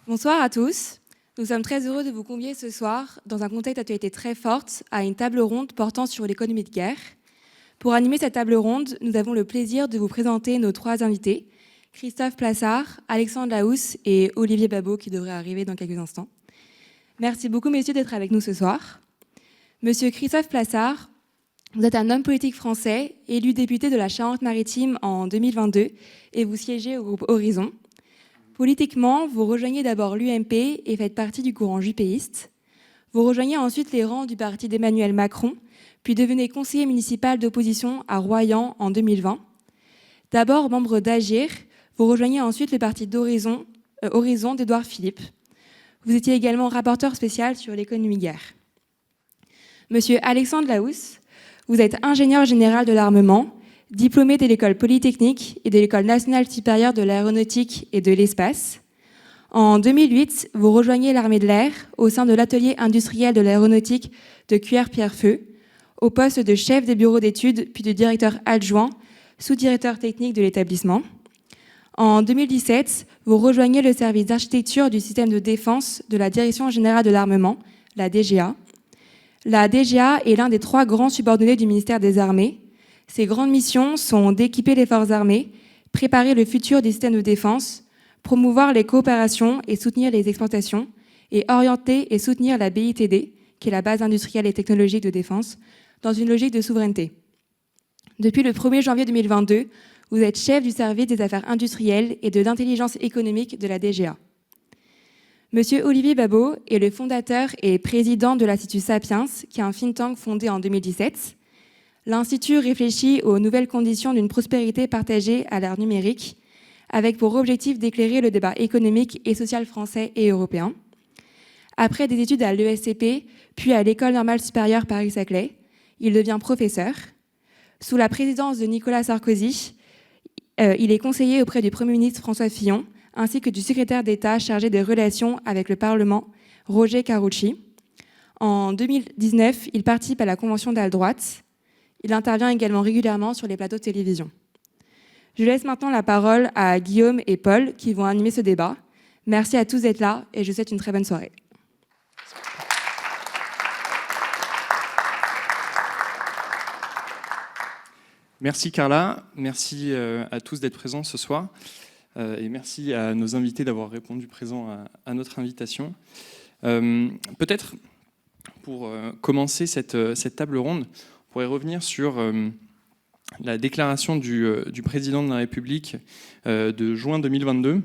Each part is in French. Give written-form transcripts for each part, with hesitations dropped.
Bonsoir à tous. Nous sommes très heureux de vous convier ce soir, dans un contexte d'actualité très forte, à une table ronde portant sur l'économie de guerre. Pour animer cette table ronde, nous avons le plaisir de vous présenter nos trois invités, Christophe Plassard, Alexandre Laousse et Olivier Babot, qui devrait arriver dans quelques instants. Merci beaucoup, messieurs, d'être avec nous ce soir. Monsieur Christophe Plassard, vous êtes un homme politique français, élu député de la Charente-Maritime en 2022, et vous siégez au groupe Horizon. Politiquement, vous rejoignez d'abord l'UMP et faites partie du courant jupéiste. Vous rejoignez ensuite les rangs du parti d'Emmanuel Macron, puis devenez conseiller municipal d'opposition à Royan en 2020. D'abord membre d'Agir, vous rejoignez ensuite le parti d'Horizon d'Édouard Philippe. Vous étiez également rapporteur spécial sur l'économie guerre. Monsieur Alexandre Laousse, vous êtes ingénieur général de l'armement, diplômé de l'école polytechnique et de l'école nationale supérieure de l'aéronautique et de l'espace. En 2008, vous rejoignez l'armée de l'air au sein de l'atelier industriel de l'aéronautique de Cuers-Pierrefeu, au poste de chef des bureaux d'études puis de directeur adjoint, sous-directeur technique de l'établissement. En 2017, vous rejoignez le service d'architecture du système de défense de la Direction générale de l'armement, la DGA. La DGA est l'un des 3 grands subordonnés du ministère des Armées. Ses grandes missions sont d'équiper les forces armées, préparer le futur des systèmes de défense, promouvoir les coopérations et soutenir les exportations, et orienter et soutenir la BITD, qui est la base industrielle et technologique de défense, dans une logique de souveraineté. Depuis le 1er janvier 2022, vous êtes chef du service des affaires industrielles et de l'intelligence économique de la DGA. Monsieur Olivier Babot est le fondateur et président de l'Institut Sapiens, qui est un think tank fondé en 2017. L'Institut réfléchit aux nouvelles conditions d'une prospérité partagée à l'ère numérique, avec pour objectif d'éclairer le débat économique et social français et européen. Après des études à l'ESCP, puis à l'École normale supérieure Paris-Saclay, il devient professeur. Sous la présidence de Nicolas Sarkozy, il est conseiller auprès du Premier ministre François Fillon, ainsi que du secrétaire d'État chargé des relations avec le Parlement, Roger Carucci. En 2019, il participe à la Convention d'Al-Droite. Il intervient également régulièrement sur les plateaux de télévision. Je laisse maintenant la parole à Guillaume et Paul qui vont animer ce débat. Merci à tous d'être là et je vous souhaite une très bonne soirée. Merci Carla, merci à tous d'être présents ce soir et merci à nos invités d'avoir répondu présent à notre invitation. Peut-être pour commencer cette table ronde, on pourrait revenir sur la déclaration du président de la République de juin 2022.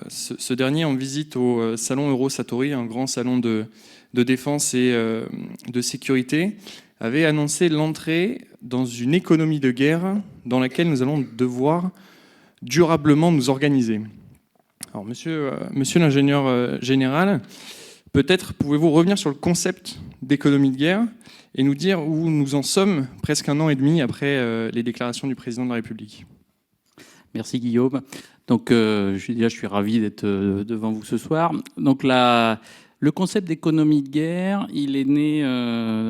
Ce dernier, en visite au salon Eurosatori, un grand salon de défense et de sécurité, avait annoncé l'entrée dans une économie de guerre dans laquelle nous allons devoir durablement nous organiser. Alors, monsieur l'ingénieur général, peut-être pouvez-vous revenir sur le concept d'économie de guerre et nous dire où nous en sommes presque 1 an et demi après les déclarations du président de la République. Merci Guillaume. Donc, je suis ravi d'être devant vous ce soir. Donc, le concept d'économie de guerre, il est né,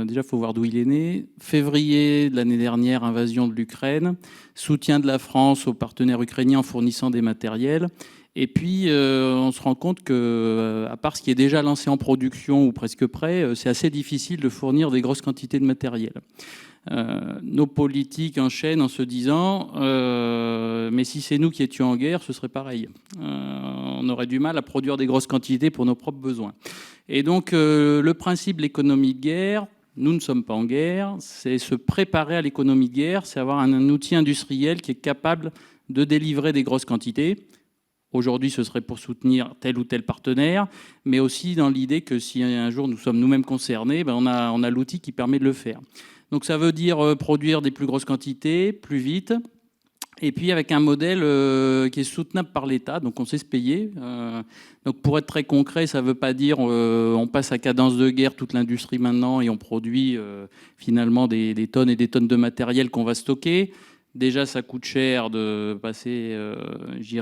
déjà il faut voir d'où il est né, février de l'année dernière, invasion de l'Ukraine, soutien de la France aux partenaires ukrainiens en fournissant des matériels. Et puis, on se rend compte qu'à part ce qui est déjà lancé en production ou presque prêt, c'est assez difficile de fournir des grosses quantités de matériel. Nos politiques enchaînent en se disant mais si c'est nous qui étions en guerre, ce serait pareil. On aurait du mal à produire des grosses quantités pour nos propres besoins. Et donc, le principe de l'économie de guerre, nous ne sommes pas en guerre, c'est se préparer à l'économie de guerre, c'est avoir un outil industriel qui est capable de délivrer des grosses quantités. Aujourd'hui, ce serait pour soutenir tel ou tel partenaire, mais aussi dans l'idée que si un jour nous sommes nous-mêmes concernés, on a l'outil qui permet de le faire. Donc ça veut dire produire des plus grosses quantités, plus vite, et puis avec un modèle qui est soutenable par l'État, donc on sait se payer. Donc pour être très concret, ça ne veut pas dire on passe à cadence de guerre toute l'industrie maintenant et on produit finalement des tonnes et des tonnes de matériel qu'on va stocker. Déjà, ça coûte cher de passer,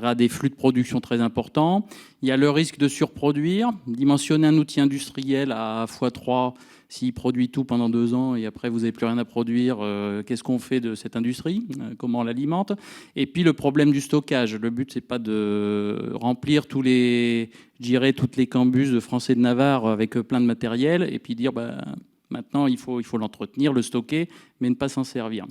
à des flux de production très importants. Il y a le risque de surproduire. Dimensionner un outil industriel à x3, s'il produit tout pendant 2 ans et après vous n'avez plus rien à produire, qu'est-ce qu'on fait de cette industrie? Comment on l'alimente? Et puis le problème du stockage. Le but, c'est pas de remplir toutes les cambuses de France et de Navarre avec plein de matériel et puis dire maintenant il faut l'entretenir, le stocker, mais ne pas s'en servir.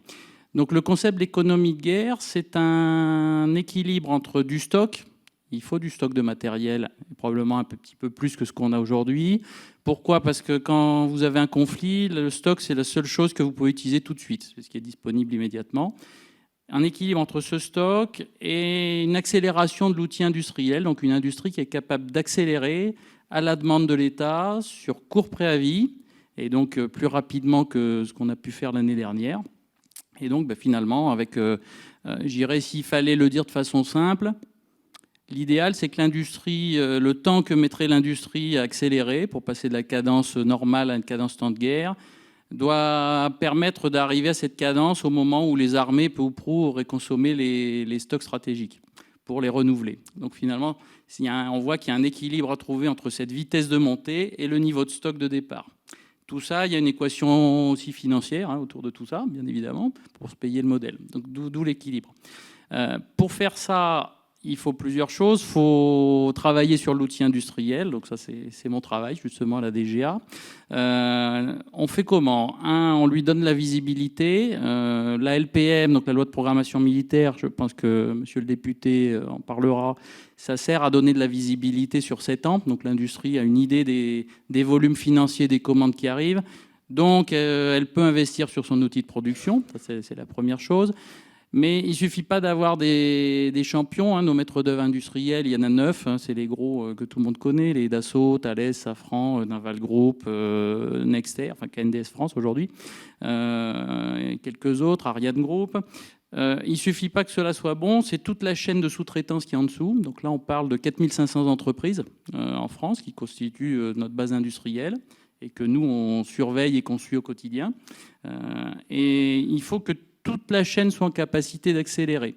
Donc le concept d'économie de guerre, c'est un équilibre entre du stock. Il faut du stock de matériel, probablement un petit peu plus que ce qu'on a aujourd'hui. Pourquoi? Parce que quand vous avez un conflit, le stock, c'est la seule chose que vous pouvez utiliser tout de suite, c'est ce qui est disponible immédiatement. Un équilibre entre ce stock et une accélération de l'outil industriel, donc une industrie qui est capable d'accélérer à la demande de l'État sur court préavis, et donc plus rapidement que ce qu'on a pu faire l'année dernière. Et donc finalement, avec, s'il fallait le dire de façon simple, l'idéal, c'est que l'industrie, le temps que mettrait l'industrie à accélérer pour passer de la cadence normale à une cadence temps de guerre, doit permettre d'arriver à cette cadence au moment où les armées, peu ou prou, auraient consommé les stocks stratégiques pour les renouveler. Donc finalement, on voit qu'il y a un équilibre à trouver entre cette vitesse de montée et le niveau de stock de départ. Tout ça, il y a une équation aussi financière autour de tout ça, bien évidemment, pour se payer le modèle. Donc d'où l'équilibre. Pour faire ça, il faut plusieurs choses. Il faut travailler sur l'outil industriel. Donc ça, c'est mon travail, justement, à la DGA. On fait comment? On lui donne la visibilité. La LPM, donc la loi de programmation militaire, je pense que monsieur le député en parlera, ça sert à donner de la visibilité sur 7 ans. Donc l'industrie a une idée des volumes financiers des commandes qui arrivent. Donc elle peut investir sur son outil de production. Ça, c'est la première chose. Mais il ne suffit pas d'avoir des champions. Nos maîtres d'œuvre industriels, il y en a 9. C'est les gros que tout le monde connaît, les Dassault, Thales, Safran, Naval Group, Nexter, enfin KNDS France aujourd'hui, quelques autres, Ariane Group. Il ne suffit pas que cela soit bon, c'est toute la chaîne de sous-traitance qui est en dessous. Donc là, on parle de 4500 entreprises en France qui constituent notre base industrielle et que nous, on surveille et qu'on suit au quotidien. Et il faut que toute la chaîne soit en capacité d'accélérer.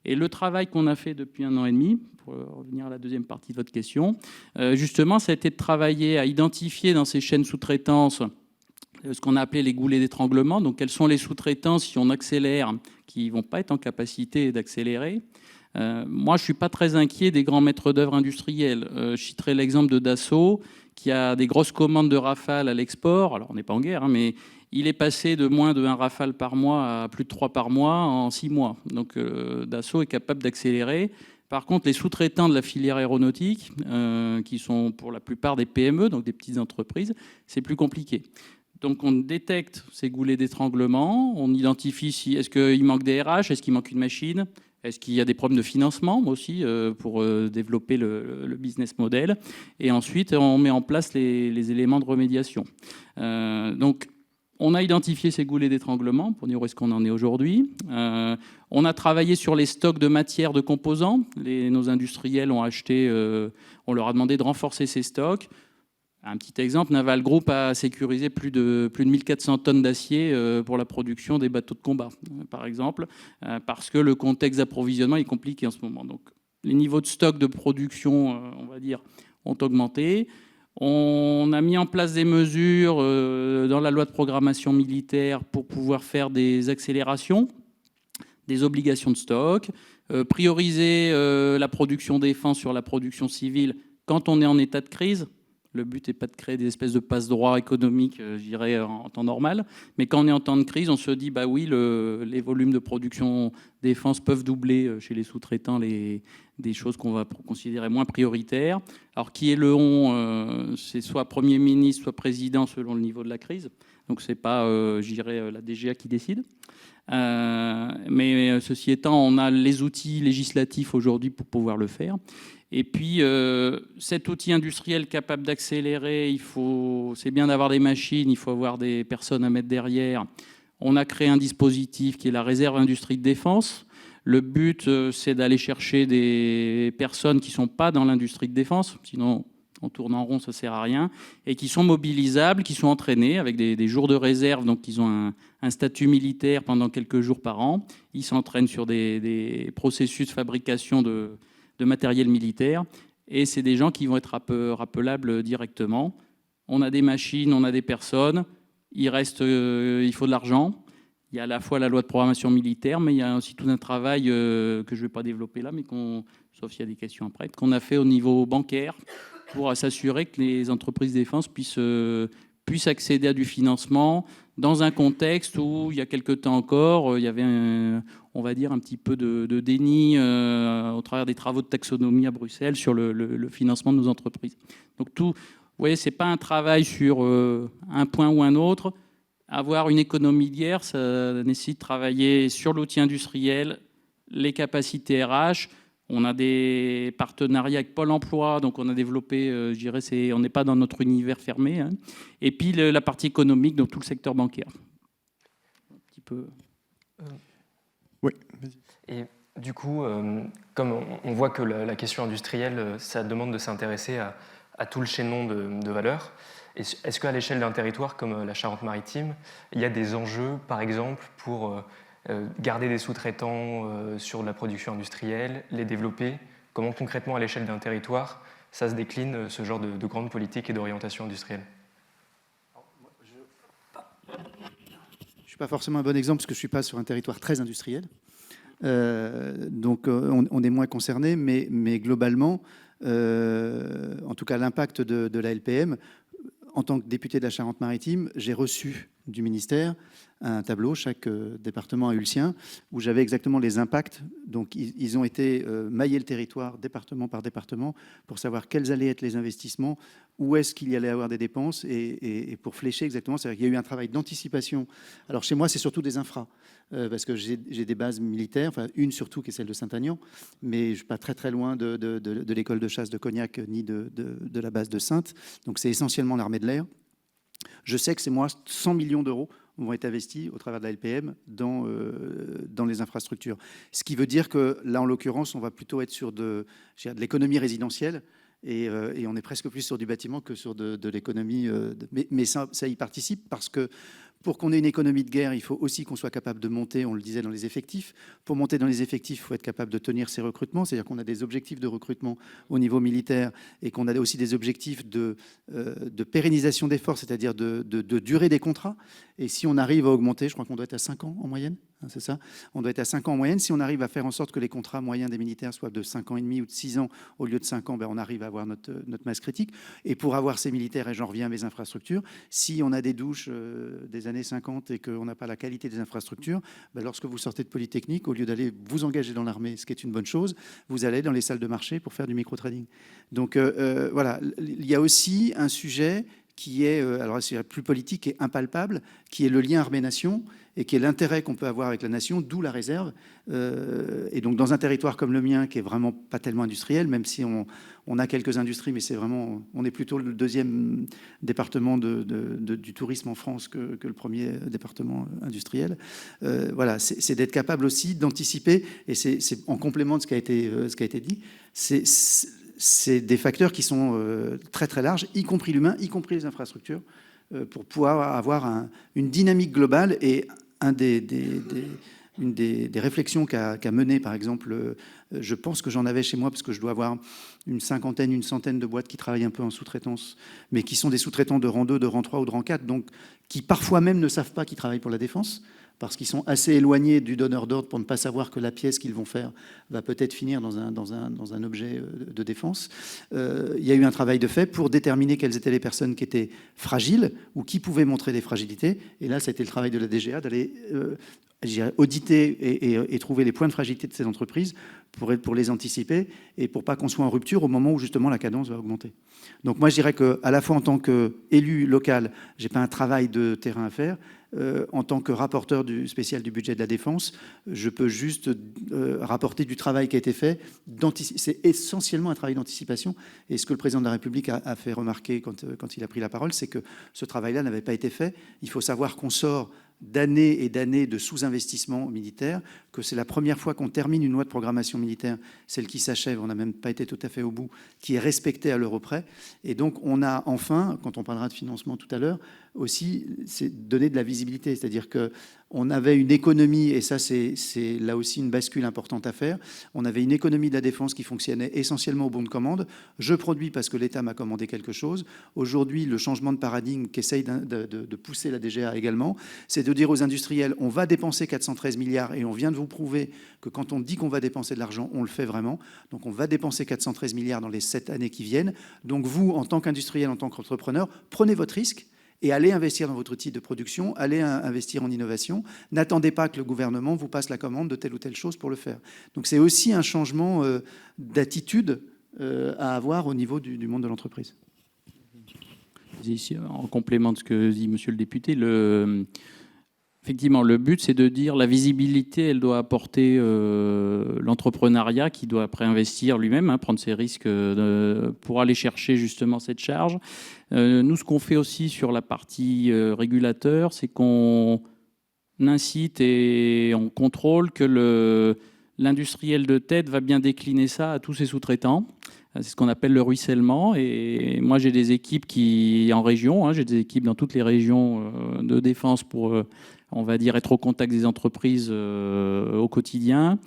Et le travail qu'on a fait depuis 1 an et demi, pour revenir à la deuxième partie de votre question, justement, ça a été de travailler à identifier dans ces chaînes sous-traitance ce qu'on a appelé les goulets d'étranglement. Donc, quels sont les sous-traitants, si on accélère, qui ne vont pas être en capacité d'accélérer. Moi, je ne suis pas très inquiet des grands maîtres d'œuvre industriels. Je citerai l'exemple de Dassault, qui a des grosses commandes de Rafale à l'export. Alors, on n'est pas en guerre, mais il est passé de moins de 1 Rafale par mois à plus de 3 par mois en 6 mois. Donc, Dassault est capable d'accélérer. Par contre, les sous-traitants de la filière aéronautique, qui sont pour la plupart des PME, donc des petites entreprises, c'est plus compliqué. Donc, on détecte ces goulets d'étranglement, on identifie est-ce qu'il manque des RH, est-ce qu'il manque une machine, est-ce qu'il y a des problèmes de financement aussi pour développer le business model. Et ensuite, on met en place les éléments de remédiation. Donc, on a identifié ces goulets d'étranglement pour dire où est-ce qu'on en est aujourd'hui. On a travaillé sur les stocks de matières, de composants. Nos industriels ont acheté, on leur a demandé de renforcer ces stocks. Un petit exemple, Naval Group a sécurisé plus de 1400 tonnes d'acier pour la production des bateaux de combat, par exemple, parce que le contexte d'approvisionnement est compliqué en ce moment. Donc, les niveaux de stock de production, on va dire, ont augmenté. On a mis en place des mesures dans la loi de programmation militaire pour pouvoir faire des accélérations, des obligations de stock, prioriser la production défense sur la production civile quand on est en état de crise. Le but n'est pas de créer des espèces de passe-droits économiques, je dirais, en temps normal. Mais quand on est en temps de crise, on se dit, bah oui, les volumes de production défense peuvent doubler chez les sous-traitants des choses qu'on va considérer moins prioritaires. Alors, qui est le on c'est soit Premier ministre, soit président, selon le niveau de la crise. Donc, ce n'est pas, je dirais, la DGA qui décide. Mais ceci étant, on a les outils législatifs aujourd'hui pour pouvoir le faire. Et puis, cet outil industriel capable d'accélérer, c'est bien d'avoir des machines, il faut avoir des personnes à mettre derrière. On a créé un dispositif qui est la réserve industrie de défense. Le but, c'est d'aller chercher des personnes qui ne sont pas dans l'industrie de défense, sinon On tourne en rond, ça ne sert à rien. Et qui sont mobilisables, qui sont entraînés avec des jours de réserve. Donc, ils ont un statut militaire pendant quelques jours par an. Ils s'entraînent sur des processus de fabrication de matériel militaire. Et c'est des gens qui vont être rappelables directement. On a des machines, on a des personnes. Il faut de l'argent. Il y a à la fois la loi de programmation militaire, mais il y a aussi tout un travail que je ne vais pas développer là, mais sauf s'il y a des questions après, qu'on a fait au niveau bancaire pour s'assurer que les entreprises de défense puissent accéder à du financement dans un contexte où, il y a quelque temps encore, il y avait, on va dire, un petit peu de déni au travers des travaux de taxonomie à Bruxelles sur le financement de nos entreprises. Donc tout, vous voyez, ce n'est pas un travail sur un point ou un autre. Avoir une économie de guerre, ça nécessite de travailler sur l'outil industriel, les capacités RH. On a des partenariats avec Pôle emploi, donc on a développé, je dirais, on n'est pas dans notre univers fermé. Hein. Et puis la partie économique, donc tout le secteur bancaire. Un petit peu. Oui, vas-y. Et du coup, comme on voit que la question industrielle, ça demande de s'intéresser à tout le chaînon de valeur. Est-ce qu'à l'échelle d'un territoire comme la Charente-Maritime, il y a des enjeux, par exemple, pour garder des sous-traitants sur la production industrielle, les développer? Comment concrètement, à l'échelle d'un territoire, ça se décline, ce genre de grande politique et d'orientation industrielle? Je ne suis pas forcément un bon exemple parce que je ne suis pas sur un territoire très industriel. Donc on est moins concerné, mais globalement, en tout cas l'impact de la LPM, en tant que député de la Charente-Maritime, j'ai reçu du ministère un tableau, chaque département a eu le sien, où j'avais exactement les impacts. Donc ils ont été mailler le territoire département par département pour savoir quels allaient être les investissements, où est-ce qu'il y allait avoir des dépenses et pour flécher exactement. C'est-à-dire qu'il y a eu un travail d'anticipation. Alors chez moi, c'est surtout des infras, parce que j'ai des bases militaires, enfin une surtout qui est celle de Saint-Agnan, mais je ne suis pas très très loin de l'école de chasse de Cognac ni de la base de Saintes. Donc c'est essentiellement l'armée de l'air. Je sais que c'est moi, 100 millions d'euros vont être investis au travers de la LPM dans les infrastructures. Ce qui veut dire que là, en l'occurrence, on va plutôt être sur de l'économie résidentielle et on est presque plus sur du bâtiment que sur de l'économie. Mais ça y participe parce que pour qu'on ait une économie de guerre, il faut aussi qu'on soit capable de monter, on le disait, dans les effectifs. Pour monter dans les effectifs, il faut être capable de tenir ses recrutements, c'est-à-dire qu'on a des objectifs de recrutement au niveau militaire et qu'on a aussi des objectifs de pérennisation des forces, c'est-à-dire de durée des contrats. Et si on arrive à augmenter, je crois qu'on doit être à 5 ans en moyenne, hein, c'est ça? On doit être à 5 ans en moyenne. Si on arrive à faire en sorte que les contrats moyens des militaires soient de 5 ans et demi ou de 6 ans au lieu de 5 ans, ben on arrive à avoir notre masse critique. Et pour avoir ces militaires, et j'en reviens à mes infrastructures, si on a des douches des années 50 et qu'on n'a pas la qualité des infrastructures, ben lorsque vous sortez de Polytechnique, au lieu d'aller vous engager dans l'armée, ce qui est une bonne chose, vous allez dans les salles de marché pour faire du micro-trading. Donc voilà, il y a aussi un sujet qui est, alors c'est plus politique et impalpable, qui est le lien armée-nation et qui est l'intérêt qu'on peut avoir avec la nation, d'où la réserve. Et donc dans un territoire comme le mien, qui est vraiment pas tellement industriel, même si on a quelques industries, mais c'est vraiment, on est plutôt le deuxième département du tourisme en France que le premier département industriel. Voilà, c'est d'être capable aussi d'anticiper, et c'est en complément de ce qui a été dit, c'est des facteurs qui sont très très larges, y compris l'humain, y compris les infrastructures, pour pouvoir avoir une dynamique globale. Et une des réflexions qu'a mené, par exemple, je pense que j'en avais chez moi, parce que je dois avoir une centaine de boîtes qui travaillent un peu en sous-traitance, mais qui sont des sous-traitants de rang 2, de rang 3 ou de rang 4, donc qui parfois même ne savent pas qu'ils travaillent pour la défense, parce qu'ils sont assez éloignés du donneur d'ordre pour ne pas savoir que la pièce qu'ils vont faire va peut-être finir dans un objet de défense. Il y a eu un travail de fait pour déterminer quelles étaient les personnes qui étaient fragiles ou qui pouvaient montrer des fragilités. Et là, ça a été le travail de la DGA d'aller auditer et trouver les points de fragilité de ces entreprises pour les anticiper et pour pas qu'on soit en rupture au moment où justement la cadence va augmenter. Donc moi, je dirais qu'à la fois en tant qu'élu local, j'ai pas un travail de terrain à faire. En tant que rapporteur spécial du budget de la Défense, je peux juste rapporter du travail qui a été fait. C'est essentiellement un travail d'anticipation. Et ce que le président de la République a fait remarquer quand il a pris la parole, c'est que ce travail-là n'avait pas été fait. Il faut savoir qu'on sort d'années et d'années de sous-investissement militaire, que c'est la première fois qu'on termine une loi de programmation militaire, celle qui s'achève, on n'a même pas été tout à fait au bout, qui est respectée à l'euro près. Et donc on a enfin, quand on parlera de financement tout à l'heure, aussi c'est donner de la visibilité, c'est-à-dire qu'on avait une économie, et ça c'est là aussi une bascule importante à faire, on avait une économie de la défense qui fonctionnait essentiellement au bon de commande. Je produis parce que l'État m'a commandé quelque chose. Aujourd'hui, le changement de paradigme qu'essaye de pousser la DGA également, c'est de dire aux industriels, on va dépenser 413 milliards et on vient de vous prouver que quand on dit qu'on va dépenser de l'argent, on le fait vraiment. Donc on va dépenser 413 milliards dans les 7 années qui viennent. Donc vous, en tant qu'industriel, en tant qu'entrepreneur, prenez votre risque et allez investir dans votre outil de production, allez investir en innovation. N'attendez pas que le gouvernement vous passe la commande de telle ou telle chose pour le faire. Donc c'est aussi un changement d'attitude à avoir au niveau du monde de l'entreprise. Ici, en complément de ce que dit monsieur le député, effectivement, le but, c'est de dire la visibilité, elle doit apporter l'entrepreneuriat qui doit après investir lui-même, prendre ses risques pour aller chercher justement cette charge. Nous, ce qu'on fait aussi sur la partie régulateur, c'est qu'on incite et on contrôle que l'industriel de tête va bien décliner ça à tous ses sous-traitants. C'est ce qu'on appelle le ruissellement. Et moi, j'ai des équipes en région, j'ai des équipes dans toutes les régions de défense pour, on va dire, être au contact des entreprises au quotidien.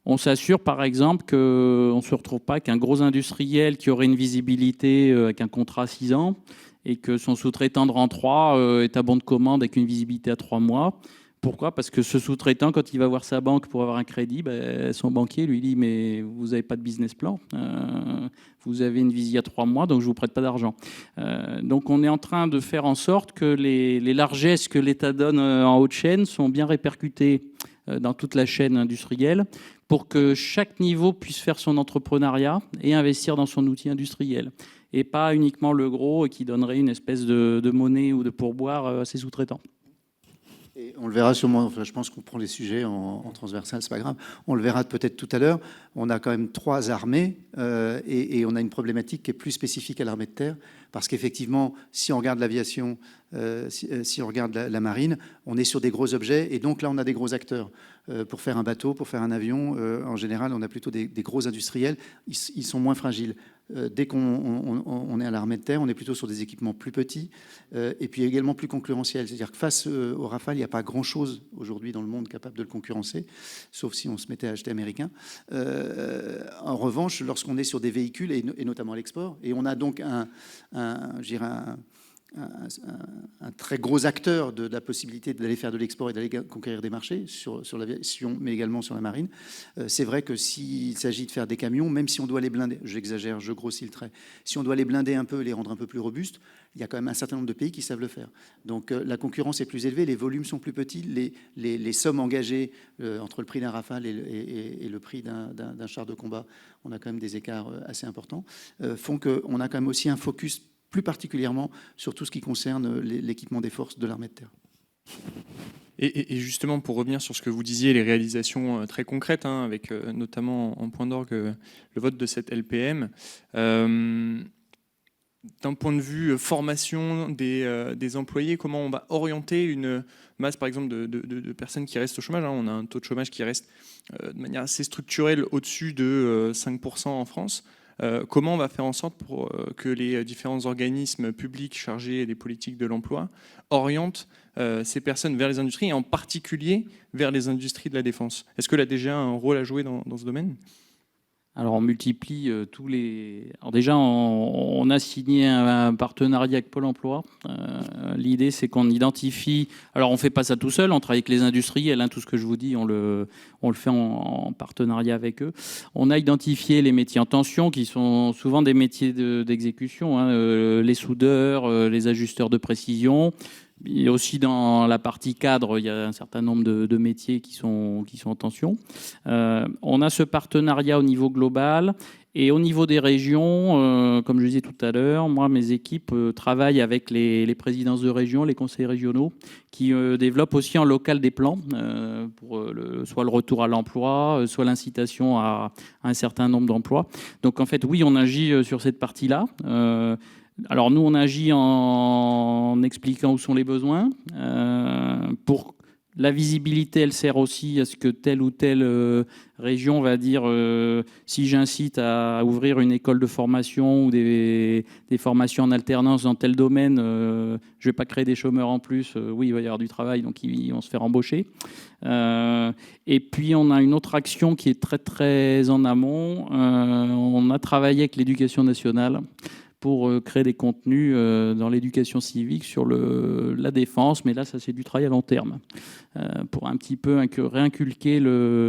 On s'assure, par exemple, qu'on ne se retrouve pas qu'un gros industriel qui aurait une visibilité avec un contrat à 6 ans et que son sous-traitant de rang 3 est à bon de commande avec une visibilité à 3 mois. Pourquoi ? Parce que ce sous-traitant, quand il va voir sa banque pour avoir un crédit, son banquier lui dit « mais vous n'avez pas de business plan, vous avez une visie à 3 mois, donc je ne vous prête pas d'argent ». Donc on est en train de faire en sorte que les largesses que l'État donne en haut de chaîne sont bien répercutées dans toute la chaîne industrielle pour que chaque niveau puisse faire son entrepreneuriat et investir dans son outil industriel. Et pas uniquement le gros qui donnerait une espèce de monnaie ou de pourboire à ses sous-traitants. Et on le verra sûrement, enfin, je pense qu'on prend les sujets en transversal, c'est pas grave. On le verra peut-être tout à l'heure. On a quand même 3 armées et on a une problématique qui est plus spécifique à l'armée de terre. Parce qu'effectivement, si on regarde l'aviation, si on regarde la marine, on est sur des gros objets. Et donc là, on a des gros acteurs. Pour faire un bateau, pour faire un avion, en général, on a plutôt des gros industriels. Ils sont moins fragiles. Dès qu'on est à l'armée de terre, on est plutôt sur des équipements plus petits et puis également plus concurrentiels. C'est-à-dire que face au Rafale, il n'y a pas grand-chose aujourd'hui dans le monde capable de le concurrencer, sauf si on se mettait à acheter américain. En revanche, lorsqu'on est sur des véhicules, et notamment à l'export, et on a donc un très gros acteur de la possibilité d'aller faire de l'export et d'aller conquérir des marchés sur l'aviation, mais également sur la marine. C'est vrai que s'il s'agit de faire des camions, même si on doit les blinder, j'exagère, je grossis le trait, si on doit les blinder un peu et les rendre un peu plus robustes, il y a quand même un certain nombre de pays qui savent le faire. Donc la concurrence est plus élevée, les volumes sont plus petits, les sommes engagées entre le prix d'un Rafale et le prix d'un char de combat, on a quand même des écarts assez importants, font qu'on a quand même aussi un focus plus particulièrement sur tout ce qui concerne l'équipement des forces de l'armée de terre. Et justement, pour revenir sur ce que vous disiez, les réalisations très concrètes, avec notamment en point d'orgue le vote de cette LPM, d'un point de vue formation des employés, comment on va orienter une masse, par exemple, de personnes qui restent au chômage. On a un taux de chômage qui reste de manière assez structurelle au-dessus de 5% en France. Comment on va faire en sorte pour que les différents organismes publics chargés des politiques de l'emploi orientent ces personnes vers les industries, et en particulier vers les industries de la défense? Est-ce que la DGA a un rôle à jouer dans ce domaine ? Alors on multiplie tous les... Alors déjà, on a signé un partenariat avec Pôle emploi. L'idée, c'est qu'on identifie... Alors on ne fait pas ça tout seul, on travaille avec les industriels. Tout ce que je vous dis, on le fait en partenariat avec eux. On a identifié les métiers en tension, qui sont souvent des métiers d'exécution. Les soudeurs, les ajusteurs de précision. Et aussi dans la partie cadre, il y a un certain nombre de métiers qui sont en tension. On a ce partenariat au niveau global et au niveau des régions, comme je disais tout à l'heure, moi, mes équipes travaillent avec les présidences de région, les conseils régionaux, qui développent aussi en local des plans pour soit le retour à l'emploi, soit l'incitation à un certain nombre d'emplois. Donc en fait, oui, on agit sur cette partie-là. Alors nous, on agit en expliquant où sont les besoins pour La visibilité, elle sert aussi à ce que telle ou telle région va dire si j'incite à ouvrir une école de formation ou des formations en alternance dans tel domaine, je ne vais pas créer des chômeurs en plus. Oui, il va y avoir du travail, donc ils vont se faire embaucher. Et puis, on a une autre action qui est très, très en amont. On a travaillé avec l'Éducation nationale pour créer des contenus dans l'éducation civique sur la défense. Mais là, ça, c'est du travail à long terme. Pour un petit peu réinculquer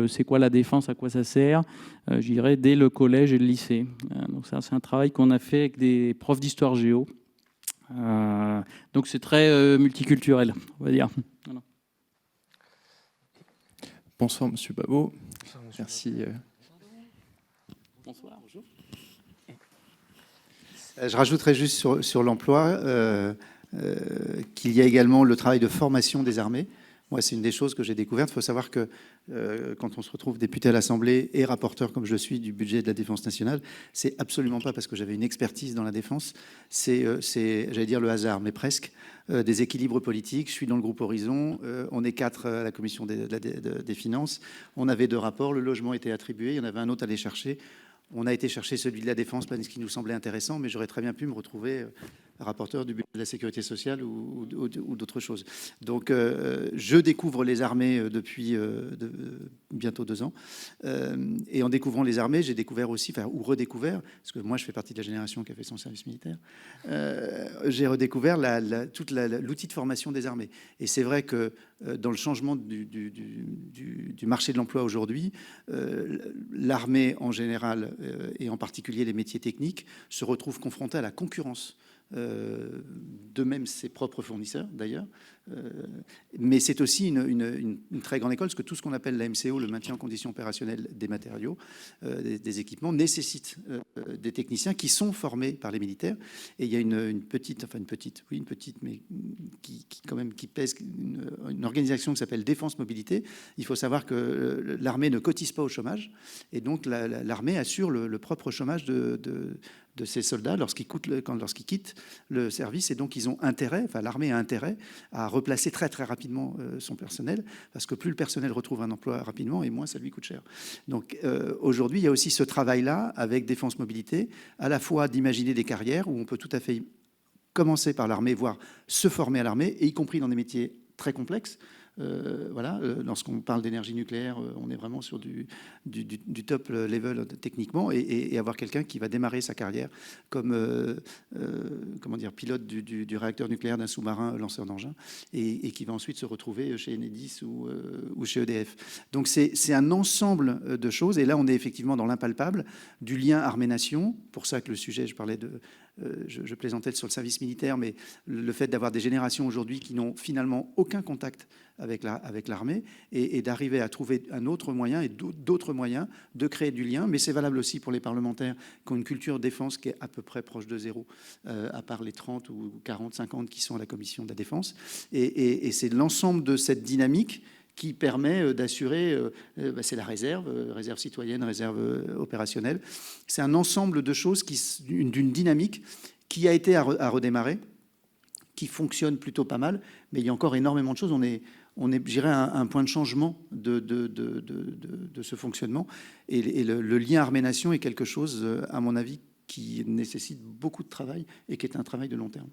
c'est quoi la défense, à quoi ça sert, je dirais, dès le collège et le lycée. Donc ça, c'est un travail qu'on a fait avec des profs d'histoire géo. Donc c'est très multiculturel, on va dire. Voilà. Bonsoir, Monsieur Babot. Bonsoir, monsieur. Merci. Bonsoir, bonjour. Je rajouterais juste sur l'emploi qu'il y a également le travail de formation des armées. Moi, c'est une des choses que j'ai découvertes. Il faut savoir que quand on se retrouve député à l'Assemblée et rapporteur, comme je le suis, du budget de la Défense nationale, c'est absolument pas parce que j'avais une expertise dans la défense. C'est j'allais dire le hasard, mais presque. Des équilibres politiques. Je suis dans le groupe Horizon. On est 4 à la commission des finances. On avait 2 rapports. Le logement était attribué. Il y en avait un autre à aller chercher. On a été chercher celui de la défense parce qu'il nous semblait intéressant, mais j'aurais très bien pu me retrouver rapporteur du budget de la sécurité sociale ou d'autres choses. Donc, je découvre les armées depuis bientôt 2 ans. Et en découvrant les armées, j'ai découvert aussi, ou redécouvert, parce que moi, je fais partie de la génération qui a fait son service militaire, j'ai redécouvert tout l'outil de formation des armées. Et c'est vrai que dans le changement du marché de l'emploi aujourd'hui, l'armée en général, et en particulier les métiers techniques, se retrouvent confrontés à la concurrence de même ses propres fournisseurs d'ailleurs, mais c'est aussi une très grande école, parce que tout ce qu'on appelle la MCO, le maintien en condition opérationnelle des matériaux, des équipements, nécessite des techniciens qui sont formés par les militaires. Et il y a une petite, mais qui pèse, une organisation qui s'appelle Défense Mobilité. Il faut savoir que l'armée ne cotise pas au chômage, et donc l'armée assure le propre chômage de ces soldats lorsqu'ils quittent le service. Et donc ils ont intérêt, enfin l'armée a intérêt à replacer très très rapidement son personnel, parce que plus le personnel retrouve un emploi rapidement, et moins ça lui coûte cher. Donc aujourd'hui, il y a aussi ce travail-là avec Défense Mobilité, à la fois d'imaginer des carrières où on peut tout à fait commencer par l'armée, voire se former à l'armée, et y compris dans des métiers très complexes. Voilà, lorsqu'on parle d'énergie nucléaire, on est vraiment sur du top level techniquement, et avoir quelqu'un qui va démarrer sa carrière comme pilote du réacteur nucléaire d'un sous-marin lanceur d'engins, et qui va ensuite se retrouver chez Enedis ou chez EDF. Donc c'est un ensemble de choses, et là on est effectivement dans l'impalpable du lien armée-nation. Pour ça que le sujet, je parlais je plaisantais sur le service militaire, mais le fait d'avoir des générations aujourd'hui qui n'ont finalement aucun contact avec l'armée, et d'arriver à trouver un autre moyen et d'autres moyens de créer du lien. Mais c'est valable aussi pour les parlementaires qui ont une culture défense qui est à peu près proche de zéro, à part les 30 ou 40, 50 qui sont à la commission de la défense. Et c'est l'ensemble de cette dynamique qui permet d'assurer, c'est la réserve citoyenne, réserve opérationnelle. C'est un ensemble de choses d'une dynamique qui a été à redémarrer, qui fonctionne plutôt pas mal, mais il y a encore énormément de choses. On est je dirais, à un point de changement de ce fonctionnement. Et le lien armée-nation est quelque chose, à mon avis, qui nécessite beaucoup de travail et qui est un travail de long terme.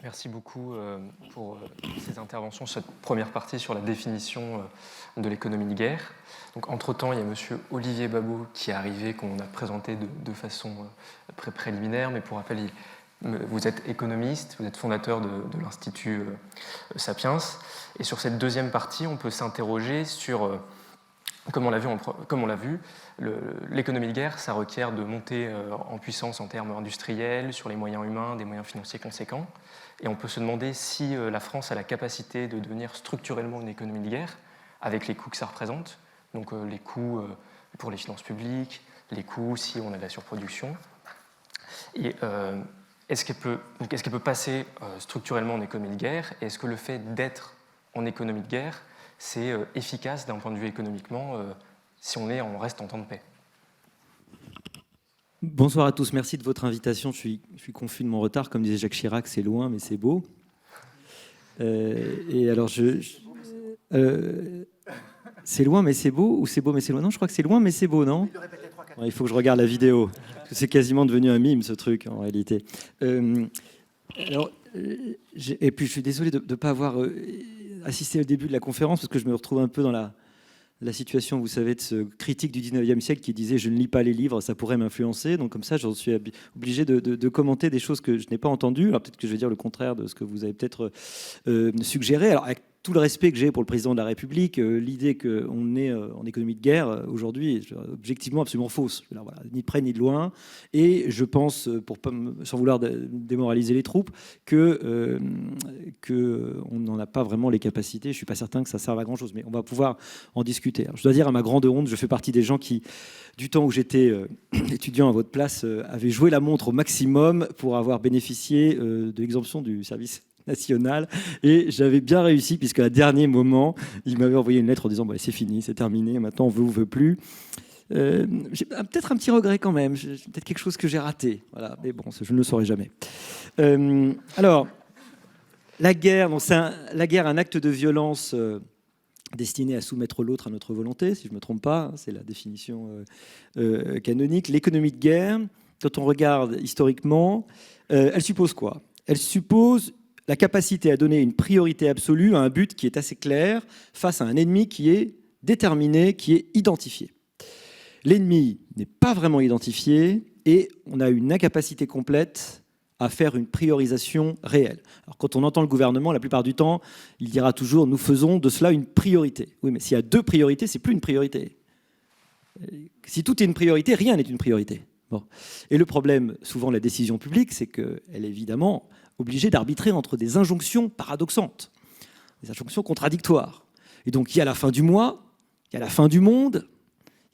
Merci beaucoup pour ces interventions, cette première partie sur la définition de l'économie de guerre. Donc, entre-temps, il y a monsieur Olivier Babot qui est arrivé, qu'on a présenté de façon préliminaire, mais pour rappel, vous êtes économiste, vous êtes fondateur de l'Institut Sapiens. Et sur cette deuxième partie, on peut s'interroger sur, comme on l'a vu, l'économie de guerre, ça requiert de monter en puissance en termes industriels, sur les moyens humains, des moyens financiers conséquents. Et on peut se demander si la France a la capacité de devenir structurellement une économie de guerre, avec les coûts que ça représente, donc les coûts pour les finances publiques, les coûts si on a de la surproduction. Et est-ce qu'elle peut passer structurellement en économie de guerre? Et est-ce que le fait d'être en économie de guerre, c'est efficace d'un point de vue économiquement si on reste en temps de paix? Bonsoir à tous, merci de votre invitation. Je suis confus de mon retard, comme disait Jacques Chirac, c'est loin mais c'est beau. Et alors C'est loin mais c'est beau ou c'est beau mais c'est loin? Non, je crois que c'est loin mais c'est beau, non? Il faut que je regarde la vidéo. Parce que c'est quasiment devenu un mime, ce truc, en réalité. Et puis, je suis désolé de ne pas avoir assisté au début de la conférence, parce que je me retrouve un peu dans la situation, vous savez, de ce critique du 19e siècle qui disait « je ne lis pas les livres, ça pourrait m'influencer ». Donc comme ça, j'en suis obligé de commenter des choses que je n'ai pas entendues. Alors peut-être que je vais dire le contraire de ce que vous avez peut-être suggéré. Alors avec tout le respect que j'ai pour le président de la République, l'idée qu'on est en économie de guerre aujourd'hui est objectivement absolument fausse. Alors, voilà, ni de près ni de loin. Et je pense, sans vouloir démoraliser les troupes, qu'on n'en a pas vraiment les capacités. Je ne suis pas certain que ça serve à grand-chose, mais on va pouvoir en discuter. Alors, je dois dire à ma grande honte, je fais partie des gens qui, du temps où j'étais étudiant à votre place, avaient joué la montre au maximum pour avoir bénéficié de l'exemption du service national, et j'avais bien réussi puisque à dernier moment il m'avait envoyé une lettre en disant bah, c'est fini, c'est terminé, maintenant on veut ou veut plus. J'ai peut-être un petit regret quand même, peut-être quelque chose que j'ai raté, voilà, mais bon, je ne le saurai jamais. Alors la guerre, donc la guerre, un acte de violence destiné à soumettre l'autre à notre volonté, si je ne me trompe pas, c'est la définition canonique. L'économie de guerre, quand on regarde historiquement, elle suppose quoi? Elle suppose la capacité à donner une priorité absolue à un but qui est assez clair face à un ennemi qui est déterminé, qui est identifié. L'ennemi n'est pas vraiment identifié et on a une incapacité complète à faire une priorisation réelle. Alors, quand on entend le gouvernement, la plupart du temps, il dira toujours « nous faisons de cela une priorité ». Oui, mais s'il y a deux priorités, c'est plus une priorité. Si tout est une priorité, rien n'est une priorité. Bon. Et le problème, souvent, de la décision publique, c'est qu'elle est évidemment obligée d'arbitrer entre des injonctions paradoxantes, des injonctions contradictoires. Et donc, il y a la fin du mois, il y a la fin du monde,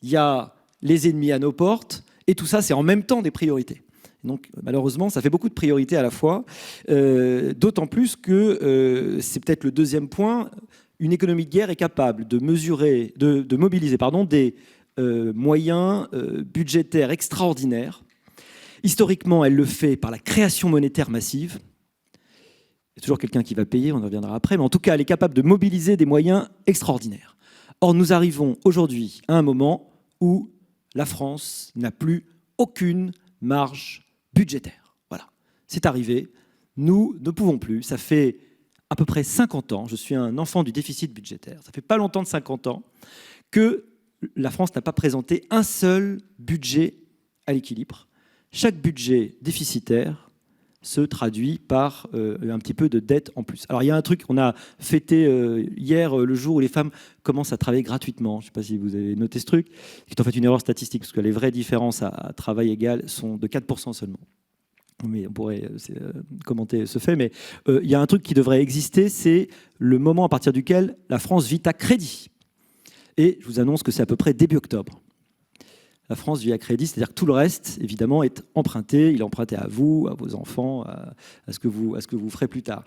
il y a les ennemis à nos portes, et tout ça, c'est en même temps des priorités. Donc, malheureusement, ça fait beaucoup de priorités à la fois, d'autant plus que, c'est peut-être le deuxième point, une économie de guerre est capable de mesurer, de mobiliser des moyens budgétaires extraordinaires. Historiquement, elle le fait par la création monétaire massive. Il y a toujours quelqu'un qui va payer, on en reviendra après, mais en tout cas, elle est capable de mobiliser des moyens extraordinaires. Or, nous arrivons aujourd'hui à un moment où la France n'a plus aucune marge budgétaire. Voilà, c'est arrivé. Nous ne pouvons plus. Ça fait à peu près 50 ans, je suis un enfant du déficit budgétaire, ça fait pas longtemps de 50 ans, que la France n'a pas présenté un seul budget à l'équilibre. Chaque budget déficitaire se traduit par un petit peu de dette en plus. Alors il y a un truc, on a fêté hier le jour où les femmes commencent à travailler gratuitement. Je ne sais pas si vous avez noté ce truc, qui est en fait une erreur statistique, parce que les vraies différences à travail égal sont de 4% seulement. Mais on pourrait commenter ce fait, mais il y a un truc qui devrait exister, c'est le moment à partir duquel la France vit à crédit. Et je vous annonce que c'est à peu près début octobre. La France vit à crédit, c'est-à-dire que tout le reste, évidemment, est emprunté. Il est emprunté à vous, à vos enfants, à ce que vous ferez plus tard.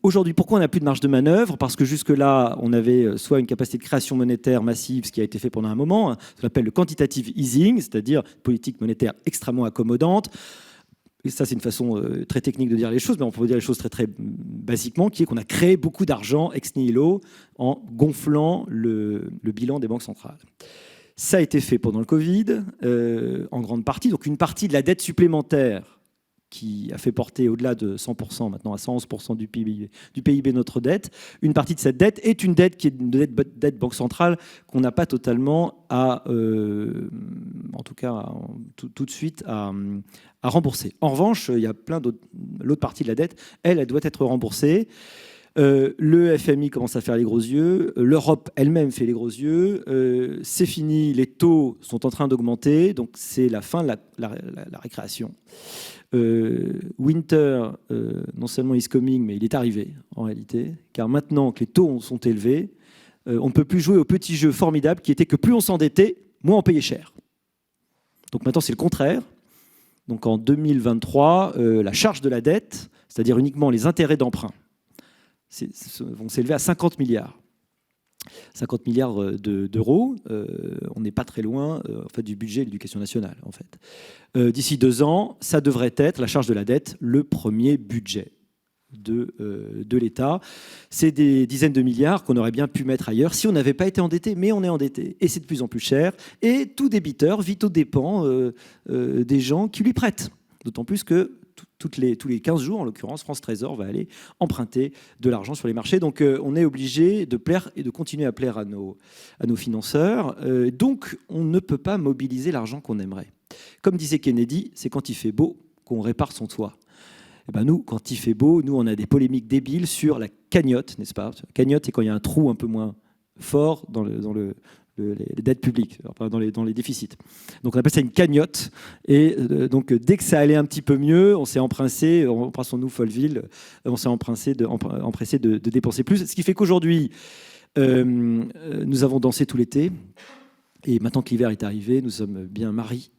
Aujourd'hui, pourquoi on n'a plus de marge de manœuvre? Parce que jusque-là, on avait soit une capacité de création monétaire massive, ce qui a été fait pendant un moment, ce qu'on appelle le quantitative easing, c'est-à-dire politique monétaire extrêmement accommodante. Et ça, c'est une façon très technique de dire les choses, mais on peut dire les choses très, très basiquement, qui est qu'on a créé beaucoup d'argent ex nihilo en gonflant le bilan des banques centrales. Ça a été fait pendant le Covid, en grande partie. Donc une partie de la dette supplémentaire qui a fait porter au-delà de 100%, maintenant à 111% du PIB notre dette. Une partie de cette dette est une dette qui est une dette banque centrale qu'on n'a pas totalement en tout cas tout de suite à rembourser. En revanche, il y a plein d'autres. L'autre partie de la dette, elle doit être remboursée. Le FMI commence à faire les gros yeux, l'Europe elle-même fait les gros yeux, c'est fini, les taux sont en train d'augmenter, donc c'est la fin de la récréation. Winter, non seulement is coming, mais il est arrivé en réalité, car maintenant que les taux sont élevés, on ne peut plus jouer au petit jeu formidable qui était que plus on s'endettait, moins on payait cher. Donc maintenant c'est le contraire. Donc en 2023, la charge de la dette, c'est-à-dire uniquement les intérêts d'emprunt, vont s'élever à 50 milliards. 50 milliards d'euros, on n'est pas très loin en fait, du budget de l'éducation nationale. En fait. D'ici 2 ans, ça devrait être, la charge de la dette, le premier budget de l'État. C'est des dizaines de milliards qu'on aurait bien pu mettre ailleurs si on n'avait pas été endetté, mais on est endetté et c'est de plus en plus cher. Et tout débiteur vit aux dépens des gens qui lui prêtent. D'autant plus que tous les 15 jours, en l'occurrence, France Trésor va aller emprunter de l'argent sur les marchés. Donc on est obligé de plaire et de continuer à plaire à nos financeurs. Donc on ne peut pas mobiliser l'argent qu'on aimerait. Comme disait Kennedy, c'est quand il fait beau qu'on répare son toit. Et ben nous, quand il fait beau, nous on a des polémiques débiles sur la cagnotte, n'est-ce pas ? La cagnotte, c'est quand il y a un trou un peu moins fort dans les dettes publiques, enfin dans les déficits. Donc on appelle ça une cagnotte. Et donc dès que ça allait un petit peu mieux, on s'est empressé, embrassons-nous Folleville, on s'est empressé de dépenser plus. Ce qui fait qu'aujourd'hui, nous avons dansé tout l'été. Et maintenant que l'hiver est arrivé, nous sommes bien maris,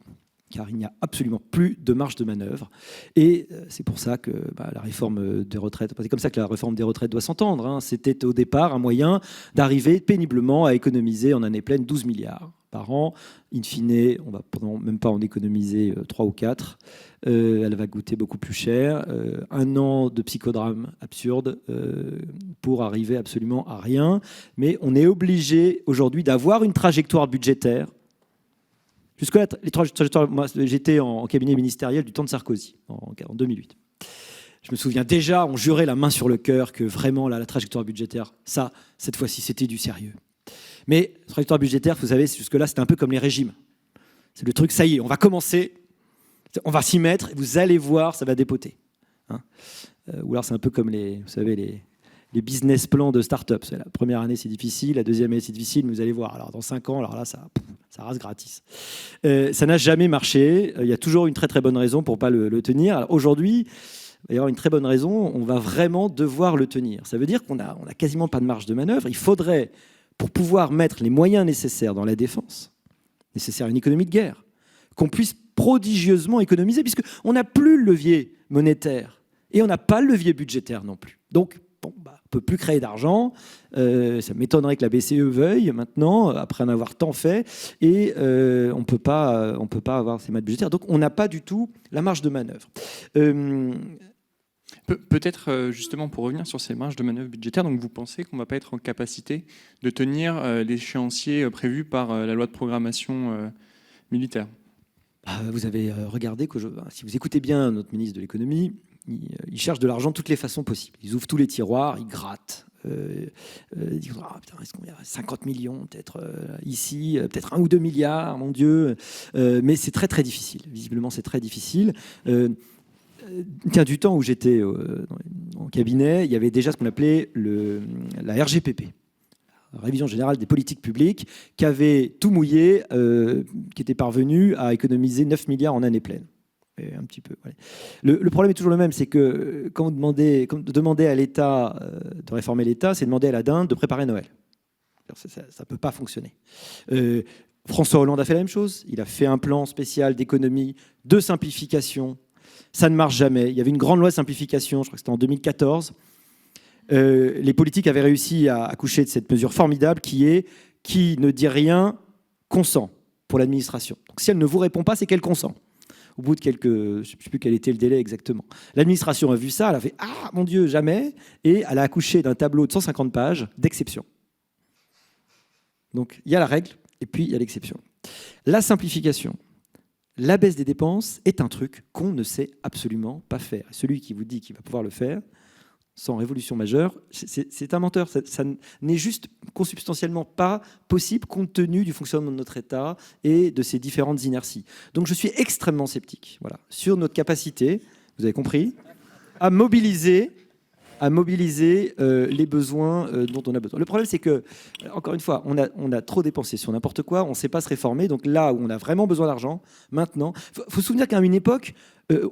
car il n'y a absolument plus de marge de manœuvre. Et c'est pour ça que la réforme des retraites, c'est comme ça que la réforme des retraites doit s'entendre, hein. C'était au départ un moyen d'arriver péniblement à économiser en année pleine 12 milliards par an. In fine, on ne va même pas en économiser 3 ou 4. Elle va coûter beaucoup plus cher. Un an de psychodrame absurde pour arriver absolument à rien. Mais on est obligé aujourd'hui d'avoir une trajectoire budgétaire. Jusque-là, les trajectoires, moi, j'étais en cabinet ministériel du temps de Sarkozy, en 2008. Je me souviens déjà, on jurait la main sur le cœur que vraiment, là, la trajectoire budgétaire, ça, cette fois-ci, c'était du sérieux. Mais la trajectoire budgétaire, vous savez, jusque-là, c'était un peu comme les régimes. C'est le truc, ça y est, on va commencer, on va s'y mettre, et vous allez voir, ça va dépoter. Hein, ou alors, c'est un peu comme vous savez, les business plans de start-up. La première année, c'est difficile. La deuxième année, c'est difficile. Mais vous allez voir. Alors, dans 5 ans, alors là, ça rase gratis. Ça n'a jamais marché. Il y a toujours une très, très bonne raison pour ne pas le tenir. Alors, aujourd'hui, il va y avoir une très bonne raison. On va vraiment devoir le tenir. Ça veut dire qu'on n'a quasiment pas de marge de manœuvre. Il faudrait, pour pouvoir mettre les moyens nécessaires dans la défense, nécessaire à une économie de guerre, qu'on puisse prodigieusement économiser, puisqu'on n'a plus le levier monétaire et on n'a pas le levier budgétaire non plus. Donc, on ne peut plus créer d'argent. Ça m'étonnerait que la BCE veuille maintenant, après en avoir tant fait, et on ne peut pas avoir ces maths budgétaires. Donc on n'a pas du tout la marge de manœuvre. Peut-être justement pour revenir sur ces marges de manœuvre budgétaires, donc vous pensez qu'on ne va pas être en capacité de tenir l'échéancier prévu par la loi de programmation militaire ? Vous avez regardé que si vous écoutez bien notre ministre de l'économie, ils cherchent de l'argent de toutes les façons possibles. Ils ouvrent tous les tiroirs, ils grattent. Ils disent putain, est-ce qu'on y a 50 millions peut-être ici, peut-être 1 ou 2 milliards, mon Dieu. Mais c'est très très difficile. Visiblement, c'est très difficile. Tiens, du temps où j'étais en cabinet, il y avait déjà ce qu'on appelait la RGPP. Révision générale des politiques publiques, qui avait tout mouillé, qui était parvenu à économiser 9 milliards en année pleine. Et un petit peu. Ouais. Le problème est toujours le même, c'est que quand vous demandez à l'État de réformer l'État, c'est demander à la dinde de préparer Noël. Ça ne peut pas fonctionner. François Hollande a fait la même chose. Il a fait un plan spécial d'économie, de simplification. Ça ne marche jamais. Il y avait une grande loi de simplification, je crois que c'était en 2014. Les politiques avaient réussi à accoucher de cette mesure formidable qui ne dit rien, consent pour l'administration. Donc si elle ne vous répond pas, c'est qu'elle consent. Au bout de je ne sais plus quel était le délai exactement. L'administration a vu ça, elle a fait « Ah, mon Dieu, jamais !» et elle a accouché d'un tableau de 150 pages d'exception. Donc il y a la règle et puis il y a l'exception. La simplification, la baisse des dépenses est un truc qu'on ne sait absolument pas faire. Celui qui vous dit qu'il va pouvoir le faire, sans révolution majeure, c'est un menteur. Ça n'est juste consubstantiellement pas possible compte tenu du fonctionnement de notre État et de ses différentes inerties. Donc je suis extrêmement sceptique sur notre capacité, vous avez compris, à mobiliser les besoins dont on a besoin. Le problème, c'est que, encore une fois, on a trop dépensé sur n'importe quoi, on ne sait pas se réformer. Donc là où on a vraiment besoin d'argent, maintenant, il faut se souvenir qu'à une époque,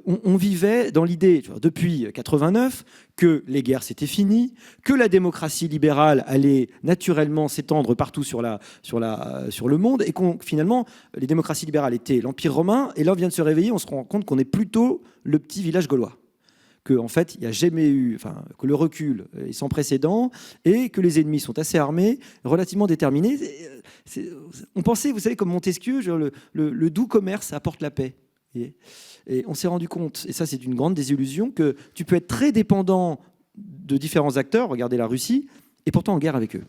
on vivait dans l'idée, depuis 89, que les guerres c'était fini, que la démocratie libérale allait naturellement s'étendre partout sur le monde, et finalement, les démocraties libérales étaient l'Empire romain, et là on vient de se réveiller, on se rend compte qu'on est plutôt le petit village gaulois. qu'en fait, il n'y a jamais eu, que le recul est sans précédent et que les ennemis sont assez armés, relativement déterminés. On pensait, vous savez, comme Montesquieu, le doux commerce apporte la paix. Et on s'est rendu compte, et ça c'est une grande désillusion, que tu peux être très dépendant de différents acteurs, regardez la Russie, est pourtant en guerre avec eux.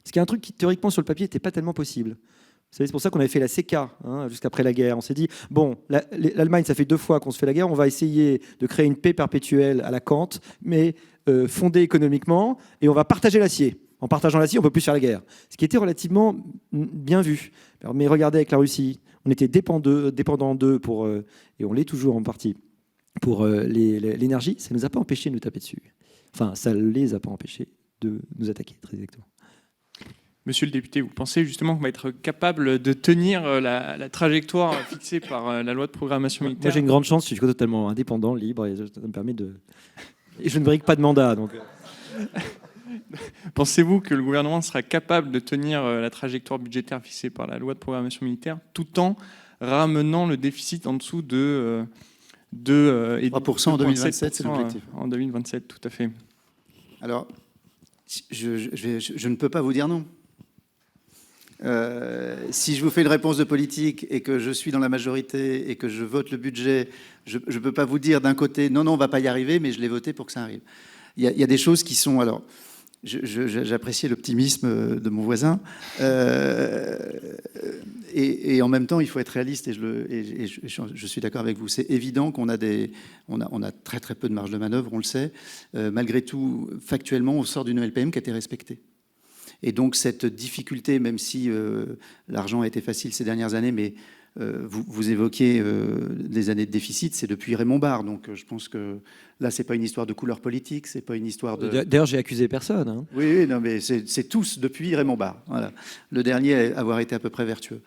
Ce qui est un truc qui, théoriquement, sur le papier, n'était pas tellement possible. Vous savez, c'est pour ça qu'on avait fait la CECA, jusqu'après la guerre. On s'est dit, bon, l'Allemagne, ça fait 2 fois qu'on se fait la guerre, on va essayer de créer une paix perpétuelle à la Kant, mais fondée économiquement, et on va partager l'acier. En partageant l'acier, on ne peut plus faire la guerre. Ce qui était relativement bien vu. Mais regardez avec la Russie, on était dépendants d'eux, et on l'est toujours en partie, pour l'énergie. Ça ne nous a pas empêché de nous taper dessus. Enfin, ça ne les a pas empêchés de nous attaquer, très exactement. Monsieur le député, vous pensez justement qu'on va être capable de tenir la trajectoire fixée par la loi de programmation militaire? Moi, j'ai une grande chance, je suis totalement indépendant, libre, et ça me permet de... Et je ne brigue pas de mandat, donc... Pensez-vous que le gouvernement sera capable de tenir la trajectoire budgétaire fixée par la loi de programmation militaire tout en ramenant le déficit en dessous de 3% en 2027, c'est l'objectif. En 2027, tout à fait. Alors, je ne peux pas vous dire non. Si je vous fais une réponse de politique et que je suis dans la majorité et que je vote le budget, je ne peux pas vous dire d'un côté, non, on ne va pas y arriver, mais je l'ai voté pour que ça arrive. Il y a des choses qui sont... Alors, j'appréciais l'optimisme de mon voisin. Et en même temps, il faut être réaliste, et je suis d'accord avec vous. C'est évident qu'on a très très peu de marge de manœuvre, on le sait. Malgré tout, factuellement, on sort d'une LPM qui a été respectée. Et donc cette difficulté, même si l'argent a été facile ces dernières années, mais vous évoquez des années de déficit, c'est depuis Raymond Barre. Donc je pense que là, c'est pas une histoire de couleur politique, c'est pas une histoire de... D'ailleurs, j'ai accusé personne. Hein. Oui, non, mais c'est tous depuis Raymond Barre. Voilà. Le dernier à avoir été à peu près vertueux.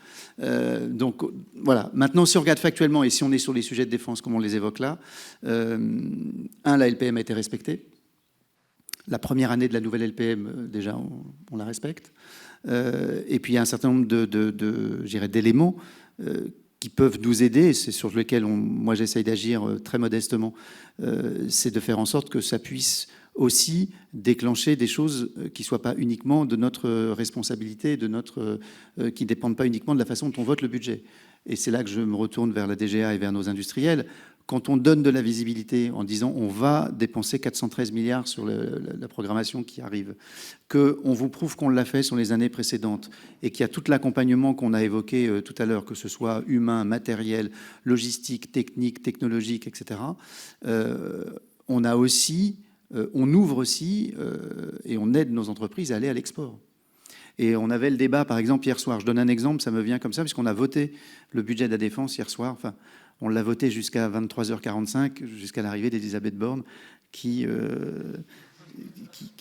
Donc voilà. Maintenant, si on regarde factuellement et si on est sur les sujets de défense comme on les évoque là, la LPM a été respectée. La première année de la nouvelle LPM, déjà, on la respecte. Et puis, il y a un certain nombre d'éléments qui peuvent nous aider, et c'est sur lesquels moi j'essaye d'agir très modestement, c'est de faire en sorte que ça puisse aussi déclencher des choses qui ne soient pas uniquement de notre responsabilité, qui ne dépendent pas uniquement de la façon dont on vote le budget. Et c'est là que je me retourne vers la DGA et vers nos industriels. Quand on donne de la visibilité en disant on va dépenser 413 milliards sur la programmation qui arrive, qu'on vous prouve qu'on l'a fait sur les années précédentes et qu'il y a tout l'accompagnement qu'on a évoqué tout à l'heure, que ce soit humain, matériel, logistique, technique, technologique, etc., on ouvre aussi et on aide nos entreprises à aller à l'export. Et on avait le débat, par exemple, hier soir. Je donne un exemple, ça me vient comme ça, puisqu'on a voté le budget de la défense hier soir. Enfin, on l'a voté jusqu'à 23h45, jusqu'à l'arrivée d'Elisabeth Borne, qui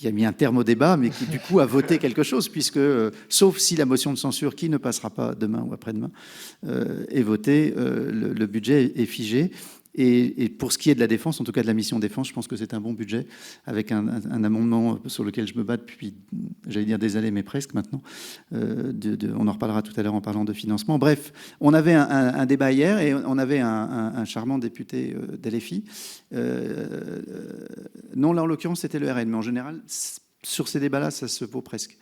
a mis un terme au débat, mais qui, du coup, a voté quelque chose, puisque, sauf si la motion de censure, qui ne passera pas demain ou après-demain, est votée, le budget est figé. Et pour ce qui est de la défense, en tout cas de la mission défense, je pense que c'est un bon budget, avec un amendement sur lequel je me bats depuis, j'allais dire des années, mais presque maintenant. On en reparlera tout à l'heure en parlant de financement. Bref, on avait un débat hier et on avait un charmant député d'LFI. Non, là en l'occurrence c'était le RN, mais en général... Sur ces débats-là, ça se vaut presque.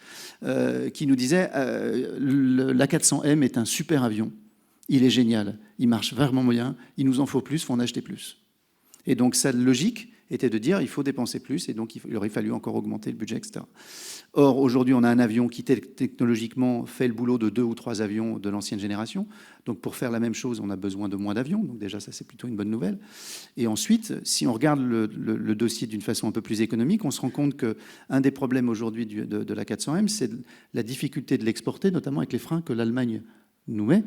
Qui nous disait l'A400M est un super avion. Il est génial, il marche vraiment bien, il nous en faut plus, il faut en acheter plus. Et donc sa logique était de dire il faut dépenser plus, et donc il aurait fallu encore augmenter le budget, etc. Or, aujourd'hui, on a un avion qui technologiquement fait le boulot de 2 ou 3 avions de l'ancienne génération. Donc pour faire la même chose, on a besoin de moins d'avions. Donc déjà, ça c'est plutôt une bonne nouvelle. Et ensuite, si on regarde le dossier d'une façon un peu plus économique, on se rend compte qu'un des problèmes aujourd'hui de la 400M, c'est la difficulté de l'exporter, notamment avec les freins que l'Allemagne nous met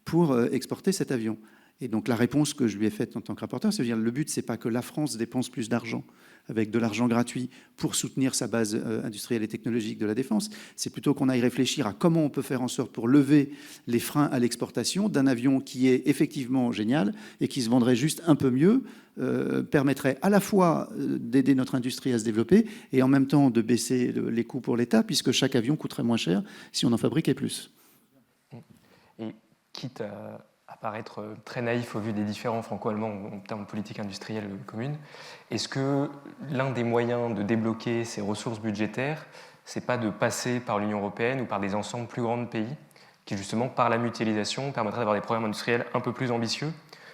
pour exporter cet avion. Et donc la réponse que je lui ai faite en tant que rapporteur, c'est de dire le but, c'est pas que la France dépense plus d'argent avec de l'argent gratuit pour soutenir sa base industrielle et technologique de la défense. C'est plutôt qu'on aille réfléchir à comment on peut faire en sorte pour lever les freins à l'exportation d'un avion qui est effectivement génial et qui se vendrait juste un peu mieux, permettrait à la fois d'aider notre industrie à se développer et en même temps de baisser les coûts pour l'État, puisque chaque avion coûterait moins cher si on en fabriquait plus. Et quitte à paraître très naïf au vu des différends franco-allemands en termes de politique industrielle commune, est-ce que l'un des moyens de débloquer ces ressources budgétaires, c'est pas de passer par l'Union européenne ou par des ensembles plus grands de pays qui, justement, par la mutualisation, permettraient d'avoir des programmes industriels un peu plus ambitieux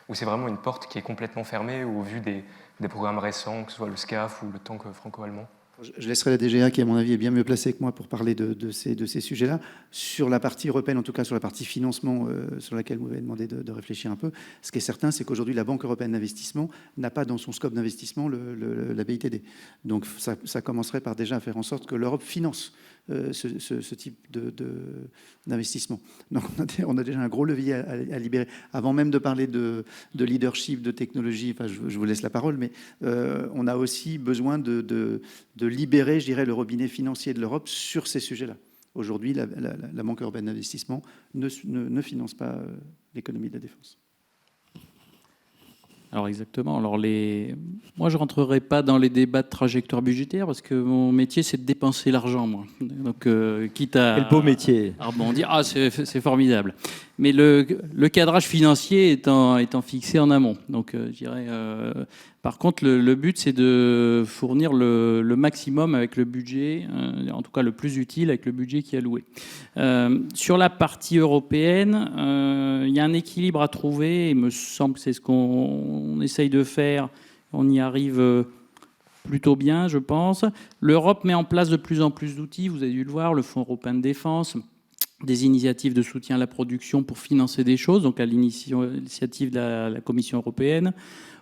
ou c'est vraiment une porte qui est complètement fermée au vu des programmes récents, que ce soit le SCAF ou le tank franco-allemand? Je laisserai la DGA, qui à mon avis est bien mieux placée que moi pour parler de ces sujets-là. Sur la partie européenne, en tout cas sur la partie financement, sur laquelle vous m'avez demandé de réfléchir un peu, ce qui est certain, c'est qu'aujourd'hui, la Banque européenne d'investissement n'a pas dans son scope d'investissement la BITD. Donc ça commencerait par déjà faire en sorte que l'Europe finance ce type d'investissement. Donc on a déjà un gros levier à libérer. Avant même de parler de leadership, de technologie, enfin, je vous laisse la parole, mais on a aussi besoin de libérer, je dirais, le robinet financier de l'Europe sur ces sujets-là. Aujourd'hui, la Banque européenne d'investissement ne finance pas l'économie de la défense. Alors exactement. Alors moi, je rentrerai pas dans les débats de trajectoire budgétaire parce que mon métier, c'est de dépenser l'argent, moi. Donc, quitte à... Quel beau métier. Alors bon, on dit c'est formidable. Mais le cadrage financier étant fixé en amont. Donc, je dirais. Par contre, le but, c'est de fournir le maximum avec le budget, en tout cas le plus utile avec le budget qui est alloué. Sur la partie européenne, il y a un équilibre à trouver. Il me semble que c'est ce qu'on essaye de faire. On y arrive plutôt bien, je pense. L'Europe met en place de plus en plus d'outils. Vous avez dû le voir, le Fonds européen de défense, des initiatives de soutien à la production pour financer des choses, donc à l'initiative de la Commission européenne.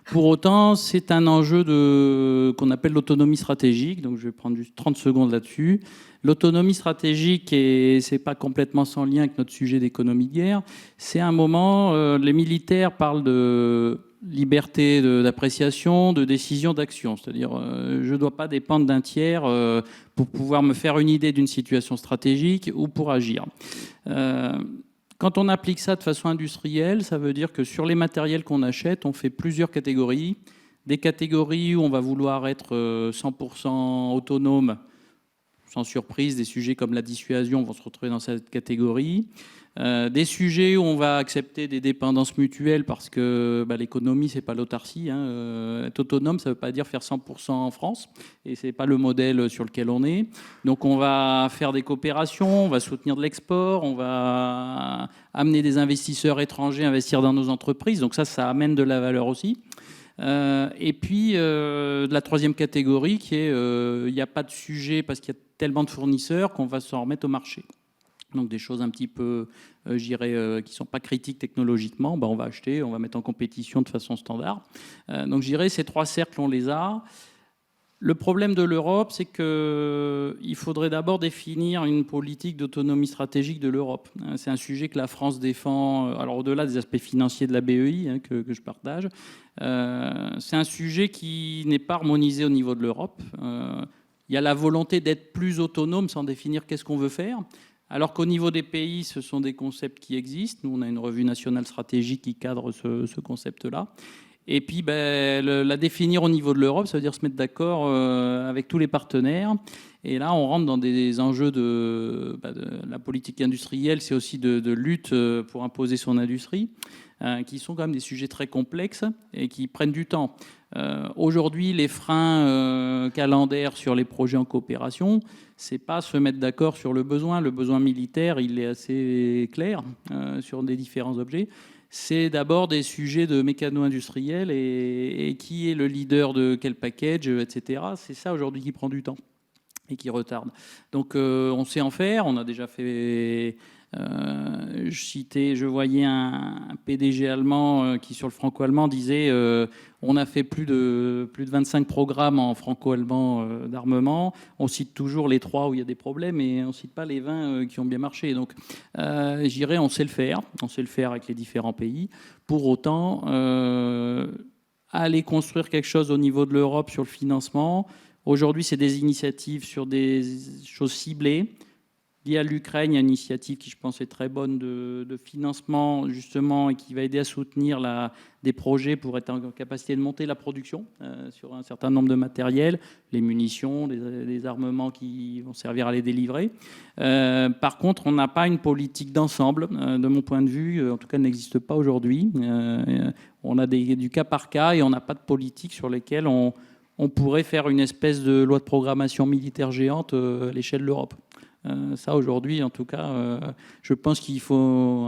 Pour autant, c'est un enjeu qu'on appelle l'autonomie stratégique. Donc, je vais prendre juste 30 secondes là-dessus. L'autonomie stratégique, et c'est pas complètement sans lien avec notre sujet d'économie de guerre, c'est un moment, les militaires parlent de liberté d'appréciation, de décision, d'action. C'est-à-dire, je ne dois pas dépendre d'un tiers pour pouvoir me faire une idée d'une situation stratégique ou pour agir. Quand on applique ça de façon industrielle, ça veut dire que sur les matériels qu'on achète, on fait plusieurs catégories. Des catégories où on va vouloir être 100% autonome, sans surprise. Des sujets comme la dissuasion vont se retrouver dans cette catégorie. Des sujets où on va accepter des dépendances mutuelles parce que l'économie, c'est pas l'autarcie. Être autonome, ça veut pas dire faire 100% en France. Et c'est pas le modèle sur lequel on est. Donc on va faire des coopérations, on va soutenir de l'export, on va amener des investisseurs étrangers investir dans nos entreprises. Donc ça amène de la valeur aussi. Et puis la troisième catégorie qui est il n'y a pas de sujet parce qu'il y a tellement de fournisseurs qu'on va s'en remettre au marché. Donc des choses un petit peu, je dirais, qui ne sont pas critiques technologiquement, on va acheter, on va mettre en compétition de façon standard. Donc je dirais, ces trois cercles, on les a. Le problème de l'Europe, c'est qu'il faudrait d'abord définir une politique d'autonomie stratégique de l'Europe. C'est un sujet que la France défend, alors au-delà des aspects financiers de la BEI, que je partage. C'est un sujet qui n'est pas harmonisé au niveau de l'Europe. Il y a la volonté d'être plus autonome sans définir qu'est-ce qu'on veut faire. Alors qu'au niveau des pays, ce sont des concepts qui existent. Nous, on a une revue nationale stratégique qui cadre ce concept-là. Et puis, la définir au niveau de l'Europe, ça veut dire se mettre d'accord avec tous les partenaires. Et là, on rentre dans des enjeux de la politique industrielle. C'est aussi de lutte pour imposer son industrie, qui sont quand même des sujets très complexes et qui prennent du temps. Aujourd'hui, les freins calendaires sur les projets en coopération, c'est pas se mettre d'accord sur le besoin. Le besoin militaire, il est assez clair sur des différents objets. C'est d'abord des sujets de mécano-industriels et qui est le leader de quel package, etc. C'est ça aujourd'hui qui prend du temps et qui retarde. Donc on sait en faire. On a déjà fait... je voyais un PDG allemand qui, sur le franco-allemand, disait on a fait plus de 25 programmes en franco-allemand d'armement. On cite toujours les 3 où il y a des problèmes et on ne cite pas les 20 qui ont bien marché. Donc, je dirais, on sait le faire. On sait le faire avec les différents pays. Pour autant, aller construire quelque chose au niveau de l'Europe sur le financement, aujourd'hui, c'est des initiatives sur des choses ciblées. Lié à l'Ukraine, il y a une initiative qui, je pense, est très bonne de financement, justement, et qui va aider à soutenir des projets pour être en capacité de monter la production sur un certain nombre de matériels, les munitions, les armements qui vont servir à les délivrer. Par contre, on n'a pas une politique d'ensemble, de mon point de vue, en tout cas, elle n'existe pas aujourd'hui. On a du cas par cas et on n'a pas de politique sur lesquelles on pourrait faire une espèce de loi de programmation militaire géante à l'échelle de l'Europe. Ça, aujourd'hui, en tout cas, je pense qu'il faut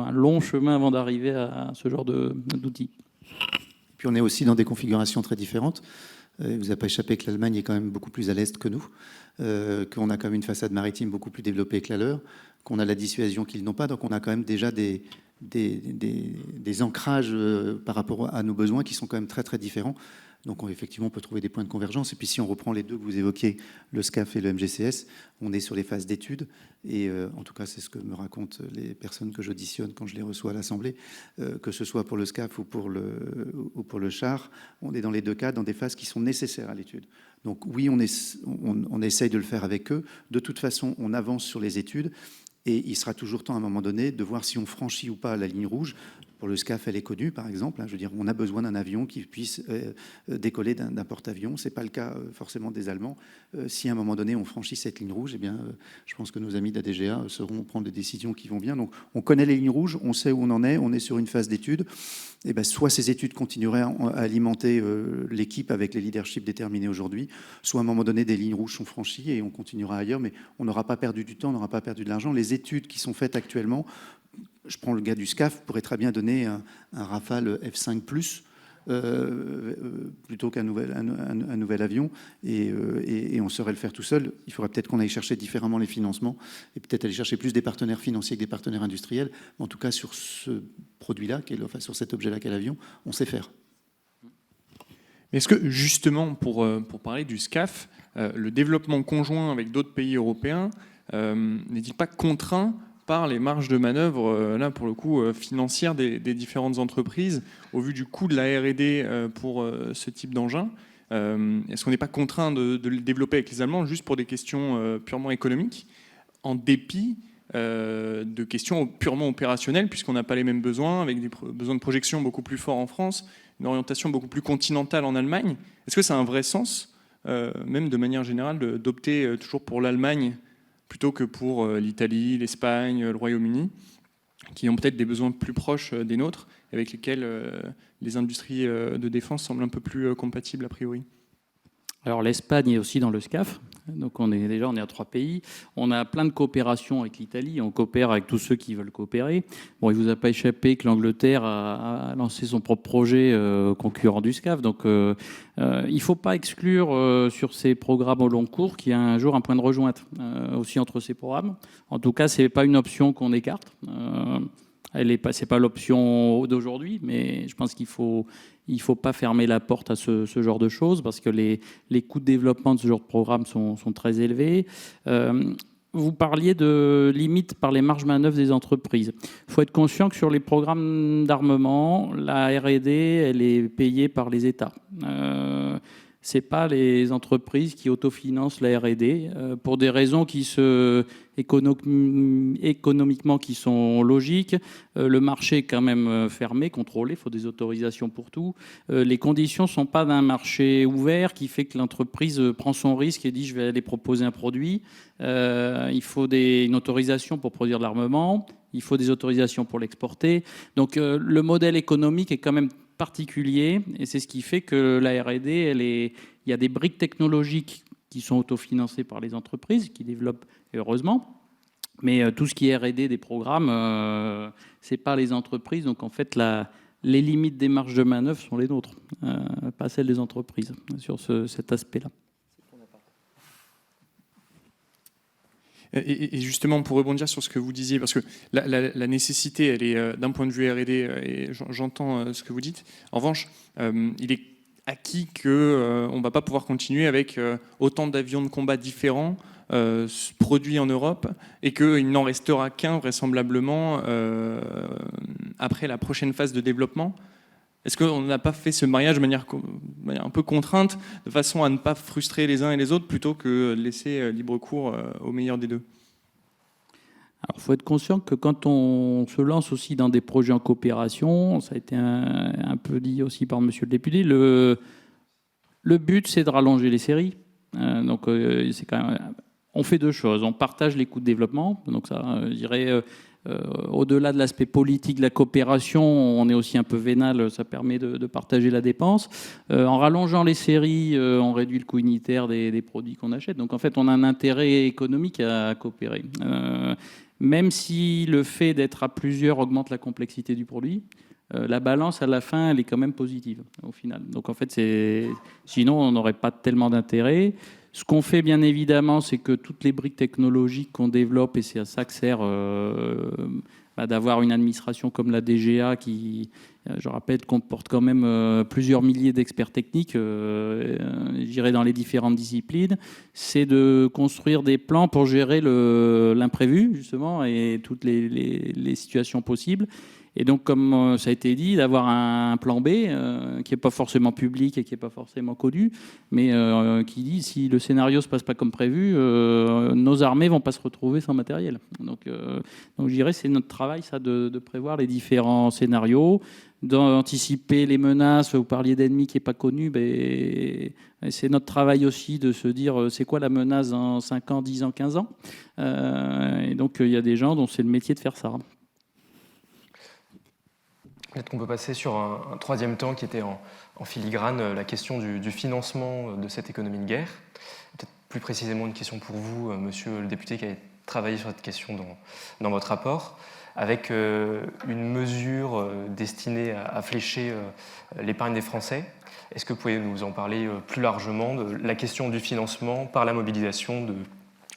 un long chemin avant d'arriver à ce genre d'outils. Puis on est aussi dans des configurations très différentes. Il ne vous a pas échappé que l'Allemagne est quand même beaucoup plus à l'est que nous, qu'on a quand même une façade maritime beaucoup plus développée que la leur, qu'on a la dissuasion qu'ils n'ont pas. Donc on a quand même déjà des ancrages par rapport à nos besoins qui sont quand même très très différents. Donc effectivement, on peut trouver des points de convergence. Et puis si on reprend les deux que vous évoquiez, le SCAF et le MGCS, on est sur les phases d'études. Et en tout cas, c'est ce que me racontent les personnes que j'auditionne quand je les reçois à l'Assemblée, que ce soit pour le SCAF ou pour le char. On est dans les deux cas dans des phases qui sont nécessaires à l'étude. Donc oui, on essaye de le faire avec eux. De toute façon, on avance sur les études. Et il sera toujours temps, à un moment donné, de voir si on franchit ou pas la ligne rouge. Pour le SCAF, elle est connue, par exemple. Je veux dire, on a besoin d'un avion qui puisse décoller d'un porte-avions. Ce n'est pas le cas forcément des Allemands. Si à un moment donné, on franchit cette ligne rouge, eh bien, je pense que nos amis de la DGA sauront prendre des décisions qui vont bien. Donc, on connaît les lignes rouges, on sait où on en est, on est sur une phase d'études. Et ben, soit ces études continueraient à alimenter l'équipe avec les leaderships déterminés aujourd'hui, soit à un moment donné, des lignes rouges sont franchies et on continuera ailleurs. Mais on n'aura pas perdu du temps, on n'aura pas perdu de l'argent. Les études qui sont faites actuellement, je prends le gars du SCAF, pourrait très bien donner un Rafale F5+, plutôt qu'un nouvel avion, et on saurait le faire tout seul. Il faudrait peut-être qu'on aille chercher différemment les financements, et peut-être aller chercher plus des partenaires financiers que des partenaires industriels. Mais en tout cas, sur ce produit-là, sur cet objet-là qu'est l'avion, on sait faire. Est-ce que, justement, pour parler du SCAF, le développement conjoint avec d'autres pays européens n'est-il pas contraint par les marges de manœuvre, là pour le coup, financières des différentes entreprises, au vu du coût de la R&D pour ce type d'engin? Est-ce qu'on n'est pas contraint de le développer avec les Allemands juste pour des questions purement économiques, en dépit de questions purement opérationnelles, puisqu'on n'a pas les mêmes besoins, avec des besoins de projection beaucoup plus forts en France, une orientation beaucoup plus continentale en Allemagne? Est-ce que ça a un vrai sens, même de manière générale, d'opter toujours pour l'Allemagne plutôt que pour l'Italie, l'Espagne, le Royaume-Uni, qui ont peut-être des besoins plus proches des nôtres, avec lesquels les industries de défense semblent un peu plus compatibles a priori? Alors l'Espagne est aussi dans le SCAF, donc on est à 3 pays. On a plein de coopérations avec l'Italie, on coopère avec tous ceux qui veulent coopérer. Bon, il ne vous a pas échappé que l'Angleterre a lancé son propre projet concurrent du SCAF, donc il ne faut pas exclure sur ces programmes au long cours qu'il y a un jour un point de rejointe aussi entre ces programmes. En tout cas, ce n'est pas une option qu'on écarte. C'est pas l'option d'aujourd'hui, mais je pense qu'il faut pas fermer la porte à ce genre de choses, parce que les coûts de développement de ce genre de programme sont très élevés. Vous parliez de limites par les marges manœuvres des entreprises. Il faut être conscient que sur les programmes d'armement, la R&D, elle est payée par les États. C'est pas les entreprises qui autofinancent la R&D pour des raisons économiquement qui sont logiques. Le marché est quand même fermé, contrôlé, il faut des autorisations pour tout. Les conditions ne sont pas d'un marché ouvert qui fait que l'entreprise prend son risque et dit je vais aller proposer un produit. Il faut une autorisation pour produire de l'armement, il faut des autorisations pour l'exporter. Donc le modèle économique est quand même particulier, et c'est ce qui fait que la R&D, il y a des briques technologiques qui sont autofinancées par les entreprises, qui développent, heureusement, mais tout ce qui est R&D des programmes, c'est pas les entreprises. Donc en fait, les limites des marges de manœuvre sont les nôtres, pas celles des entreprises, sur cet aspect-là. Et justement, pour rebondir sur ce que vous disiez, parce que la nécessité, elle est d'un point de vue R&D, et j'entends ce que vous dites. En revanche, il est acquis qu'on ne va pas pouvoir continuer avec autant d'avions de combat différents produits en Europe, et qu'il n'en restera qu'un vraisemblablement après la prochaine phase de développement. Est-ce qu'on n'a pas fait ce mariage de manière un peu contrainte, de façon à ne pas frustrer les uns et les autres, plutôt que de laisser libre cours au meilleur des deux? Alors, il faut être conscient que quand on se lance aussi dans des projets en coopération, ça a été un peu dit aussi par monsieur le député, le but, c'est de rallonger les séries. Donc, c'est quand même, on fait deux choses. On partage les coûts de développement. Donc, ça, je dirais... au-delà de l'aspect politique de la coopération, on est aussi un peu vénal, ça permet de partager la dépense. En rallongeant les séries, on réduit le coût unitaire des produits qu'on achète. Donc en fait, on a un intérêt économique à coopérer. Même si le fait d'être à plusieurs augmente la complexité du produit, la balance à la fin, elle est quand même positive au final. Donc en fait, sinon, on n'aurait pas tellement d'intérêt. Ce qu'on fait, bien évidemment, c'est que toutes les briques technologiques qu'on développe, et c'est à ça que sert d'avoir une administration comme la DGA qui, je rappelle, comporte quand même plusieurs milliers d'experts techniques, je dirais dans les différentes disciplines, c'est de construire des plans pour gérer l'imprévu, justement, et toutes les situations possibles. Et donc, comme ça a été dit, d'avoir un plan B qui n'est pas forcément public et qui n'est pas forcément connu, mais qui dit si le scénario ne se passe pas comme prévu, nos armées ne vont pas se retrouver sans matériel. Donc je dirais c'est notre travail, ça, de prévoir les différents scénarios, d'anticiper les menaces. Vous parliez d'ennemis qui n'est pas connu, mais c'est notre travail aussi de se dire c'est quoi la menace dans 5 ans, 10 ans, 15 ans. Et donc, il y a des gens dont c'est le métier de faire ça. Peut-être qu'on peut passer sur un troisième temps qui était en filigrane, la question du financement de cette économie de guerre. Peut-être plus précisément une question pour vous, monsieur le député, qui a travaillé sur cette question dans votre rapport, avec une mesure destinée à flécher l'épargne des Français. Est-ce que vous pouvez nous en parler plus largement de la question du financement par la mobilisation de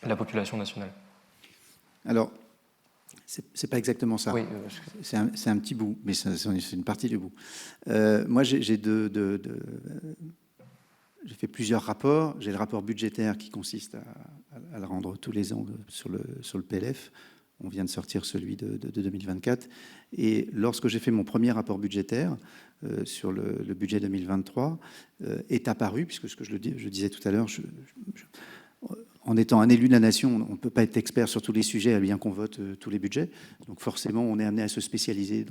la population nationale? Alors, c'est pas exactement ça. Oui, c'est un petit bout, mais c'est une partie du bout. Moi, j'ai fait plusieurs rapports. J'ai le rapport budgétaire qui consiste à le rendre tous les ans sur le PLF. On vient de sortir celui de 2024. Et lorsque j'ai fait mon premier rapport budgétaire sur le budget 2023, est apparu, puisque ce que je disais tout à l'heure, en étant un élu de la nation, on ne peut pas être expert sur tous les sujets, bien qu'on vote tous les budgets. Donc forcément, on est amené à se spécialiser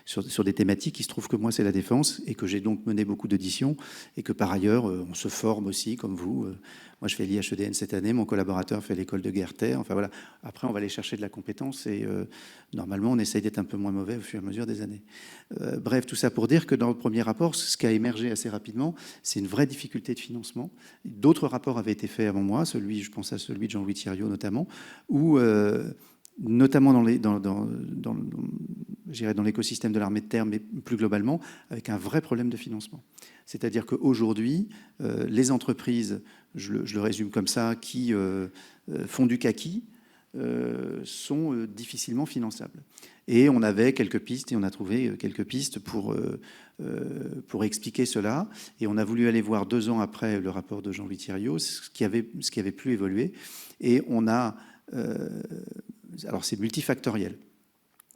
sur des thématiques. Il se trouve que moi, c'est la défense, et que j'ai donc mené beaucoup d'auditions, et que par ailleurs, on se forme aussi, comme vous. Moi, je fais l'IHEDN cette année, mon collaborateur fait l'école de guerre-terre. Enfin voilà. Après, on va aller chercher de la compétence, et normalement, on essaye d'être un peu moins mauvais au fur et à mesure des années. Bref, tout ça pour dire que dans le premier rapport, ce qui a émergé assez rapidement, c'est une vraie difficulté de financement. D'autres rapports avaient été faits avant moi, je pense à celui de Jean-Louis Thiriot notamment, où notamment dans l'écosystème de l'armée de terre, mais plus globalement, avec un vrai problème de financement. C'est-à-dire qu'aujourd'hui, les entreprises, je le résume comme ça, qui font du kaki, sont difficilement finançables. Et on avait quelques pistes, et on a trouvé quelques pistes pour expliquer cela. Et on a voulu aller voir 2 ans après le rapport de Jean-Louis Thiriot, ce qui avait pu évoluer. Et on a... alors c'est multifactoriel.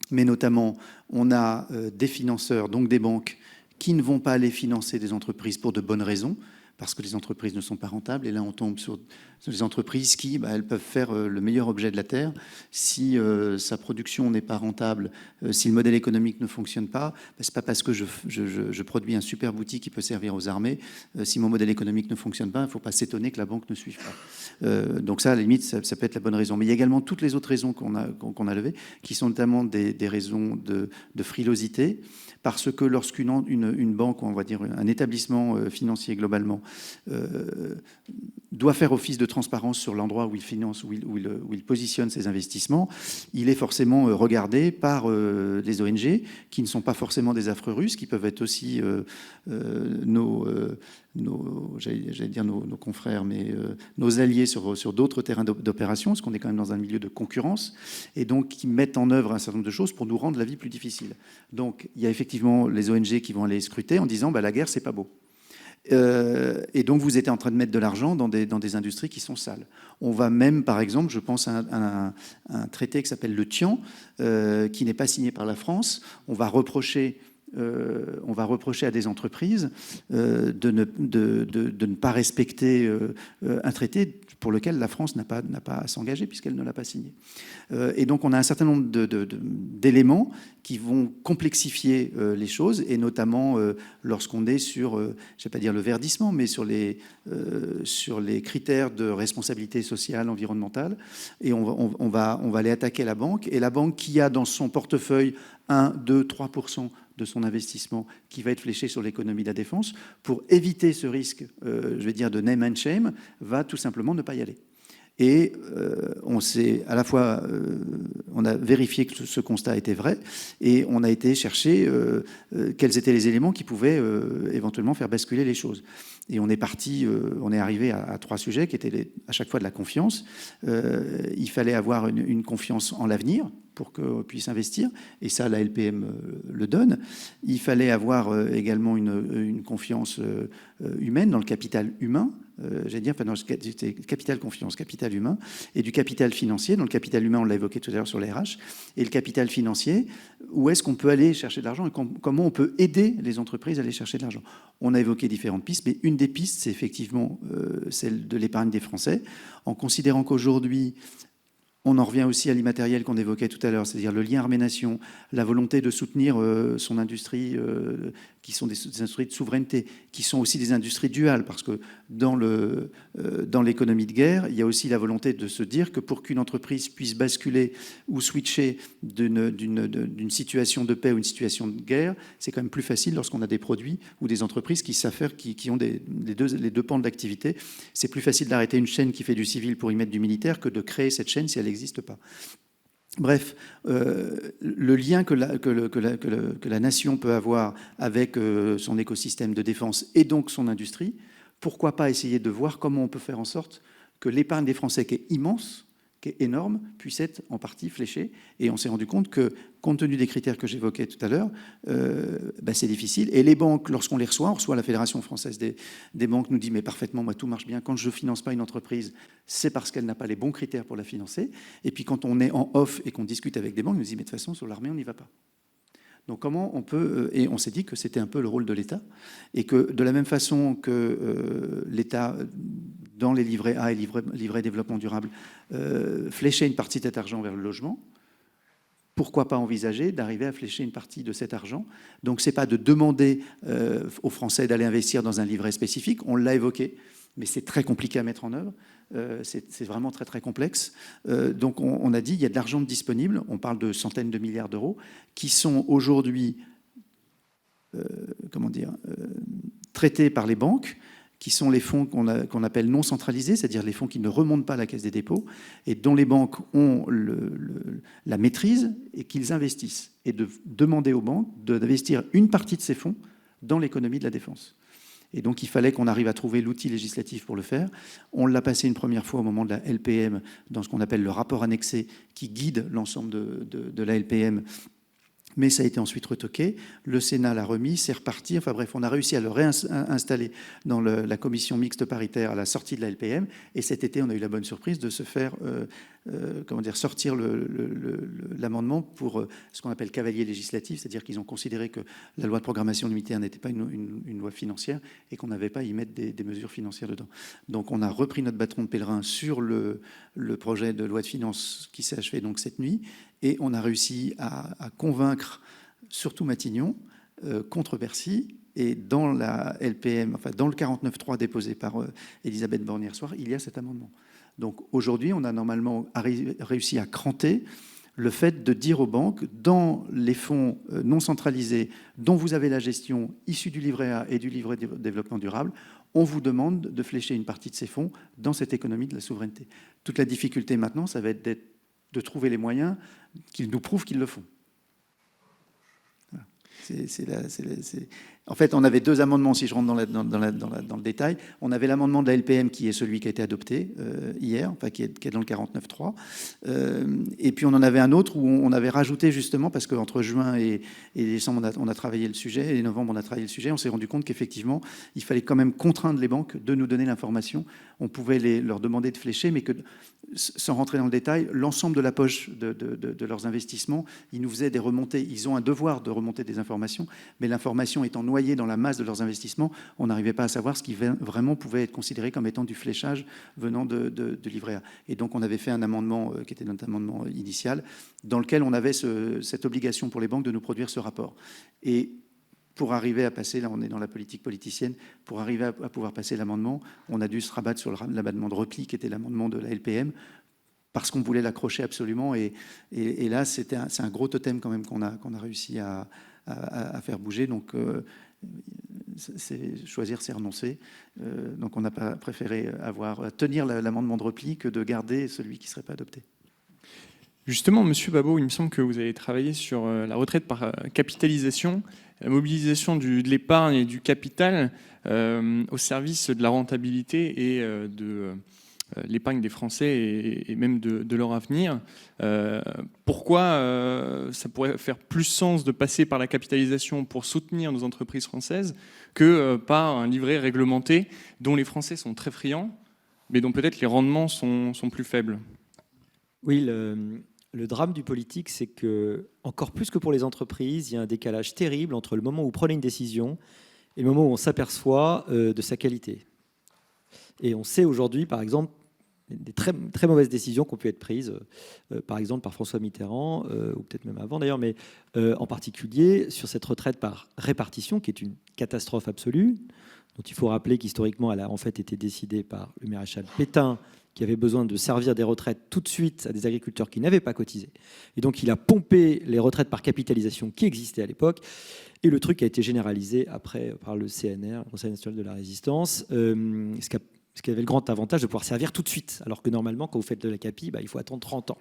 Mais notamment, on a des financeurs, donc des banques, qui ne vont pas aller financer des entreprises pour de bonnes raisons, parce que les entreprises ne sont pas rentables. Et là, on tombe sur des entreprises qui, elles peuvent faire le meilleur objet de la Terre. Si sa production n'est pas rentable, si le modèle économique ne fonctionne pas, c'est pas parce que je produis un super outil qui peut servir aux armées. Si mon modèle économique ne fonctionne pas, il ne faut pas s'étonner que la banque ne suive pas. Donc ça, à la limite, ça peut être la bonne raison. Mais il y a également toutes les autres raisons qu'on a levées, qui sont notamment des raisons de frilosité, parce que lorsqu'une banque, on va dire un établissement financier globalement, doit faire office de transparence sur l'endroit où il finance, où il positionne ses investissements, il est forcément regardé par les ONG, qui ne sont pas forcément des affreux russes, qui peuvent être aussi nos confrères, mais nos alliés sur d'autres terrains d'opération, parce qu'on est quand même dans un milieu de concurrence, et donc qui mettent en œuvre un certain nombre de choses pour nous rendre la vie plus difficile. Donc il y a effectivement les ONG qui vont aller scruter en disant la guerre, c'est pas beau. Et donc vous êtes en train de mettre de l'argent dans des industries qui sont sales. On va même, par exemple, je pense à un traité qui s'appelle le TIAN, qui n'est pas signé par la France. On va reprocher à des entreprises de ne pas respecter un traité pour lequel la France n'a pas à s'engager puisqu'elle ne l'a pas signé. Et donc on a un certain nombre d'éléments qui vont complexifier les choses, et notamment lorsqu'on est sur, je ne vais pas dire le verdissement, mais sur les critères de responsabilité sociale, environnementale. Et on va aller attaquer la banque, et la banque qui a dans son portefeuille 1, 2, 3% de son investissement qui va être fléché sur l'économie de la défense, pour éviter ce risque, je vais dire, de name and shame, va tout simplement ne pas y aller. Et on s'est à la fois, on a vérifié que ce constat était vrai, et on a été chercher quels étaient les éléments qui pouvaient éventuellement faire basculer les choses. Et on est parti, on est arrivé à 3 sujets qui étaient à chaque fois de la confiance. Il fallait avoir une confiance en l'avenir pour qu'on puisse investir, et ça, la LPM le donne. Il fallait avoir également une confiance humaine dans le capital humain, j'allais dire, enfin, dans le capital confiance, capital humain, et du capital financier. Dans le capital humain, on l'a évoqué tout à l'heure sur les RH, et le capital financier, où est-ce qu'on peut aller chercher de l'argent et comment on peut aider les entreprises à aller chercher de l'argent. On a évoqué différentes pistes, mais une des pistes, c'est effectivement celle de l'épargne des Français, en considérant qu'aujourd'hui, on en revient aussi à l'immatériel qu'on évoquait tout à l'heure, c'est-à-dire le lien armée-nation, la volonté de soutenir son industrie, qui sont des industries de souveraineté, qui sont aussi des industries duales, parce que dans l'économie de guerre, il y a aussi la volonté de se dire que pour qu'une entreprise puisse basculer ou switcher d'une situation de paix ou une situation de guerre, c'est quand même plus facile lorsqu'on a des produits ou des entreprises qui savent faire, qui ont les deux pans de l'activité. C'est plus facile d'arrêter une chaîne qui fait du civil pour y mettre du militaire que de créer cette chaîne si elle n'existe pas. Bref, le lien que la nation peut avoir avec son écosystème de défense et donc son industrie, pourquoi pas essayer de voir comment on peut faire en sorte que l'épargne des Français, qui est immense, qui est énorme, puisse être en partie fléchée. Et on s'est rendu compte que, compte tenu des critères que j'évoquais tout à l'heure, c'est difficile. Et les banques, lorsqu'on les reçoit, on reçoit la Fédération française des banques, nous dit « mais parfaitement, moi tout marche bien. Quand je ne finance pas une entreprise, c'est parce qu'elle n'a pas les bons critères pour la financer. » Et puis quand on est en off et qu'on discute avec des banques, ils nous disent « mais de toute façon, sur l'armée, on n'y va pas. » Donc comment on peut... Et on s'est dit que c'était un peu le rôle de l'État, et que de la même façon que l'État, dans les livrets A et livrets développement durable, fléchait une partie de cet argent vers le logement, pourquoi pas envisager d'arriver à flécher une partie de cet argent? Donc ce n'est pas de demander aux Français d'aller investir dans un livret spécifique, on l'a évoqué, mais c'est très compliqué à mettre en œuvre. C'est vraiment très très complexe. Donc on a dit il y a de l'argent disponible, on parle de centaines de milliards d'euros, qui sont aujourd'hui traités par les banques, qui sont les fonds qu'on appelle non centralisés, c'est-à-dire les fonds qui ne remontent pas à la Caisse des dépôts, et dont les banques ont la maîtrise et qu'ils investissent. Et de demander aux banques d'investir une partie de ces fonds dans l'économie de la défense. Et donc, il fallait qu'on arrive à trouver l'outil législatif pour le faire. On l'a passé une première fois au moment de la LPM, dans ce qu'on appelle le rapport annexé, qui guide l'ensemble de la LPM. Mais ça a été ensuite retoqué. Le Sénat l'a remis, c'est reparti. Enfin bref, on a réussi à le réinstaller dans la commission mixte paritaire à la sortie de la LPM. Et cet été, on a eu la bonne surprise de se faire sortir l'amendement pour ce qu'on appelle cavalier législatif, c'est-à-dire qu'ils ont considéré que la loi de programmation militaire n'était pas une loi financière et qu'on n'avait pas à y mettre des mesures financières dedans. Donc on a repris notre bâton de pèlerin sur le projet de loi de finances qui s'est achevé donc cette nuit, et on a réussi à convaincre surtout Matignon contre Bercy. Et dans la LPM, enfin dans le 49.3 déposé par Elisabeth Borne hier soir, il y a cet amendement. Donc aujourd'hui, on a normalement réussi à cranter le fait de dire aux banques, dans les fonds non centralisés dont vous avez la gestion issue du livret A et du livret de développement durable, on vous demande de flécher une partie de ces fonds dans cette économie de la souveraineté. Toute la difficulté maintenant, ça va être de trouver les moyens qu'ils nous prouvent qu'ils le font. Voilà. En fait, on avait 2 amendements, si je rentre dans le détail. On avait l'amendement de la LPM, qui est celui qui a été adopté hier, enfin, qui est dans le 49.3. Et puis on en avait un autre où on avait rajouté justement, parce qu'entre juin et décembre, on a travaillé le sujet, et novembre, on a travaillé le sujet, on s'est rendu compte qu'effectivement, il fallait quand même contraindre les banques de nous donner l'information. On pouvait leur demander de flécher, mais que, sans rentrer dans le détail, l'ensemble de la poche de leurs investissements, ils nous faisaient des remontées. Ils ont un devoir de remonter des informations, mais l'information étant noyée dans la masse de leurs investissements, on n'arrivait pas à savoir ce qui vraiment pouvait être considéré comme étant du fléchage venant de livret A. Et donc on avait fait un amendement qui était notre amendement initial, dans lequel on avait cette obligation pour les banques de nous produire ce rapport. Et pour arriver à passer, là on est dans la politique politicienne, pour arriver à pouvoir passer l'amendement, on a dû se rabattre sur l'amendement de repli qui était l'amendement de la LPM, parce qu'on voulait l'accrocher absolument. Et là, c'est un gros totem quand même qu'on a réussi à faire bouger. Donc choisir, c'est renoncer. Donc on n'a pas préféré tenir l'amendement de repli que de garder celui qui ne serait pas adopté. Justement, Monsieur Babot, il me semble que vous avez travaillé sur la retraite par capitalisation, la mobilisation de l'épargne et du capital au service de la rentabilité et de l'épargne des Français et même de leur avenir. Pourquoi ça pourrait faire plus sens de passer par la capitalisation pour soutenir nos entreprises françaises que par un livret réglementé dont les Français sont très friands, mais dont peut-être les rendements sont plus faibles? Oui, le drame du politique, c'est que, encore plus que pour les entreprises, il y a un décalage terrible entre le moment où vous prenez une décision et le moment où on s'aperçoit de sa qualité. Et on sait aujourd'hui, par exemple, des très, très mauvaises décisions qui ont pu être prises, par exemple par François Mitterrand, ou peut-être même avant d'ailleurs, mais en particulier sur cette retraite par répartition, qui est une catastrophe absolue, dont il faut rappeler qu'historiquement, elle a en fait été décidée par le maréchal Pétain, qui avait besoin de servir des retraites tout de suite à des agriculteurs qui n'avaient pas cotisé. Et donc, il a pompé les retraites par capitalisation qui existaient à l'époque. Et le truc a été généralisé après par le CNR, le Conseil national de la résistance, ce qui avait le grand avantage de pouvoir servir tout de suite, alors que normalement, quand vous faites de la capi, il faut attendre 30 ans.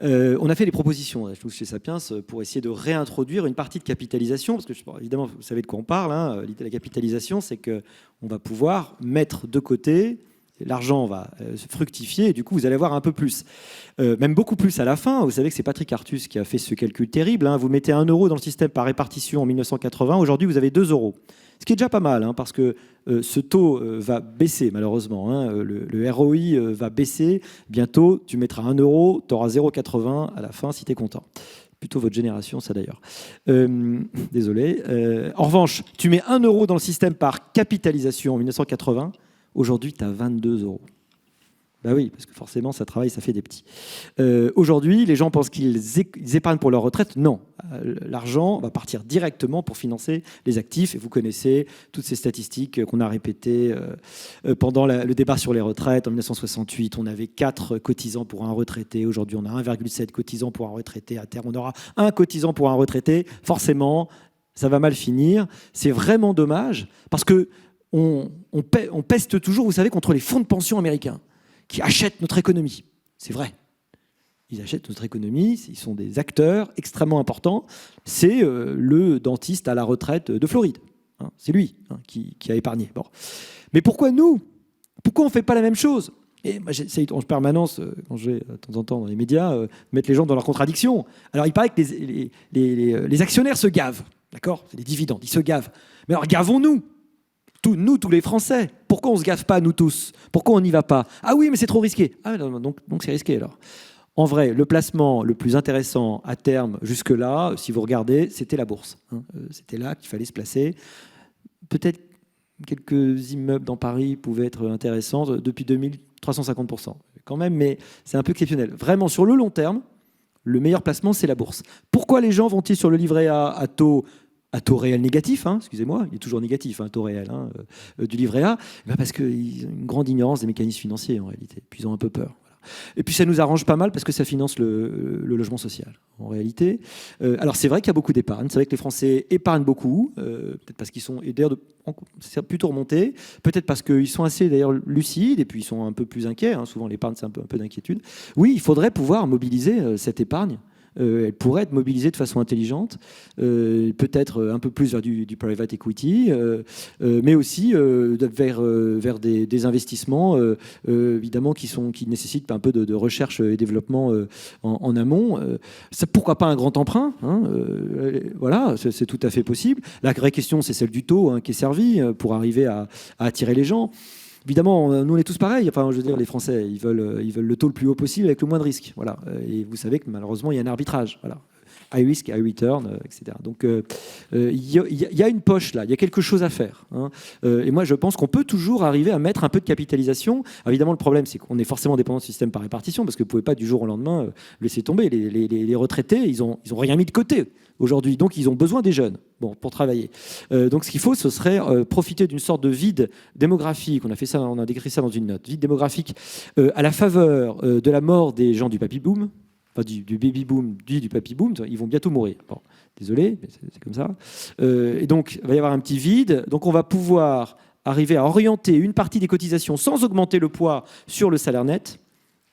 On a fait des propositions chez Sapiens pour essayer de réintroduire une partie de capitalisation, parce que évidemment, vous savez de quoi on parle. L'idée de la capitalisation, c'est qu'on va pouvoir mettre de côté, l'argent va fructifier, et du coup, vous allez avoir un peu plus. Même beaucoup plus à la fin. Vous savez que c'est Patrick Artus qui a fait ce calcul terrible. Vous mettez 1 euro dans le système par répartition en 1980. Aujourd'hui, vous avez 2 euros. Ce qui est déjà pas mal, parce que ce taux va baisser, malheureusement. Le ROI va baisser. Bientôt, tu mettras 1 euro, tu auras 0,80 à la fin si tu es content. Plutôt votre génération, ça d'ailleurs. Désolé. En revanche, tu mets 1 euro dans le système par capitalisation en 1980. Aujourd'hui, tu as 22 euros. Ben oui, parce que forcément, ça travaille, ça fait des petits. Aujourd'hui, les gens pensent qu'ils épargnent pour leur retraite. Non, l'argent va partir directement pour financer les actifs. Et vous connaissez toutes ces statistiques qu'on a répétées pendant le débat sur les retraites. En 1968, on avait 4 cotisants pour un retraité. Aujourd'hui, on a 1,7 cotisants pour un retraité. À terme, on aura 1 cotisant pour un retraité. Forcément, ça va mal finir. C'est vraiment dommage parce que on peste toujours, vous savez, contre les fonds de pension américains qui achètent notre économie. C'est vrai. Ils achètent notre économie, ils sont des acteurs extrêmement importants. C'est le dentiste à la retraite de Floride. C'est lui qui a épargné. Bon. Mais pourquoi nous ? Pourquoi on ne fait pas la même chose ? Et moi, j'essaye en permanence, quand je vais de temps en temps dans les médias, mettre les gens dans leurs contradictions. Alors, il paraît que les actionnaires se gavent. D'accord ? C'est des dividendes, ils se gavent. Mais alors, gavons-nous ? Nous, tous les Français. Pourquoi on ne se gaffe pas, nous tous ? Pourquoi on n'y va pas ? Ah oui, mais c'est trop risqué. Ah non, donc c'est risqué alors. En vrai, le placement le plus intéressant à terme, jusque-là, si vous regardez, c'était la bourse. C'était là qu'il fallait se placer. Peut-être quelques immeubles dans Paris pouvaient être intéressants. Depuis 2000, 350% quand même, mais c'est un peu exceptionnel. Vraiment, sur le long terme, le meilleur placement, c'est la bourse. Pourquoi les gens vont-ils sur le livret A à taux réel négatif, excusez-moi, il est toujours négatif, taux réel du livret A, parce qu'ils ont une grande ignorance des mécanismes financiers en réalité, puis ils ont un peu peur. Voilà. Et puis ça nous arrange pas mal parce que ça finance le logement social en réalité. Alors c'est vrai qu'il y a beaucoup d'épargne, c'est vrai que les Français épargnent beaucoup, peut-être parce qu'ils sont, et d'ailleurs c'est plutôt remonté, peut-être parce qu'ils sont assez d'ailleurs lucides et puis ils sont un peu plus inquiets, souvent l'épargne c'est un peu d'inquiétude. Oui, il faudrait pouvoir mobiliser cette épargne. Elle pourrait être mobilisée de façon intelligente, peut-être un peu plus vers du private equity, mais aussi vers des investissements évidemment qui nécessitent un peu de recherche et développement en amont. Pourquoi pas un grand emprunt voilà, c'est tout à fait possible. La vraie question, c'est celle du taux qui est servi pour arriver à attirer les gens. Évidemment, nous on est tous pareils. Enfin, je veux dire, les Français, ils veulent le taux le plus haut possible avec le moins de risques. Voilà. Et vous savez que malheureusement, il y a un arbitrage. Voilà. High risk, high return, etc. Donc, il y a une poche là. Il y a quelque chose à faire. Et moi, je pense qu'on peut toujours arriver à mettre un peu de capitalisation. Alors, évidemment, le problème, c'est qu'on est forcément dépendant du système par répartition parce que vous ne pouvez pas du jour au lendemain laisser tomber. Les retraités, ils ont rien mis de côté aujourd'hui. Donc, ils ont besoin des jeunes pour travailler. Donc, ce qu'il faut, ce serait profiter d'une sorte de vide démographique. On a décrit ça dans une note. Vide démographique à la faveur de la mort des gens du baby boom. enfin du baby boom, du papy boom, ils vont bientôt mourir. Bon, désolé, mais c'est comme ça. Et donc, il va y avoir un petit vide. Donc, on va pouvoir arriver à orienter une partie des cotisations sans augmenter le poids sur le salaire net,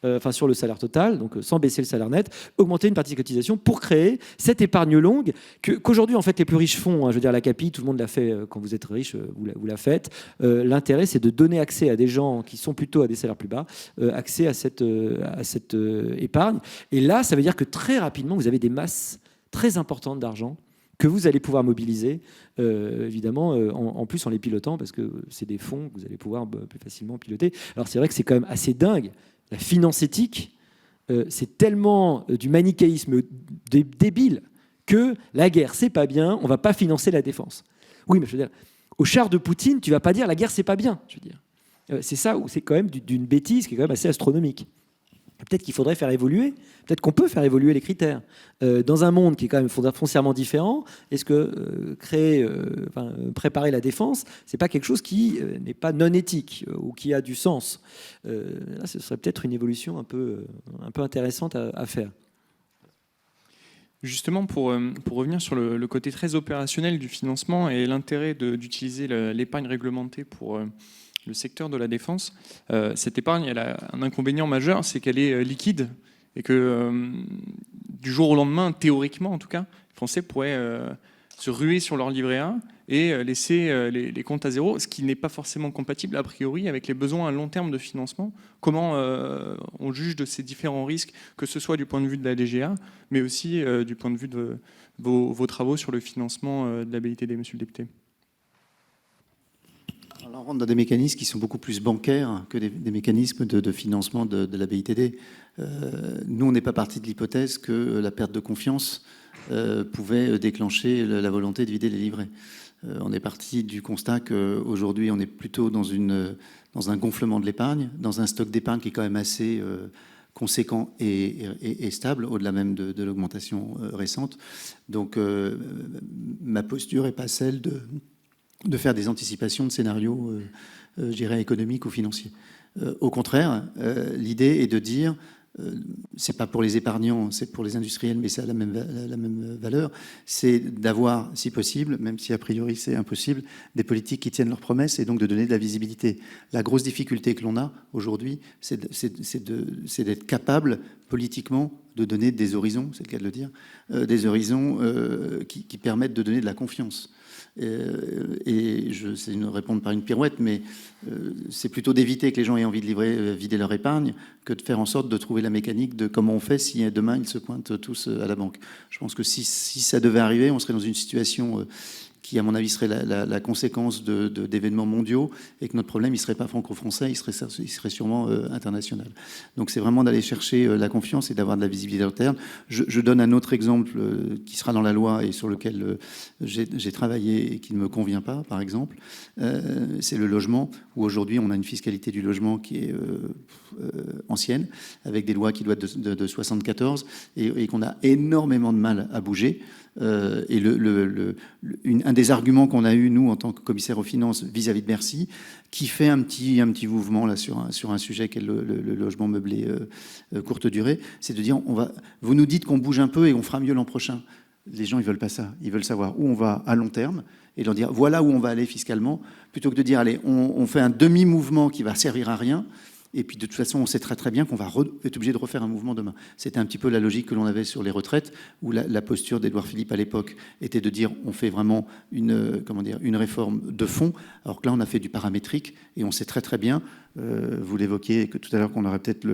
enfin sur le salaire total, donc sans baisser le salaire net, augmenter une partie des cotisations pour créer cette épargne longue qu'aujourd'hui, en fait, les plus riches font. Je veux dire, la CAPI, tout le monde l'a fait quand vous êtes riche, vous la faites. L'intérêt, c'est de donner accès à des gens qui sont plutôt à des salaires plus bas, accès à cette épargne. Et là, ça veut dire que très rapidement, vous avez des masses très importantes d'argent que vous allez pouvoir mobiliser, évidemment, en plus en les pilotant, parce que c'est des fonds que vous allez pouvoir plus facilement piloter. Alors c'est vrai que c'est quand même assez dingue. La finance éthique, c'est tellement du manichéisme débile que la guerre, c'est pas bien, on va pas financer la défense. Oui, mais je veux dire, au char de Poutine, tu vas pas dire la guerre, c'est pas bien. Je veux dire, c'est ça où c'est quand même d'une bêtise qui est quand même assez astronomique. Peut-être qu'il faudrait faire évoluer, peut-être qu'on peut faire évoluer les critères. Dans un monde qui est quand même foncièrement différent, est-ce que préparer la défense, c'est pas quelque chose qui n'est pas non éthique ou qui a du sens? Là, ce serait peut-être une évolution un peu intéressante à faire. Justement, pour revenir sur le côté très opérationnel du financement et l'intérêt d'utiliser l'épargne réglementée pour le secteur de la défense, cette épargne, elle a un inconvénient majeur, c'est qu'elle est liquide et que du jour au lendemain, théoriquement en tout cas, les Français pourraient se ruer sur leur livret A et laisser les comptes à zéro, ce qui n'est pas forcément compatible a priori avec les besoins à long terme de financement. Comment on juge de ces différents risques, que ce soit du point de vue de la DGA, mais aussi du point de vue de vos travaux sur le financement de la BITD, monsieur le député? Alors, on rentre dans des mécanismes qui sont beaucoup plus bancaires que des mécanismes de financement de la BITD. Nous, on n'est pas parti de l'hypothèse que la perte de confiance pouvait déclencher la volonté de vider les livrets. On est parti du constat qu'aujourd'hui, on est plutôt dans un gonflement de l'épargne, dans un stock d'épargne qui est quand même assez conséquent et stable, au-delà même de l'augmentation récente. Donc, ma posture n'est pas celle de faire des anticipations de scénarios, je dirais, économiques ou financiers. Au contraire, l'idée est de dire, c'est pas pour les épargnants, c'est pour les industriels, mais ça a la même valeur, c'est d'avoir, si possible, même si a priori c'est impossible, des politiques qui tiennent leurs promesses et donc de donner de la visibilité. La grosse difficulté que l'on a aujourd'hui, c'est d'être capable politiquement de donner des horizons, c'est le cas de le dire, des horizons qui permettent de donner de la confiance. C'est une répondre par une pirouette, mais c'est plutôt d'éviter que les gens aient envie de vider leur épargne que de faire en sorte de trouver la mécanique de comment on fait si demain ils se pointent tous à la banque. Je pense que si ça devait arriver, on serait dans une situation qui, à mon avis, serait la conséquence d'événements mondiaux, et que notre problème, il ne serait pas franco-français, il serait sûrement international. Donc c'est vraiment d'aller chercher la confiance et d'avoir de la visibilité interne. Je donne un autre exemple qui sera dans la loi et sur lequel j'ai travaillé et qui ne me convient pas, par exemple. C'est le logement, où aujourd'hui on a une fiscalité du logement qui est ancienne, avec des lois qui doivent être de 74, et qu'on a énormément de mal à bouger. Et un des arguments qu'on a eu, nous, en tant que commissaire aux finances, vis-à-vis de Bercy, qui fait un petit mouvement là, sur un sujet qui est le logement meublé courte durée, c'est de dire, vous nous dites qu'on bouge un peu et on fera mieux l'an prochain. Les gens, ils veulent pas ça. Ils veulent savoir où on va à long terme et leur dire, voilà où on va aller fiscalement, plutôt que de dire, allez, on fait un demi-mouvement qui va servir à rien. Et puis de toute façon, on sait très très bien qu'on va être obligé de refaire un mouvement demain. C'était un petit peu la logique que l'on avait sur les retraites, où la posture d'Édouard Philippe à l'époque était de dire on fait vraiment une réforme de fond, alors que là on a fait du paramétrique, et on sait très très bien, vous l'évoquiez que tout à l'heure, qu'on aurait peut-être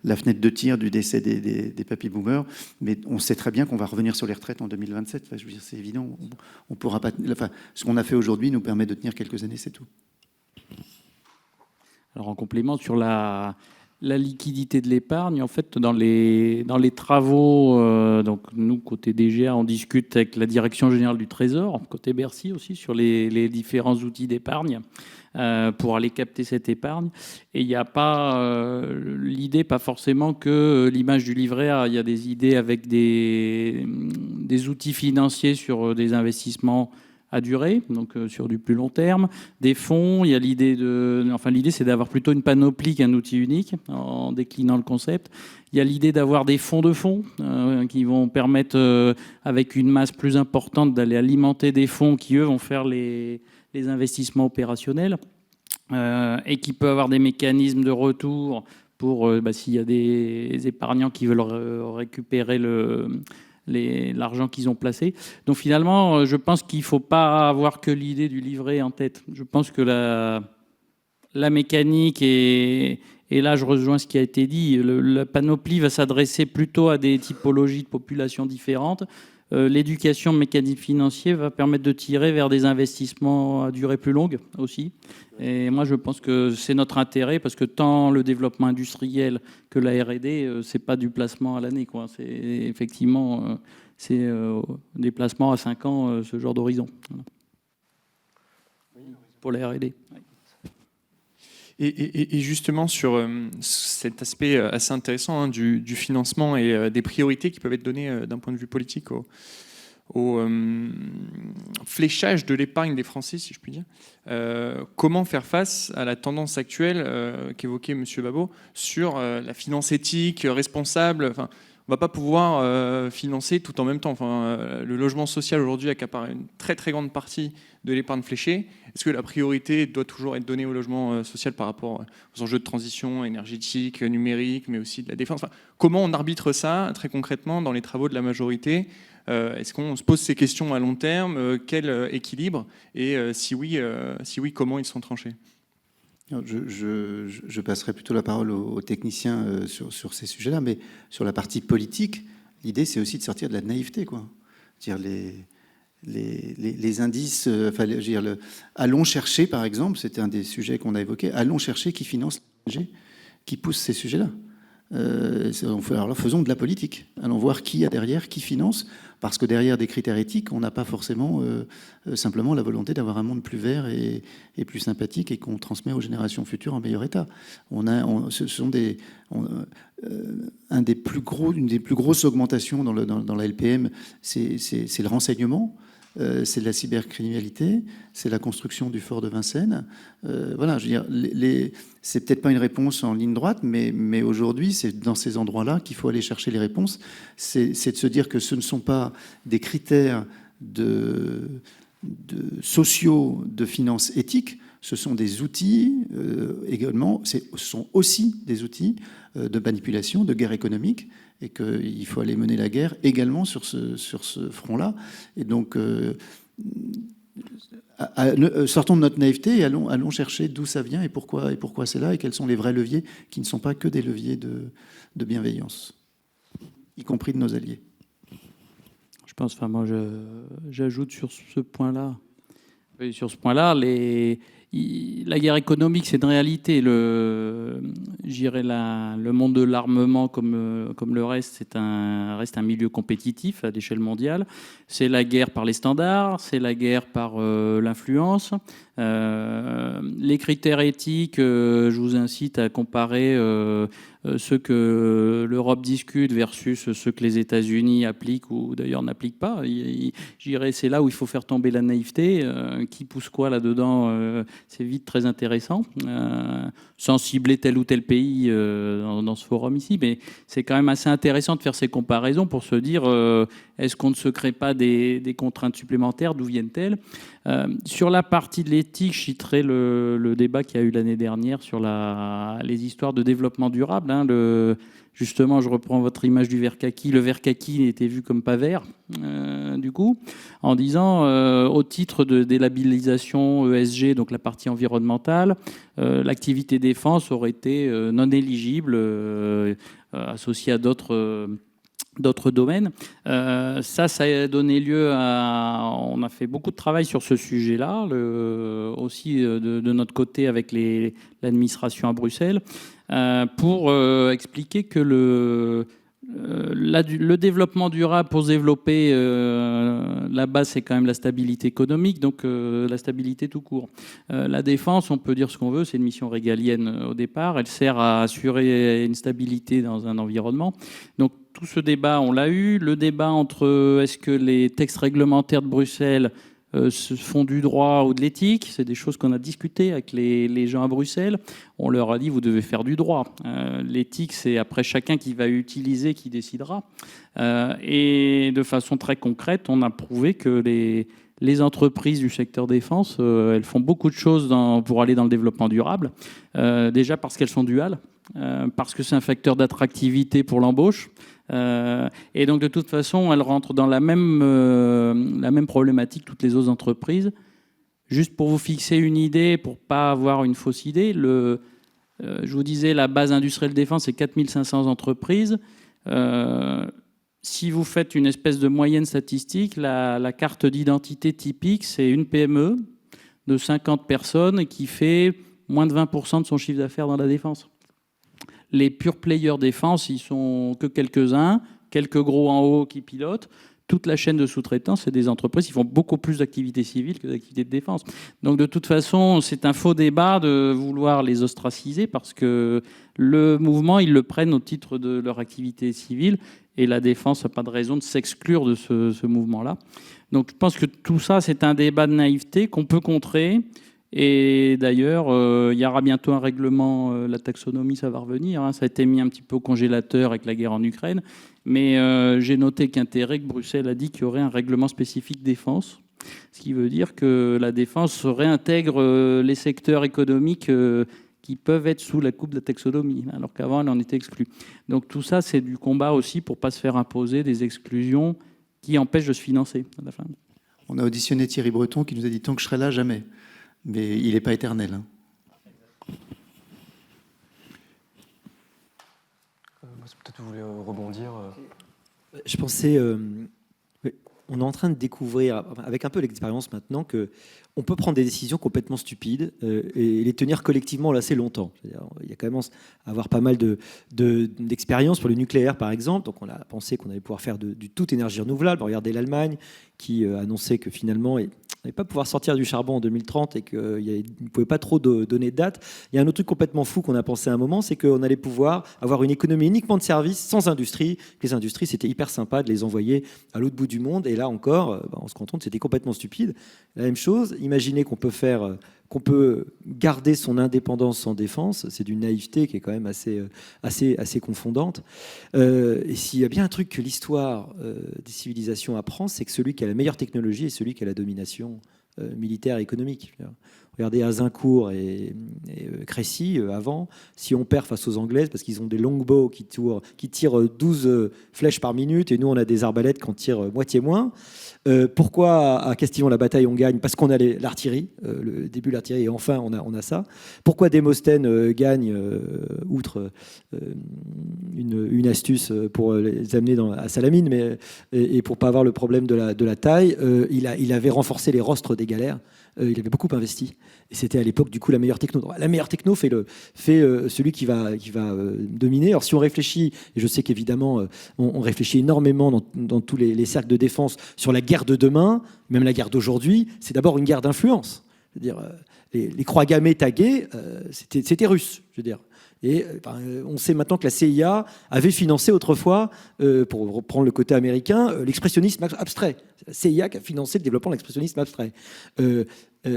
la fenêtre de tir du décès des papy boomers, mais on sait très bien qu'on va revenir sur les retraites en 2027. Enfin, je veux dire, c'est évident, on pourra pas. Enfin, ce qu'on a fait aujourd'hui nous permet de tenir quelques années, c'est tout. Alors en complément sur la liquidité de l'épargne, en fait, dans les travaux, donc nous, côté DGA, on discute avec la Direction Générale du Trésor, côté Bercy aussi, sur les différents outils d'épargne pour aller capter cette épargne. Et il n'y a pas l'idée, pas forcément que l'image du livret A, il y a des idées avec des outils financiers sur des investissements à durée, donc sur du plus long terme, des fonds. Il y a l'idée c'est d'avoir plutôt une panoplie qu'un outil unique en déclinant le concept. Il y a l'idée d'avoir des fonds de fonds qui vont permettre, avec une masse plus importante, d'aller alimenter des fonds qui, eux, vont faire les investissements opérationnels et qui peuvent avoir des mécanismes de retour pour s'il y a des épargnants qui veulent récupérer l'argent qu'ils ont placé. Donc finalement, je pense qu'il ne faut pas avoir que l'idée du livret en tête. Je pense que la mécanique et là, je rejoins ce qui a été dit. La panoplie va s'adresser plutôt à des typologies de populations différentes. L'éducation mécanique financier va permettre de tirer vers des investissements à durée plus longue aussi. Et moi, je pense que c'est notre intérêt parce que tant le développement industriel que la R&D, c'est pas du placement à l'année, quoi. C'est effectivement des placements à 5 ans, ce genre d'horizon. Voilà. Pour la R&D. Et justement, sur cet aspect assez intéressant du financement et des priorités qui peuvent être données d'un point de vue politique au fléchage de l'épargne des Français, si je puis dire, comment faire face à la tendance actuelle qu'évoquait M. Babot sur la finance éthique, responsable. Enfin, on ne va pas pouvoir financer tout en même temps. Enfin, le logement social aujourd'hui accapare une très très grande partie de l'épargne fléchée. Est-ce que la priorité doit toujours être donnée au logement social par rapport aux enjeux de transition énergétique, numérique, mais aussi de la défense? Enfin, comment on arbitre ça très concrètement dans les travaux de la majorité? Est-ce qu'on se pose ces questions à long terme? Quel équilibre? Et si oui, comment ils sont tranchés? Je passerai plutôt la parole aux techniciens sur ces sujets-là, mais sur la partie politique, l'idée c'est aussi de sortir de la naïveté, quoi. Dire les indices, allons chercher, par exemple, c'était un des sujets qu'on a évoqué, allons chercher qui finance l'ONG, qui pousse ces sujets-là. Alors faisons de la politique. Allons voir qui y a derrière, qui finance, parce que derrière des critères éthiques, on n'a pas forcément simplement la volonté d'avoir un monde plus vert et plus sympathique et qu'on transmet aux générations futures en meilleur état. Une des plus grosses augmentations dans la LPM, c'est le renseignement. C'est de la cybercriminalité, c'est la construction du fort de Vincennes. Voilà, je veux dire, c'est peut-être pas une réponse en ligne droite, mais aujourd'hui, c'est dans ces endroits-là qu'il faut aller chercher les réponses. C'est de se dire que ce ne sont pas des critères sociaux de finances éthiques, ce sont des outils également, ce sont aussi des outils de manipulation, de guerre économique, et qu'il faut aller mener la guerre également sur ce front-là. Et donc, sortons de notre naïveté et allons chercher d'où ça vient et pourquoi c'est là, et quels sont les vrais leviers qui ne sont pas que des leviers de bienveillance, y compris de nos alliés. Je pense, moi, j'ajoute sur ce point-là. Oui, sur ce point-là, la guerre économique, c'est une réalité. Le monde de l'armement, comme le reste, reste un milieu compétitif à l'échelle mondiale. C'est la guerre par les standards, c'est la guerre par l'influence. Les critères éthiques, je vous incite à comparer ceux que l'Europe discute versus ceux que les États-Unis appliquent ou d'ailleurs n'appliquent pas. Je dirais c'est là où il faut faire tomber la naïveté. Qui pousse quoi là-dedans, c'est vite très intéressant. Sans cibler tel ou tel pays dans ce forum ici, mais c'est quand même assez intéressant de faire ces comparaisons pour se dire est-ce qu'on ne se crée pas des contraintes supplémentaires, d'où viennent-elles? Sur la partie de l'éthique, je citerai le débat qu'il y a eu l'année dernière sur les histoires de développement durable. Justement, je reprends votre image du verre kaki. Le verre kaki était vu comme pas vert, du coup, en disant au titre des labellisations ESG, donc la partie environnementale, l'activité défense aurait été non éligible, associée à d'autres domaines. Ça a donné lieu à... On a fait beaucoup de travail sur ce sujet-là, aussi de notre côté avec l'administration à Bruxelles, pour expliquer que le développement durable, pour se développer, la base, c'est quand même la stabilité économique, donc la stabilité tout court. La défense, on peut dire ce qu'on veut, c'est une mission régalienne au départ. Elle sert à assurer une stabilité dans un environnement. Donc, tout ce débat, on l'a eu. Le débat entre est-ce que les textes réglementaires de Bruxelles font du droit ou de l'éthique. C'est des choses qu'on a discutées avec les gens à Bruxelles. On leur a dit, vous devez faire du droit. L'éthique, c'est après chacun qui va utiliser, qui décidera. Et de façon très concrète, on a prouvé que les entreprises du secteur défense, elles font beaucoup de choses pour aller dans le développement durable. Déjà parce qu'elles sont duales, parce que c'est un facteur d'attractivité pour l'embauche. Et donc, de toute façon, elles rentrent dans la même problématique que toutes les autres entreprises. Juste pour vous fixer une idée, pour ne pas avoir une fausse idée, je vous disais, la base industrielle défense, c'est 4500 entreprises. Si vous faites une espèce de moyenne statistique, la carte d'identité typique, c'est une PME de 50 personnes qui fait moins de 20% de son chiffre d'affaires dans la défense. Les pure players défense, ils sont que quelques-uns, quelques gros en haut qui pilotent. Toute la chaîne de sous-traitance, c'est des entreprises qui font beaucoup plus d'activités civiles que d'activités de défense. Donc de toute façon, c'est un faux débat de vouloir les ostraciser parce que le mouvement, ils le prennent au titre de leur activité civile et la défense n'a pas de raison de s'exclure de ce mouvement-là. Donc je pense que tout ça, c'est un débat de naïveté qu'on peut contrer. Et d'ailleurs, il y aura bientôt un règlement, la taxonomie, ça va revenir. Hein, ça a été mis un petit peu au congélateur avec la guerre en Ukraine. Mais j'ai noté qu'Interreg, Bruxelles a dit qu'il y aurait un règlement spécifique défense, ce qui veut dire que la défense réintègre les secteurs économiques qui peuvent être sous la coupe de la taxonomie, alors qu'avant, elle en était exclue. Donc tout ça, c'est du combat aussi pour ne pas se faire imposer des exclusions qui empêchent de se financer à la fin. On a auditionné Thierry Breton qui nous a dit « tant que je serai là, jamais ». Mais il n'est pas éternel. Hein. Peut-être vous voulez rebondir. Je pensais, on est en train de découvrir, avec un peu l'expérience maintenant, qu'on peut prendre des décisions complètement stupides et les tenir collectivement assez longtemps. C'est-à-dire, il y a quand même à avoir pas mal d'expérience pour le nucléaire, par exemple. Donc on a pensé qu'on allait pouvoir faire du tout énergie renouvelable. Regardez l'Allemagne qui annonçait que finalement... On n'allait pas pouvoir sortir du charbon en 2030 et qu'il ne pouvait pas trop donner de date. Il y a un autre truc complètement fou qu'on a pensé à un moment, c'est qu'on allait pouvoir avoir une économie uniquement de services, sans industrie. Les industries, c'était hyper sympa de les envoyer à l'autre bout du monde. Et là encore, on se rend compte que c'était complètement stupide. La même chose, imaginez qu'on peut garder son indépendance en défense. C'est d'une naïveté qui est quand même assez confondante. Et s'il y a bien un truc que l'histoire des civilisations apprend, c'est que celui qui a la meilleure technologie est celui qui a la domination militaire et économique. Regardez Azincourt et Crécy avant. Si on perd face aux Anglaises, parce qu'ils ont des longbows qui tirent 12 flèches par minute, et nous on a des arbalètes qui en tirent moitié moins. Pourquoi à Castillon la bataille on gagne? Parce qu'on a l'artillerie, le début de l'artillerie, et enfin on a ça. Pourquoi Démosthène gagne, outre une astuce pour les amener à Salamine, et pour pas avoir le problème de la taille, il avait renforcé les rostres des galères. Il avait beaucoup investi. Et c'était à l'époque, du coup, la meilleure techno. La meilleure techno fait celui qui va dominer. Alors, si on réfléchit, et je sais qu'évidemment, on réfléchit énormément dans tous les cercles de défense sur la guerre de demain, même la guerre d'aujourd'hui, c'est d'abord une guerre d'influence. C'est-à-dire, les croix gammées taguées, c'était russe, je veux dire. Et on sait maintenant que la CIA avait financé autrefois, pour reprendre le côté américain, l'expressionnisme abstrait. C'est la CIA qui a financé le développement de l'expressionnisme abstrait.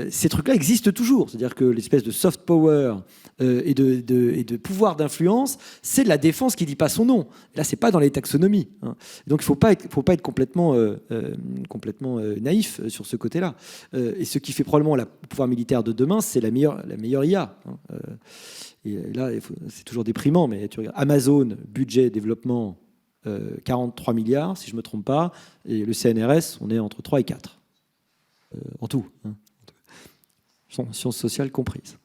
Ces trucs-là existent toujours. C'est-à-dire que l'espèce de soft power et de pouvoir d'influence, c'est de la défense qui ne dit pas son nom. Là, c'est pas dans les taxonomies. Hein. Donc, il faut pas être complètement naïf sur ce côté-là. Et ce qui fait probablement le pouvoir militaire de demain, c'est la meilleure IA. Hein. Et là, c'est toujours déprimant, mais tu regardes Amazon, budget, développement, 43 milliards, si je ne me trompe pas, et le CNRS, on est entre 3 et 4. En tout. Hein. Sciences sociales comprises.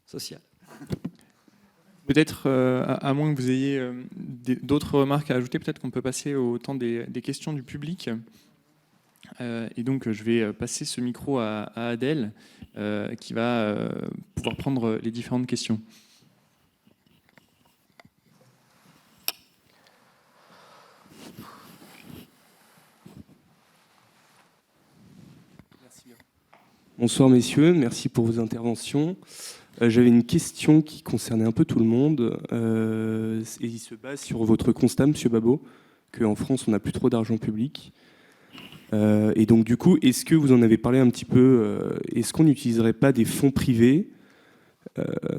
Sociale. Peut-être, à moins que vous ayez d'autres remarques à ajouter, peut-être qu'on peut passer au temps des questions du public. Et donc, je vais passer ce micro à Adèle, qui va pouvoir prendre les différentes questions. Bonsoir messieurs, merci pour vos interventions. J'avais une question qui concernait un peu tout le monde, et il se base sur votre constat, monsieur Babot, qu'en France, on n'a plus trop d'argent public. Et donc, du coup, est-ce que vous en avez parlé un petit peu, est-ce qu'on n'utiliserait pas des fonds privés,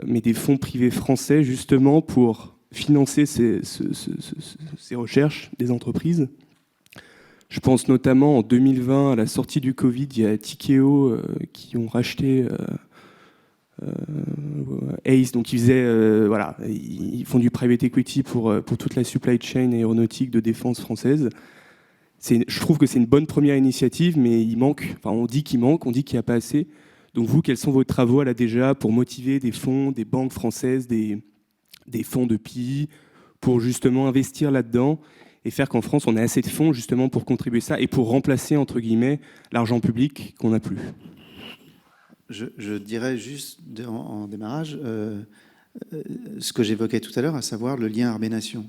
mais des fonds privés français, justement, pour financer ces recherches des entreprises? Je pense notamment en 2020, à la sortie du Covid, il y a Tikeo qui ont racheté Ace, donc ils font du private equity pour toute la supply chain aéronautique de défense française. Je trouve que c'est une bonne première initiative, mais on dit qu'il n'y a pas assez. Donc vous, quels sont vos travaux à la DGA pour motiver des fonds, des banques françaises, des fonds de PI, pour justement investir là-dedans et faire qu'en France, on ait assez de fonds justement pour contribuer ça et pour remplacer, entre guillemets, l'argent public qu'on n'a plus? Je dirais juste en démarrage ce que j'évoquais tout à l'heure, à savoir le lien armée-nation.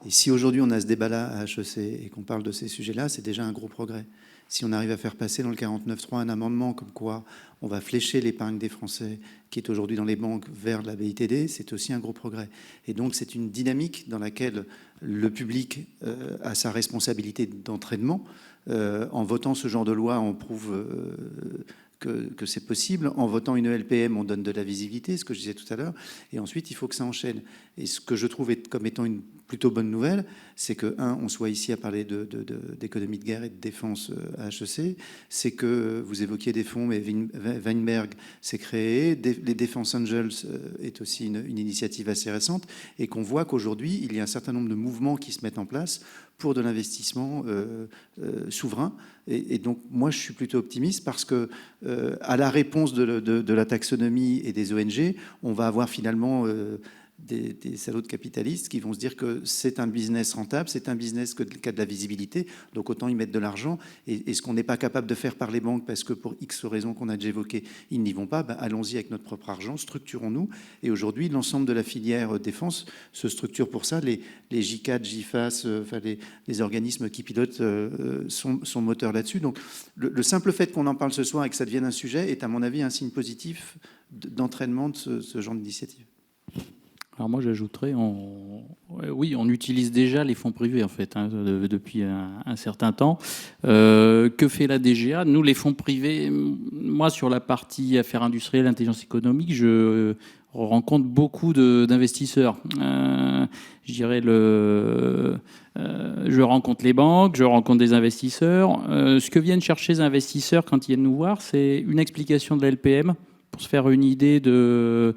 Et si aujourd'hui on a ce débat-là à HEC et qu'on parle de ces sujets-là, c'est déjà un gros progrès. Si on arrive à faire passer dans le 49.3 un amendement comme quoi on va flécher l'épargne des Français qui est aujourd'hui dans les banques vers la BITD, c'est aussi un gros progrès. Et donc c'est une dynamique dans laquelle le public a sa responsabilité d'entraînement. En votant ce genre de loi, on prouve que c'est possible. En votant une LPM, on donne de la visibilité, ce que je disais tout à l'heure. Et ensuite, il faut que ça enchaîne. Et ce que je trouve comme étant une plutôt bonne nouvelle, c'est que, on soit ici à parler d'économie de guerre et de défense à HEC, c'est que vous évoquiez des fonds, mais Weinberg s'est créé, les Defense Angels est aussi une initiative assez récente, et qu'on voit qu'aujourd'hui, il y a un certain nombre de mouvements qui se mettent en place pour de l'investissement souverain. Et donc, moi, je suis plutôt optimiste parce que, à la réponse de la taxonomie et des ONG, on va avoir finalement des salauds de capitalistes qui vont se dire que c'est un business rentable, c'est un business qui a de la visibilité, donc autant y mettre de l'argent. Et ce qu'on n'est pas capable de faire par les banques, parce que pour X raisons qu'on a déjà évoquées, ils n'y vont pas, allons-y avec notre propre argent, structurons-nous. Et aujourd'hui, l'ensemble de la filière défense se structure pour ça. Les JCAT, JFAS, les organismes qui pilotent sont moteurs là-dessus. Donc le simple fait qu'on en parle ce soir et que ça devienne un sujet est, à mon avis, un signe positif d'entraînement de ce genre d'initiative. Alors moi, j'ajouterais, oui, on utilise déjà les fonds privés, en fait, depuis un certain temps. Que fait la DGA? Nous, les fonds privés, moi, sur la partie affaires industrielles, intelligence économique, je rencontre beaucoup d'investisseurs. Je dirais, je rencontre les banques, je rencontre des investisseurs. Ce que viennent chercher les investisseurs quand ils viennent nous voir, c'est une explication de la LPM pour se faire une idée de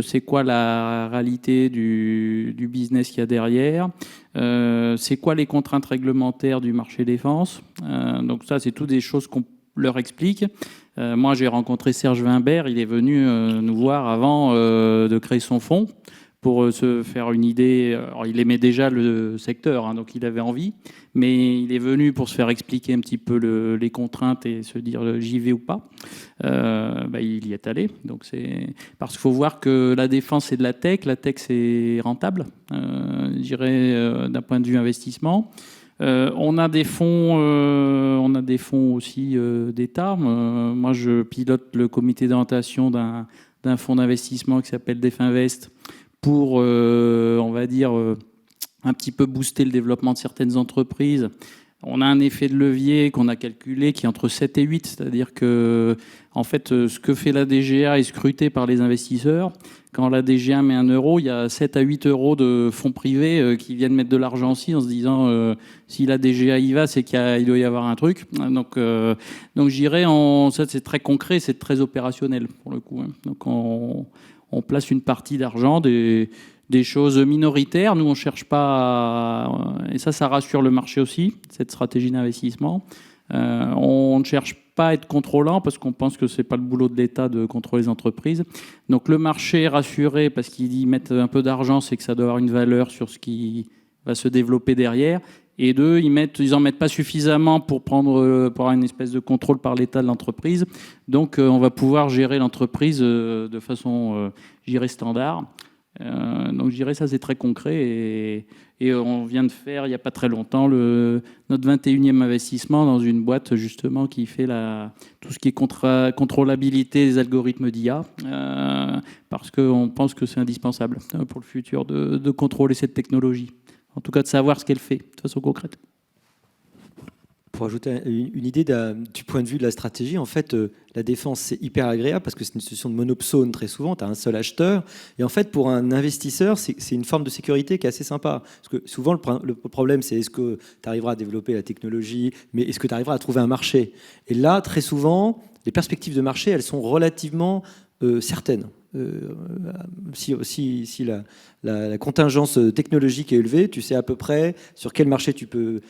c'est quoi la réalité du business qu'il y a derrière, c'est quoi les contraintes réglementaires du marché défense. Donc ça, c'est toutes des choses qu'on leur explique. Moi, j'ai rencontré Serge Weinberg, il est venu nous voir avant de créer son fonds pour se faire une idée. Alors, il aimait déjà le secteur, donc il avait envie, mais il est venu pour se faire expliquer un petit peu les contraintes et se dire j'y vais ou pas. Il y est allé. Donc parce qu'il faut voir que la défense, c'est de la tech c'est rentable, je dirais, d'un point de vue investissement. On a des fonds aussi d'État. Moi, je pilote le comité d'orientation d'un fonds d'investissement qui s'appelle Definvest pour, on va dire, un petit peu booster le développement de certaines entreprises. On a un effet de levier qu'on a calculé qui est entre 7 et 8, c'est-à-dire que, en fait, ce que fait la DGA est scruté par les investisseurs. Quand la DGA met 1 euro, il y a 7 à 8 euros de fonds privés qui viennent mettre de l'argent aussi en se disant si la DGA y va, c'est qu'il doit y avoir un truc. Donc je dirais, ça c'est très concret, c'est très opérationnel pour le coup. Donc on place une partie d'argent, des choses minoritaires. Nous, on ne cherche pas, et ça rassure le marché aussi, cette stratégie d'investissement. On ne cherche pas à être contrôlant parce qu'on pense que ce n'est pas le boulot de l'État de contrôler les entreprises. Donc le marché est rassuré parce qu'ils mettent un peu d'argent, c'est que ça doit avoir une valeur sur ce qui va se développer derrière. Et deux, ils n'en mettent pas suffisamment pour avoir une espèce de contrôle par l'État de l'entreprise. Donc on va pouvoir gérer l'entreprise de façon, je dirais, standard. Donc je dirais ça c'est très concret et on vient de faire il n'y a pas très longtemps notre 21e investissement dans une boîte justement qui fait tout ce qui est contrôlabilité des algorithmes d'IA parce qu'on pense que c'est indispensable pour le futur de contrôler cette technologie. en tout cas de savoir ce qu'elle fait de façon concrète. Pour ajouter une idée du point de vue de la stratégie, en fait, la défense, c'est hyper agréable parce que c'est une situation de monopsone très souvent, tu as un seul acheteur. Et en fait, pour un investisseur, c'est une forme de sécurité qui est assez sympa. Parce que souvent, le problème, c'est est-ce que tu arriveras à développer la technologie, mais est-ce que tu arriveras à trouver un marché? Et là, très souvent, les perspectives de marché, elles sont relativement certaines. Si la contingence technologique est élevée, tu sais à peu près sur quel marché tu peux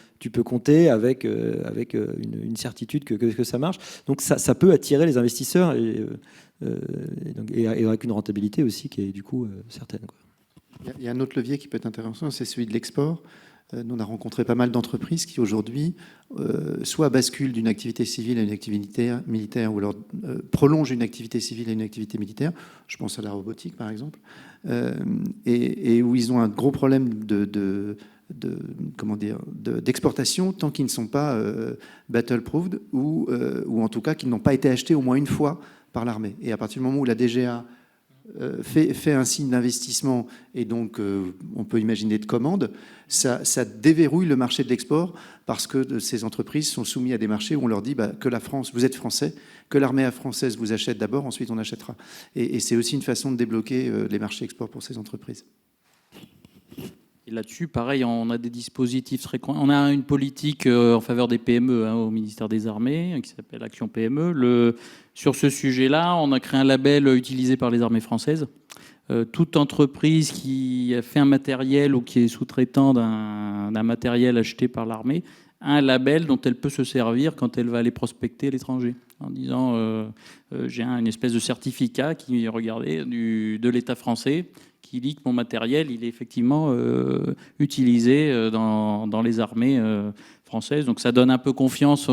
compter avec une certitude que ça marche. Donc ça peut attirer les investisseurs et avec une rentabilité aussi qui est du coup certaine, quoi. Il y a un autre levier qui peut être intéressant, c'est celui de l'export. Nous, on a rencontré pas mal d'entreprises qui aujourd'hui soit basculent d'une activité civile à une activité militaire ou alors prolongent une activité civile à une activité militaire. Je pense à la robotique, par exemple, et où ils ont un gros problème d'exportation tant qu'ils ne sont pas battle-proofed ou en tout cas qu'ils n'ont pas été achetés au moins une fois par l'armée. Et à partir du moment où la DGA fait un signe d'investissement et donc on peut imaginer de commandes, ça déverrouille le marché de l'export parce que ces entreprises sont soumises à des marchés où on leur dit que la France, vous êtes français, que l'armée française vous achète d'abord, ensuite on achètera. Et c'est aussi une façon de débloquer les marchés export pour ces entreprises. Et là-dessus, pareil, on a des dispositifs très... On a une politique en faveur des PME au ministère des Armées qui s'appelle Action PME. Sur ce sujet-là, on a créé un label utilisé par les armées françaises. Toute entreprise qui a fait un matériel ou qui est sous-traitant d'un matériel acheté par l'armée a un label dont elle peut se servir quand elle va aller prospecter à l'étranger, en disant j'ai une espèce de certificat qui, regardez, de l'État français, qui dit que mon matériel, il est effectivement utilisé dans les armées françaises. Donc ça donne un peu confiance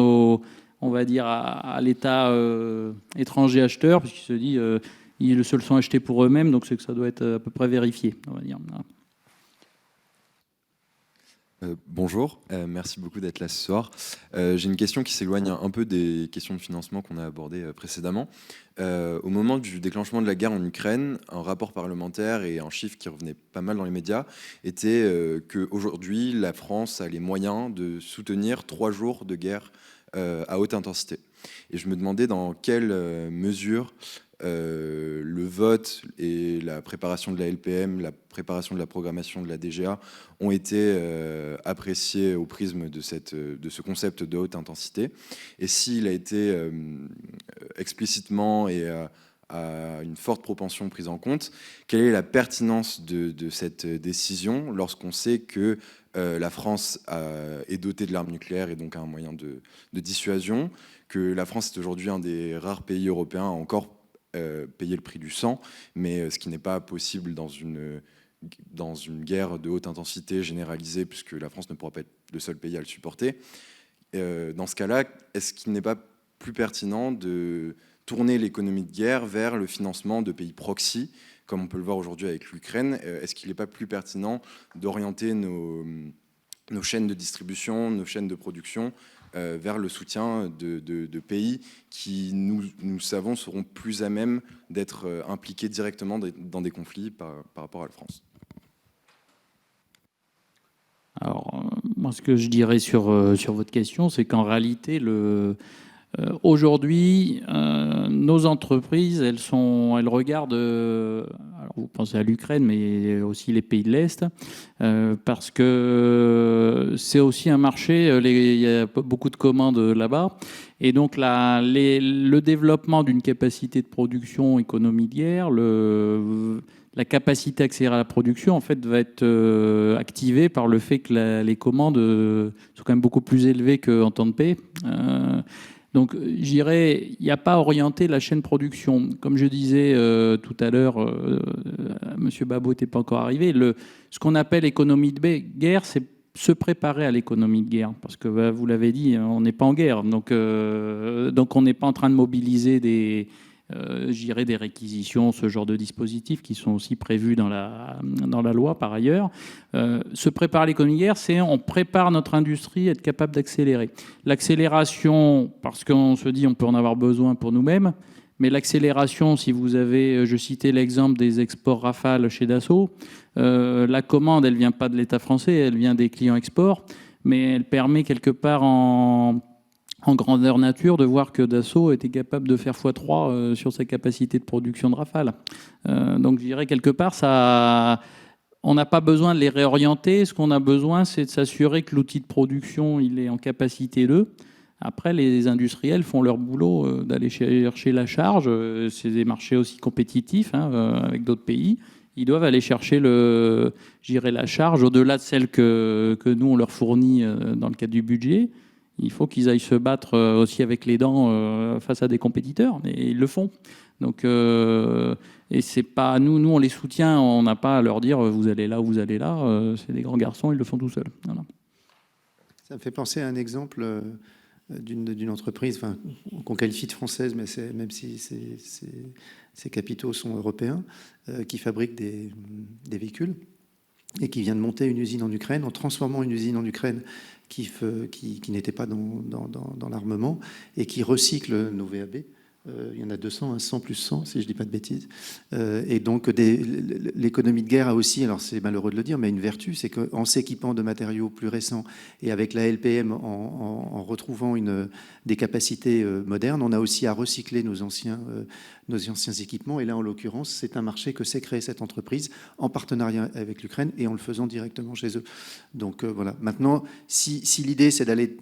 on va dire, à l'État étranger acheteur, puisqu'il se dit ils se le sont achetés pour eux-mêmes, donc c'est que ça doit être à peu près vérifié, on va dire. Bonjour, merci beaucoup d'être là ce soir. J'ai une question qui s'éloigne un peu des questions de financement qu'on a abordées précédemment. Au moment du déclenchement de la guerre en Ukraine, un rapport parlementaire et un chiffre qui revenait pas mal dans les médias était qu'aujourd'hui, la France a les moyens de soutenir 3 jours de guerre à haute intensité. Et je me demandais dans quelle mesure le vote et la préparation de la LPM, la préparation de la programmation de la DGA ont été appréciés au prisme de ce concept de haute intensité. Et s'il a été explicitement et à une forte propension prise en compte, quelle est la pertinence de cette décision lorsqu'on sait que la France est dotée de l'arme nucléaire et donc a un moyen de dissuasion, que la France est aujourd'hui un des rares pays européens à encore payer le prix du sang, mais ce qui n'est pas possible dans une guerre de haute intensité généralisée, puisque la France ne pourra pas être le seul pays à le supporter. Dans ce cas-là, est-ce qu'il n'est pas plus pertinent de tourner l'économie de guerre vers le financement de pays proxy, comme on peut le voir aujourd'hui avec l'Ukraine? Est-ce qu'il n'est pas plus pertinent d'orienter nos chaînes de distribution, nos chaînes de production vers le soutien de pays qui, nous savons, seront plus à même d'être impliqués directement dans des conflits par rapport à la France? Alors, moi, ce que je dirais sur votre question, c'est qu'en réalité, aujourd'hui, nos entreprises, elles regardent, alors vous pensez à l'Ukraine, mais aussi les pays de l'Est, parce que c'est aussi un marché, il y a beaucoup de commandes là-bas, et donc le développement d'une capacité de production économie de guerre, la capacité à accélérer la production, en fait, va être activée par le fait que les commandes sont quand même beaucoup plus élevées qu'en temps de paix. Donc, je dirais, il n'y a pas à orienter la chaîne production. Comme je disais tout à l'heure, M. Babot n'était pas encore arrivé, ce qu'on appelle économie de guerre, c'est se préparer à l'économie de guerre. Parce que, vous l'avez dit, on n'est pas en guerre. Donc on n'est pas en train de mobiliser des réquisitions, ce genre de dispositifs qui sont aussi prévus dans la loi par ailleurs. Se préparer à l'économie de guerre, c'est on prépare notre industrie à être capable d'accélérer. L'accélération, parce qu'on se dit on peut en avoir besoin pour nous-mêmes, mais l'accélération, si vous avez, je citais l'exemple des exports Rafale chez Dassault, La commande, elle ne vient pas de l'État français, elle vient des clients export, mais elle permet quelque part en grandeur nature de voir que Dassault était capable de faire x3 sur sa capacité de production de Rafale. Donc je dirais quelque part, on n'a pas besoin de les réorienter. Ce qu'on a besoin, c'est de s'assurer que l'outil de production il est en capacité d'eux. Après, les industriels font leur boulot d'aller chercher la charge. C'est des marchés aussi compétitifs avec d'autres pays. Ils doivent aller chercher la charge au-delà de celle que nous, on leur fournit dans le cadre du budget. Il faut qu'ils aillent se battre aussi avec les dents face à des compétiteurs, et ils le font. Donc, et c'est pas nous, on les soutient, on n'a pas à leur dire vous allez là ou vous allez là. C'est des grands garçons, ils le font tout seuls. Voilà. Ça me fait penser à un exemple d'une entreprise qu'on qualifie de française, mais même si ses capitaux sont européens, qui fabrique des véhicules et qui vient de monter une usine en Ukraine en transformant une usine en Ukraine qui n'était pas dans l'armement et qui recycle nos VAB. Il y en a 200, 100 plus 100, si je ne dis pas de bêtises. Et donc, l'économie de guerre a aussi, alors c'est malheureux de le dire, mais une vertu, c'est qu'en s'équipant de matériaux plus récents et avec la LPM, en retrouvant des capacités modernes, on a aussi à recycler nos anciens équipements. Et là, en l'occurrence, c'est un marché que s'est créé cette entreprise en partenariat avec l'Ukraine et en le faisant directement chez eux. Donc voilà. Maintenant, si l'idée, c'est d'aller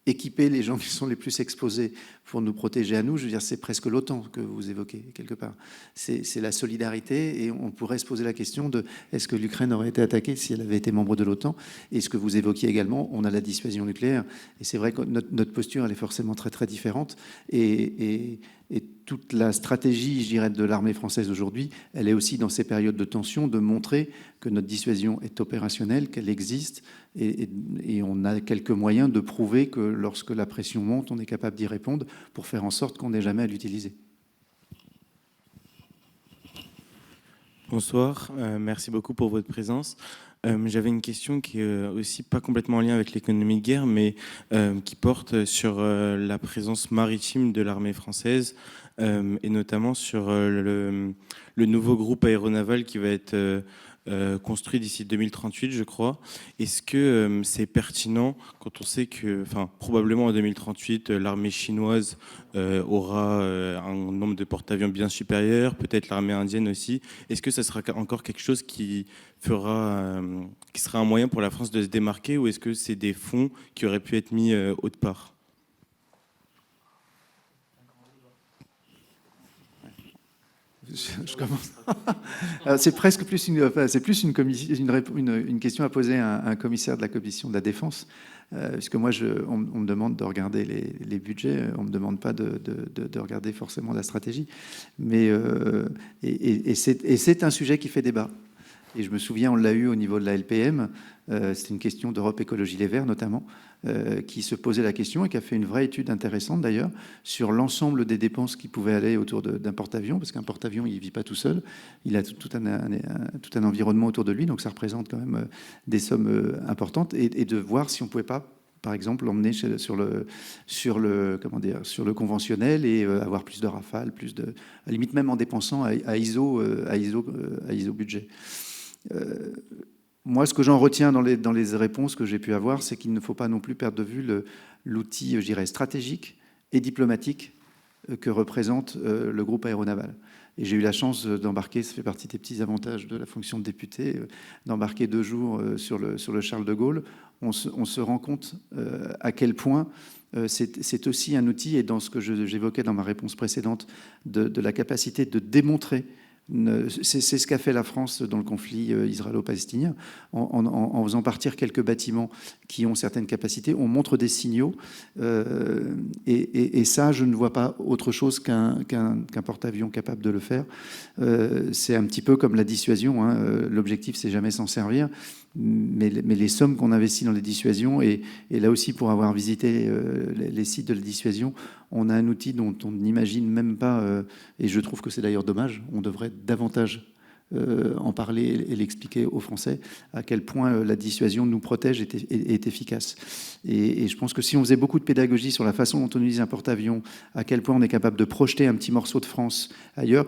équiper les gens qui sont les plus exposés pour nous protéger à nous, je veux dire, c'est presque l'OTAN que vous évoquez quelque part. C'est la solidarité, et on pourrait se poser la question de est-ce que l'Ukraine aurait été attaquée si elle avait été membre de l'OTAN? Et ce que vous évoquiez également, on a la dissuasion nucléaire, et c'est vrai que notre posture, elle est forcément très très différente, et toute la stratégie, je dirais, de l'armée française aujourd'hui, elle est aussi dans ces périodes de tension de montrer que notre dissuasion est opérationnelle, qu'elle existe, et on a quelques moyens de prouver que lorsque la pression monte, on est capable d'y répondre pour faire en sorte qu'on n'ait jamais à l'utiliser. Bonsoir, merci beaucoup pour votre présence. J'avais une question qui est aussi pas complètement en lien avec l'économie de guerre, mais qui porte sur la présence maritime de l'armée française, et notamment sur le nouveau groupe aéronaval qui va être construit d'ici 2038, je crois. Est-ce que c'est pertinent quand on sait que, probablement en 2038, l'armée chinoise aura un nombre de porte-avions bien supérieur, peut-être l'armée indienne aussi. Est-ce que ça sera encore quelque chose qui sera un moyen pour la France de se démarquer, ou est-ce que c'est des fonds qui auraient pu être mis autre part ? Je commence. C'est presque plus une question à poser à un commissaire de la commission de la défense, puisque moi, on me demande de regarder les budgets, on me demande pas de regarder forcément la stratégie, mais c'est un sujet qui fait débat. Et je me souviens, on l'a eu au niveau de la LPM, c'était une question d'Europe Écologie Les Verts notamment, qui se posait la question et qui a fait une vraie étude intéressante d'ailleurs sur l'ensemble des dépenses qui pouvaient aller autour d'un porte-avions, parce qu'un porte-avions, il ne vit pas tout seul, il a tout un environnement autour de lui, donc ça représente quand même des sommes importantes, et de voir si on ne pouvait pas, par exemple, l'emmener sur le conventionnel et avoir plus de rafales, à la limite même en dépensant à ISO budget. Moi, ce que j'en retiens dans les réponses que j'ai pu avoir, c'est qu'il ne faut pas non plus perdre de vue l'outil, je dirais, stratégique et diplomatique que représente le groupe aéronaval. Et j'ai eu la chance d'embarquer, ça fait partie des petits avantages de la fonction de député, d'embarquer 2 jours sur le Charles de Gaulle. On se rend compte à quel point c'est aussi un outil, et dans ce que j'évoquais dans ma réponse précédente, de la capacité de démontrer. C'est ce qu'a fait la France dans le conflit israélo-palestinien. En faisant partir quelques bâtiments qui ont certaines capacités, on montre des signaux. Et ça, je ne vois pas autre chose qu'un porte-avions capable de le faire. C'est un petit peu comme la dissuasion. L'objectif, c'est jamais s'en servir. Mais les sommes qu'on investit dans les dissuasions, et là aussi, pour avoir visité les sites de la dissuasion, on a un outil dont on n'imagine même pas, et je trouve que c'est d'ailleurs dommage, on devrait davantage en parler et l'expliquer aux Français, à quel point la dissuasion nous protège et est efficace. Et je pense que si on faisait beaucoup de pédagogie sur la façon dont on utilise un porte-avions, à quel point on est capable de projeter un petit morceau de France ailleurs,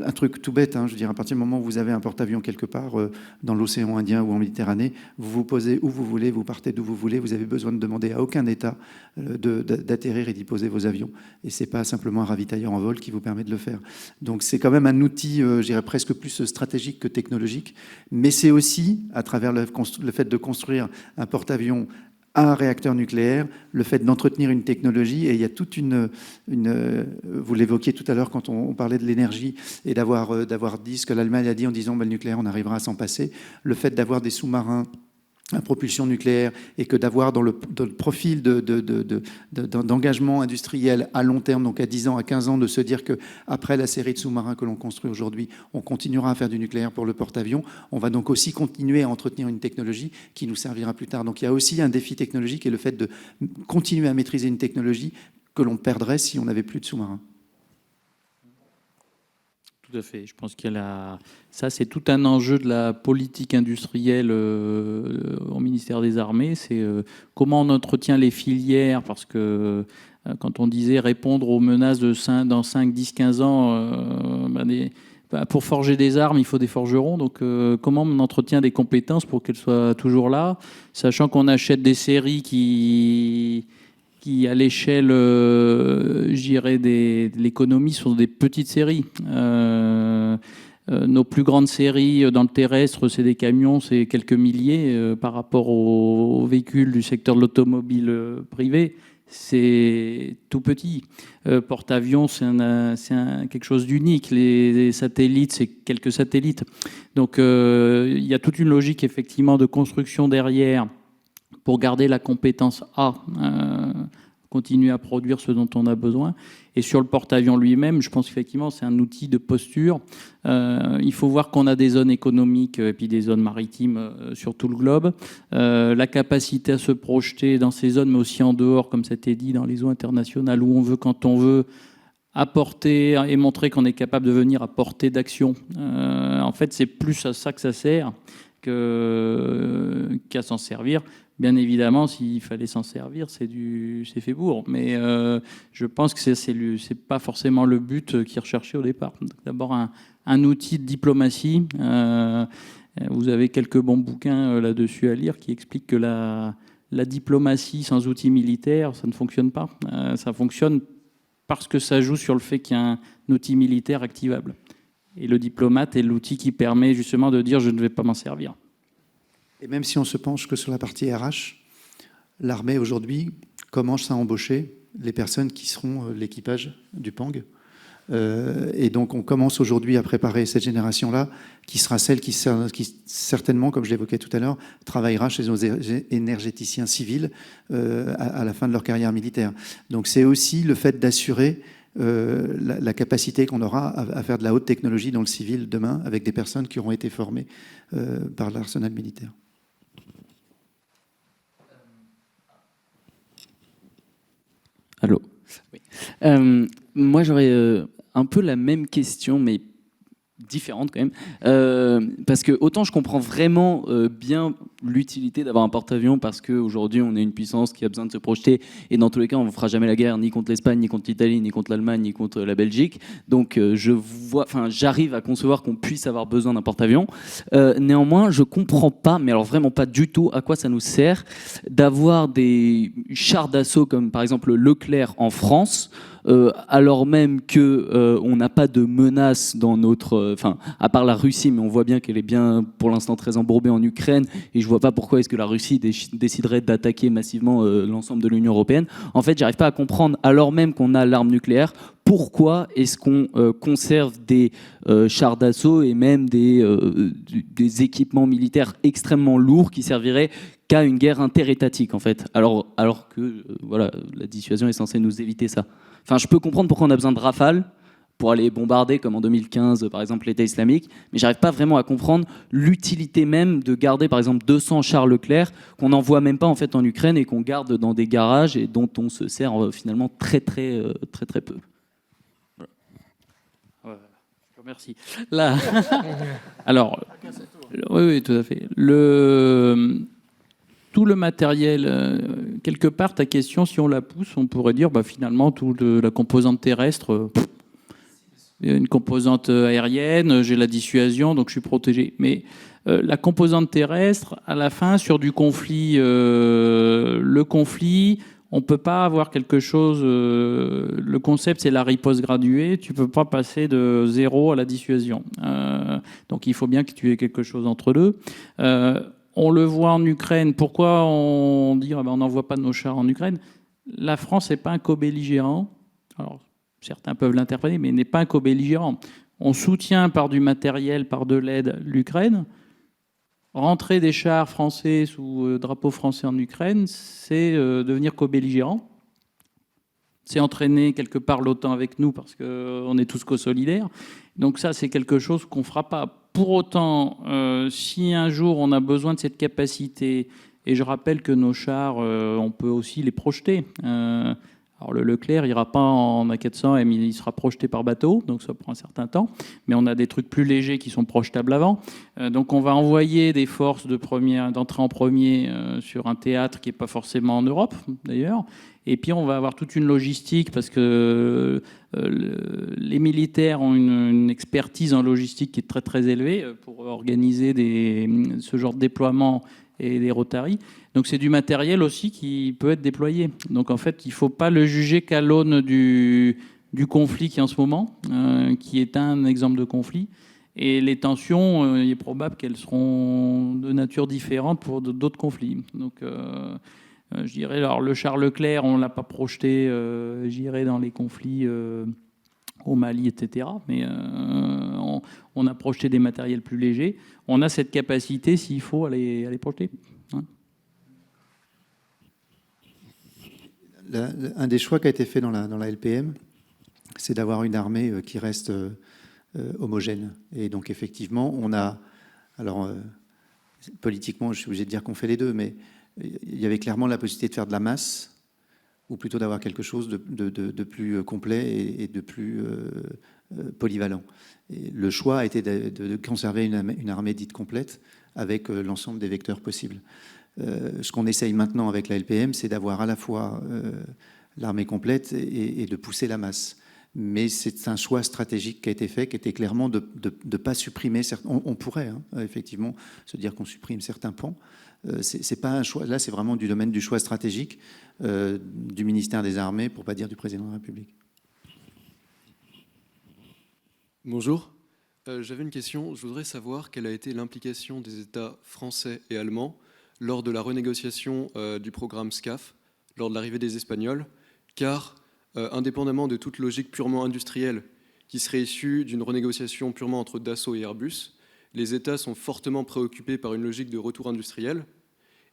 un truc tout bête, je veux dire, à partir du moment où vous avez un porte-avions quelque part dans l'océan Indien ou en Méditerranée, vous vous posez où vous voulez, vous partez d'où vous voulez, vous avez besoin de demander à aucun État d'atterrir et d'y poser vos avions. Et c'est pas simplement un ravitailleur en vol qui vous permet de le faire. Donc c'est quand même un outil, je dirais presque plus stratégique que technologique, mais c'est aussi, à travers le fait de construire un porte-avions à un réacteur nucléaire, le fait d'entretenir une technologie, et il y a toute vous l'évoquiez tout à l'heure quand on parlait de l'énergie, et d'avoir dit ce que l'Allemagne a dit en disant le nucléaire, on arrivera à s'en passer, le fait d'avoir des sous-marins à propulsion nucléaire et que d'avoir dans le profil d'engagement industriel à long terme, donc à 10 ans, à 15 ans, de se dire qu'après la série de sous-marins que l'on construit aujourd'hui, on continuera à faire du nucléaire pour le porte-avions, on va donc aussi continuer à entretenir une technologie qui nous servira plus tard. Donc il y a aussi un défi technologique et le fait de continuer à maîtriser une technologie que l'on perdrait si on n'avait plus de sous-marins. Tout à fait. Je pense ça, c'est tout un enjeu de la politique industrielle au ministère des Armées. C'est comment on entretient les filières, parce que quand on disait répondre aux menaces dans 5, 10, 15 ans, pour forger des armes, il faut des forgerons. Donc, comment on entretient des compétences pour qu'elles soient toujours là, sachant qu'on achète des séries qui à l'échelle, je dirais, de l'économie, sont des petites séries. Nos plus grandes séries dans le terrestre, c'est des camions, c'est quelques milliers par rapport aux véhicules du secteur de l'automobile privé. C'est tout petit. Porte-avions, c'est quelque chose d'unique. Les satellites, c'est quelques satellites. Donc, il y a toute une logique, effectivement, de construction derrière pour garder la compétence A, continuer à produire ce dont on a besoin. Et sur le porte-avions lui-même, je pense qu'effectivement, c'est un outil de posture. Il faut voir qu'on a des zones économiques et puis des zones maritimes sur tout le globe. La capacité à se projeter dans ces zones, mais aussi en dehors, comme ça a été dit, dans les eaux internationales, où on veut, quand on veut, apporter et montrer qu'on est capable de venir à portée d'action. En fait, c'est plus à ça que ça sert qu'à s'en servir. Bien évidemment, s'il fallait s'en servir, c'est fait bourre. Mais je pense que c'est pas forcément le but qui est recherché au départ. D'abord, un outil de diplomatie. Vous avez quelques bons bouquins là-dessus à lire qui expliquent que la diplomatie sans outil militaire, ça ne fonctionne pas. Ça fonctionne parce que ça joue sur le fait qu'il y a un outil militaire activable. Et le diplomate est l'outil qui permet justement de dire « je ne vais pas m'en servir ». Et même si on se penche que sur la partie RH, l'armée aujourd'hui commence à embaucher les personnes qui seront l'équipage du Pang. Et donc on commence aujourd'hui à préparer cette génération-là, qui sera celle qui certainement, comme je l'évoquais tout à l'heure, travaillera chez nos énergéticiens civils à la fin de leur carrière militaire. Donc c'est aussi le fait d'assurer la capacité qu'on aura à faire de la haute technologie dans le civil demain, avec des personnes qui auront été formées par l'arsenal militaire. Allô. Oui. Moi, j'aurais un peu la même question, mais différente quand même, parce que autant je comprends vraiment bien l'utilité d'avoir un porte-avions, parce qu'aujourd'hui on est une puissance qui a besoin de se projeter, et dans tous les cas on ne fera jamais la guerre ni contre l'Espagne, ni contre l'Italie, ni contre l'Allemagne, ni contre la Belgique, donc j'arrive à concevoir qu'on puisse avoir besoin d'un porte-avions. Néanmoins, je comprends pas, mais alors vraiment pas du tout, à quoi ça nous sert d'avoir des chars d'assaut comme par exemple Leclerc en France, alors même que on n'a pas de menace dans notre, à part la Russie, mais on voit bien qu'elle est bien pour l'instant très embourbée en Ukraine, et je vois pas pourquoi est-ce que la Russie déciderait d'attaquer massivement l'ensemble de l'Union européenne. En fait, j'arrive pas à comprendre, alors même qu'on a l'arme nucléaire, pourquoi est-ce qu'on conserve des chars d'assaut et même des équipements militaires extrêmement lourds qui serviraient qu'à une guerre interétatique, en fait, alors que voilà, la dissuasion est censée nous éviter ça. Enfin, je peux comprendre pourquoi on a besoin de Rafale pour aller bombarder, comme en 2015, par exemple, l'État islamique, mais j'arrive pas vraiment à comprendre l'utilité même de garder, par exemple, 200 chars Leclerc qu'on n'envoie même pas en fait en Ukraine et qu'on garde dans des garages et dont on se sert finalement très peu. Voilà. Merci. Là... Alors, oui, tout à fait. Tout le matériel, quelque part, ta question, si on la pousse, on pourrait dire, finalement, toute la composante terrestre, il y a une composante aérienne, j'ai la dissuasion, donc je suis protégé. Mais la composante terrestre, à la fin, sur du conflit, le conflit, on ne peut pas avoir quelque chose... le concept, c'est la riposte graduée. Tu ne peux pas passer de 0 à la dissuasion. Donc il faut bien que tu aies quelque chose entre deux. On le voit en Ukraine. Pourquoi on dit on n'envoie pas nos chars en Ukraine? La France n'est pas un co-belligérant. Alors, certains peuvent l'interpréter, mais n'est pas un co-belligérant. On soutient par du matériel, par de l'aide, l'Ukraine. Rentrer des chars français sous drapeau français en Ukraine, c'est devenir co-belligérant. C'est entraîner quelque part l'OTAN avec nous parce qu'on est tous co-solidaires. Donc ça, c'est quelque chose qu'on ne fera pas. Pour autant, si un jour on a besoin de cette capacité, et je rappelle que nos chars, on peut aussi les projeter. Alors le Leclerc, il n'ira pas en A400M, il sera projeté par bateau, donc ça prend un certain temps. Mais on a des trucs plus légers qui sont projetables avant. Donc on va envoyer des forces d'entrée en premier sur un théâtre qui n'est pas forcément en Europe, d'ailleurs. Et puis on va avoir toute une logistique parce que les militaires ont une expertise en logistique qui est très très élevée pour organiser ce genre de déploiement et des rotaries. Donc c'est du matériel aussi qui peut être déployé. Donc en fait, il ne faut pas le juger qu'à l'aune du conflit qui est en ce moment, qui est un exemple de conflit. Et les tensions, il est probable qu'elles seront de nature différente pour d'autres conflits. Donc je dirais, alors le char Leclerc, on ne l'a pas projeté, dans les conflits au Mali, etc. Mais on a projeté des matériels plus légers. On a cette capacité, s'il faut, à les projeter. Hein. Un des choix qui a été fait dans la LPM, c'est d'avoir une armée qui reste homogène. Et donc, effectivement, on a... Alors, politiquement, je suis obligé de dire qu'on fait les deux, mais il y avait clairement la possibilité de faire de la masse, ou plutôt d'avoir quelque chose de plus complet et de plus polyvalent. Et le choix a été de conserver une armée dite complète avec l'ensemble des vecteurs possibles. Ce qu'on essaye maintenant avec la LPM, c'est d'avoir à la fois l'armée complète et de pousser la masse. Mais c'est un choix stratégique qui a été fait, qui était clairement de ne pas supprimer certains... On pourrait effectivement se dire qu'on supprime certains pans. C'est pas un choix. Là, c'est vraiment du domaine du choix stratégique du ministère des Armées, pour ne pas dire du président de la République. Bonjour. J'avais une question. Je voudrais savoir quelle a été l'implication des États français et allemands lors de la renégociation du programme SCAF, lors de l'arrivée des Espagnols, car indépendamment de toute logique purement industrielle qui serait issue d'une renégociation purement entre Dassault et Airbus, les États sont fortement préoccupés par une logique de retour industriel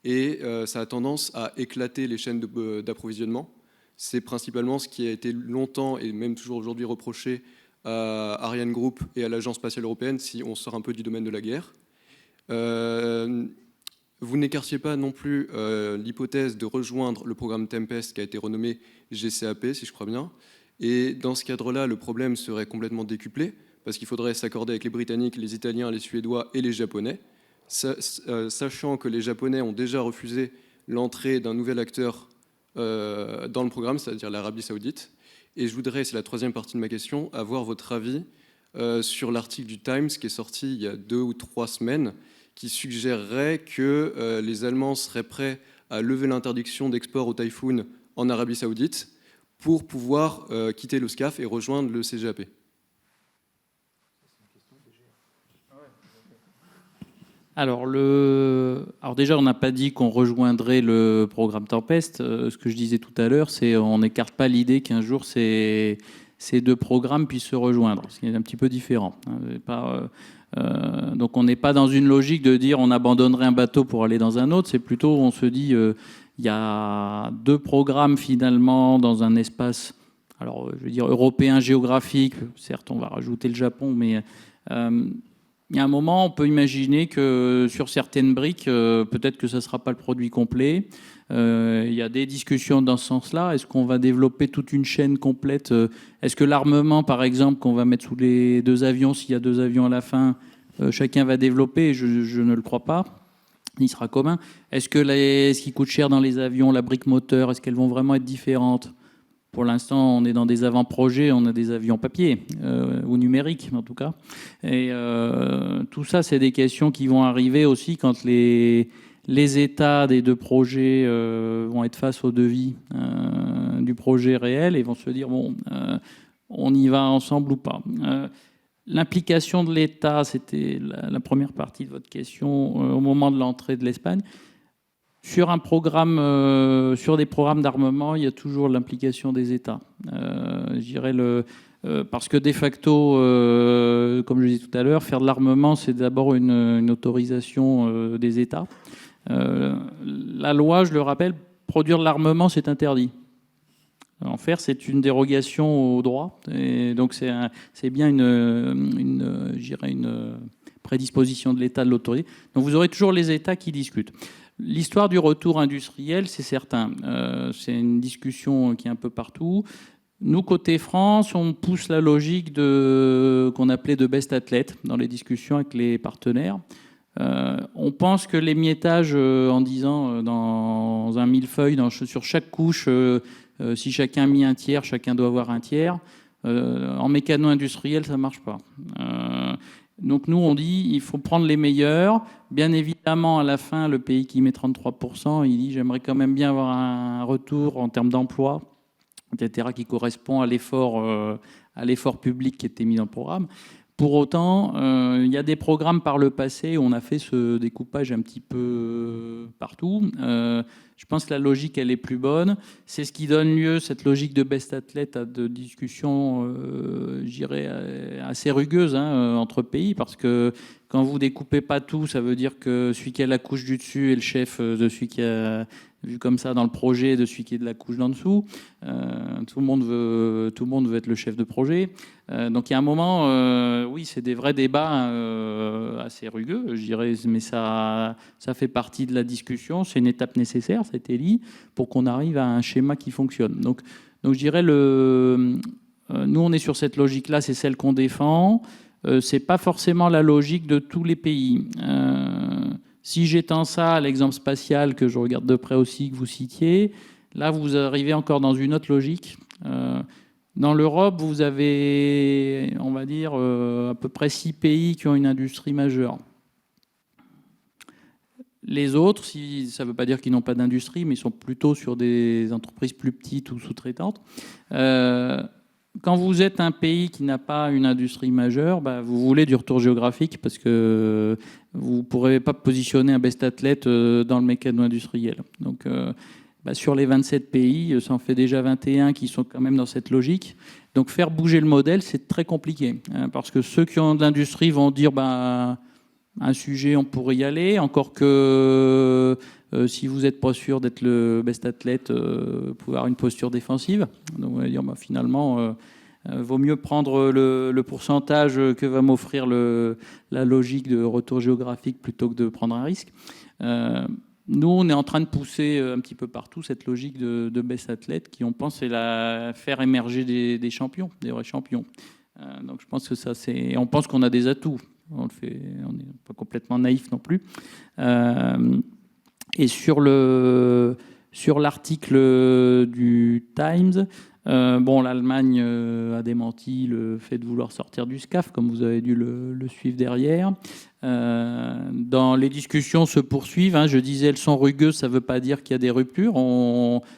et ça a tendance à éclater les chaînes d'approvisionnement. C'est principalement ce qui a été longtemps et même toujours aujourd'hui reproché à Ariane Group et à l'Agence spatiale européenne si on sort un peu du domaine de la guerre. Vous n'écartiez pas non plus l'hypothèse de rejoindre le programme Tempest qui a été renommé GCAP, si je crois bien. Et dans ce cadre-là, le problème serait complètement décuplé parce qu'il faudrait s'accorder avec les Britanniques, les Italiens, les Suédois et les Japonais, sachant que les Japonais ont déjà refusé l'entrée d'un nouvel acteur dans le programme, c'est-à-dire l'Arabie Saoudite. Et je voudrais, c'est la troisième partie de ma question, avoir votre avis sur l'article du Times qui est sorti il y a 2 ou 3 semaines, qui suggérerait que les Allemands seraient prêts à lever l'interdiction d'export au Typhoon en Arabie Saoudite pour pouvoir quitter le SCAF et rejoindre le CGAP. Alors déjà, on n'a pas dit qu'on rejoindrait le programme Tempest. Ce que je disais tout à l'heure, c'est on n'écarte pas l'idée qu'un jour ces 2 programmes puissent se rejoindre, ce qui est un petit peu différent. Donc on n'est pas dans une logique de dire on abandonnerait un bateau pour aller dans un autre. C'est plutôt on se dit il y a 2 programmes finalement dans un espace, alors je veux dire européen géographique. Certes, on va rajouter le Japon, mais il y a un moment, on peut imaginer que sur certaines briques, peut-être que ça ne sera pas le produit complet. Il y a des discussions dans ce sens-là. Est-ce qu'on va développer toute une chaîne complète? Est-ce que l'armement, par exemple, qu'on va mettre sous les 2 avions, s'il y a 2 avions à la fin, chacun va développer? Je ne le crois pas. Il sera commun. Est-ce que ce qui coûte cher dans les avions, la brique moteur, est-ce qu'elles vont vraiment être différentes? Pour l'instant, on est dans des avant-projets, on a des avions papier, ou numériques en tout cas. Et tout ça, c'est des questions qui vont arriver aussi quand les états des 2 projets vont être face au devis du projet réel et vont se dire, bon, on y va ensemble ou pas. L'implication de l'État, c'était la première partie de votre question, au moment de l'entrée de l'Espagne. Sur un programme, sur des programmes d'armement, il y a toujours l'implication des États. Je dirais parce que de facto, comme je disais tout à l'heure, faire de l'armement, c'est d'abord une autorisation des États. La loi, je le rappelle, produire de l'armement, c'est interdit. En faire, c'est une dérogation au droit. Et donc, c'est bien une prédisposition de l'État de l'autorité. Donc, vous aurez toujours les États qui discutent. L'histoire du retour industriel, c'est certain. C'est une discussion qui est un peu partout. Nous, côté France, on pousse la logique qu'on appelait de best athlète dans les discussions avec les partenaires. On pense que l'émiettage, en disant dans un millefeuille, sur chaque couche, si chacun a mis un tiers, chacun doit avoir un tiers. En mécano industriel, ça ne marche pas. Donc nous, on dit il faut prendre les meilleurs. Bien évidemment, à la fin, le pays qui met 33%, il dit j'aimerais quand même bien avoir un retour en termes d'emploi, etc., qui correspond à l'effort public qui était mis dans le programme. Pour autant, il y a des programmes par le passé où on a fait ce découpage un petit peu partout. Je pense que la logique, elle est plus bonne. C'est ce qui donne lieu, cette logique de best athlète, à de discussions, je dirais, assez rugueuses entre pays, parce que quand vous découpez pas tout, ça veut dire que celui qui a la couche du dessus est le chef de celui qui a vu comme ça dans le projet, de celui qui est de la couche d'en dessous. Tout le monde veut être le chef de projet. Donc il y a un moment, oui, c'est des vrais débats assez rugueux, je dirais, mais ça fait partie de la discussion. C'est une étape nécessaire, ça a été dit, pour qu'on arrive à un schéma qui fonctionne. Donc je dirais, nous, on est sur cette logique-là, c'est celle qu'on défend. C'est pas forcément la logique de tous les pays. Si j'étends ça à l'exemple spatial que je regarde de près aussi, que vous citiez, là, vous arrivez encore dans une autre logique. Dans l'Europe, vous avez, on va dire, à peu près 6 pays qui ont une industrie majeure. Les autres, ça ne veut pas dire qu'ils n'ont pas d'industrie, mais ils sont plutôt sur des entreprises plus petites ou sous-traitantes. Quand vous êtes un pays qui n'a pas une industrie majeure, vous voulez du retour géographique parce que vous ne pourrez pas positionner un best athlète dans le mécano industriel. Donc, sur les 27 pays, ça en fait déjà 21 qui sont quand même dans cette logique. Donc, faire bouger le modèle, c'est très compliqué. Parce que ceux qui ont de l'industrie vont dire un sujet, on pourrait y aller. Encore que si vous n'êtes pas sûr d'être le best athlète, vous pouvez avoir une posture défensive. Donc, on va dire finalement, vaut mieux prendre le pourcentage que va m'offrir la logique de retour géographique plutôt que de prendre un risque. Nous, on est en train de pousser un petit peu partout cette logique de best athlète qui, on pense, est faire émerger des champions, des vrais champions. Donc, je pense que ça, on pense qu'on a des atouts. On n'est pas complètement naïf non plus. Et sur l'article du Times, l'Allemagne a démenti le fait de vouloir sortir du SCAF, comme vous avez dû le suivre derrière. Dans les discussions se poursuivent. Je disais, elles sont rugueuses, ça ne veut pas dire qu'il y a des ruptures.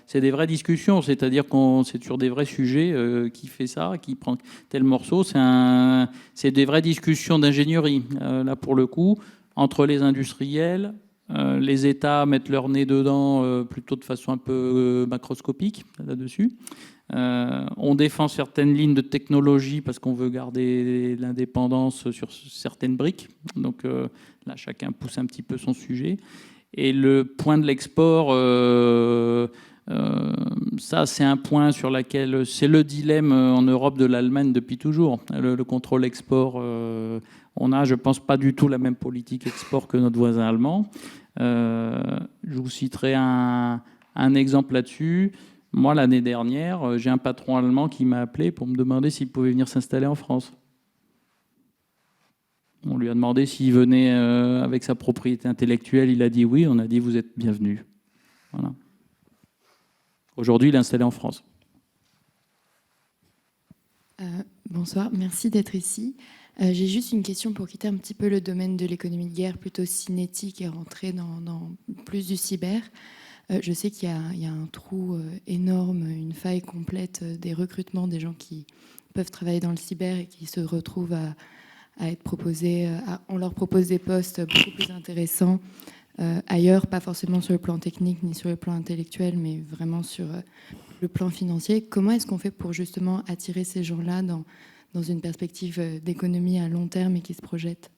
C'est des vraies discussions, c'est-à-dire c'est sur des vrais sujets. Qui fait ça, qui prend tel morceau. C'est des vraies discussions d'ingénierie, là pour le coup, entre les industriels. Les États mettent leur nez dedans plutôt de façon un peu macroscopique là-dessus. On défend certaines lignes de technologie parce qu'on veut garder l'indépendance sur certaines briques. Donc là, chacun pousse un petit peu son sujet. Et le point de l'export, ça, c'est un point sur lequel c'est le dilemme en Europe de l'Allemagne depuis toujours. Le contrôle export, on a, je pense, pas du tout la même politique export que notre voisin allemand. Je vous citerai un exemple là-dessus. Moi, l'année dernière, j'ai un patron allemand qui m'a appelé pour me demander s'il pouvait venir s'installer en France. On lui a demandé s'il venait avec sa propriété intellectuelle. Il a dit oui. On a dit vous êtes bienvenu. Voilà. Aujourd'hui, il est installé en France. Bonsoir, merci d'être ici. J'ai juste une question pour quitter un petit peu le domaine de l'économie de guerre, plutôt cinétique, et rentrer dans plus du cyber. Je sais qu'il y a un trou énorme, une faille complète des recrutements des gens qui peuvent travailler dans le cyber et qui se retrouvent à être proposés, on leur propose des postes beaucoup plus intéressants ailleurs, pas forcément sur le plan technique ni sur le plan intellectuel, mais vraiment sur le plan financier. Comment est-ce qu'on fait pour justement attirer ces gens-là dans une perspective d'économie à long terme et qui se projette ?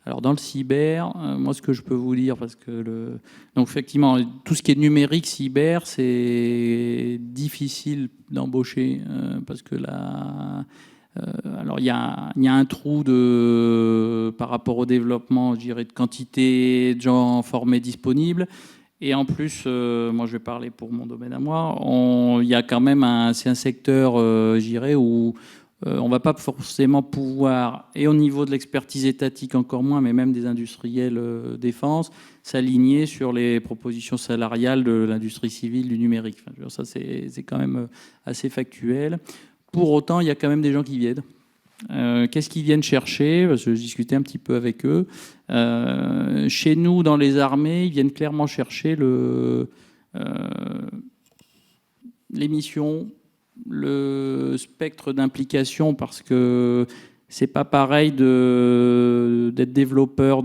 Alors dans le cyber, moi ce que je peux vous dire, parce que donc effectivement tout ce qui est numérique, cyber, c'est difficile d'embaucher parce que là, alors il y a un trou par rapport au développement, je dirais, de quantité de gens formés disponibles. Et en plus, moi je vais parler pour mon domaine à moi, il y a quand même c'est un secteur, je dirais, où on ne va pas forcément pouvoir, et au niveau de l'expertise étatique encore moins, mais même des industriels défense, s'aligner sur les propositions salariales de l'industrie civile du numérique. Enfin, ça, c'est quand même assez factuel. Pour autant, il y a quand même des gens qui viennent. Qu'est-ce qu'ils viennent chercher ? Parce que je discutais un petit peu avec eux. Chez nous, dans les armées, ils viennent clairement chercher les missions, le spectre d'implication, parce que c'est pas pareil d'être développeur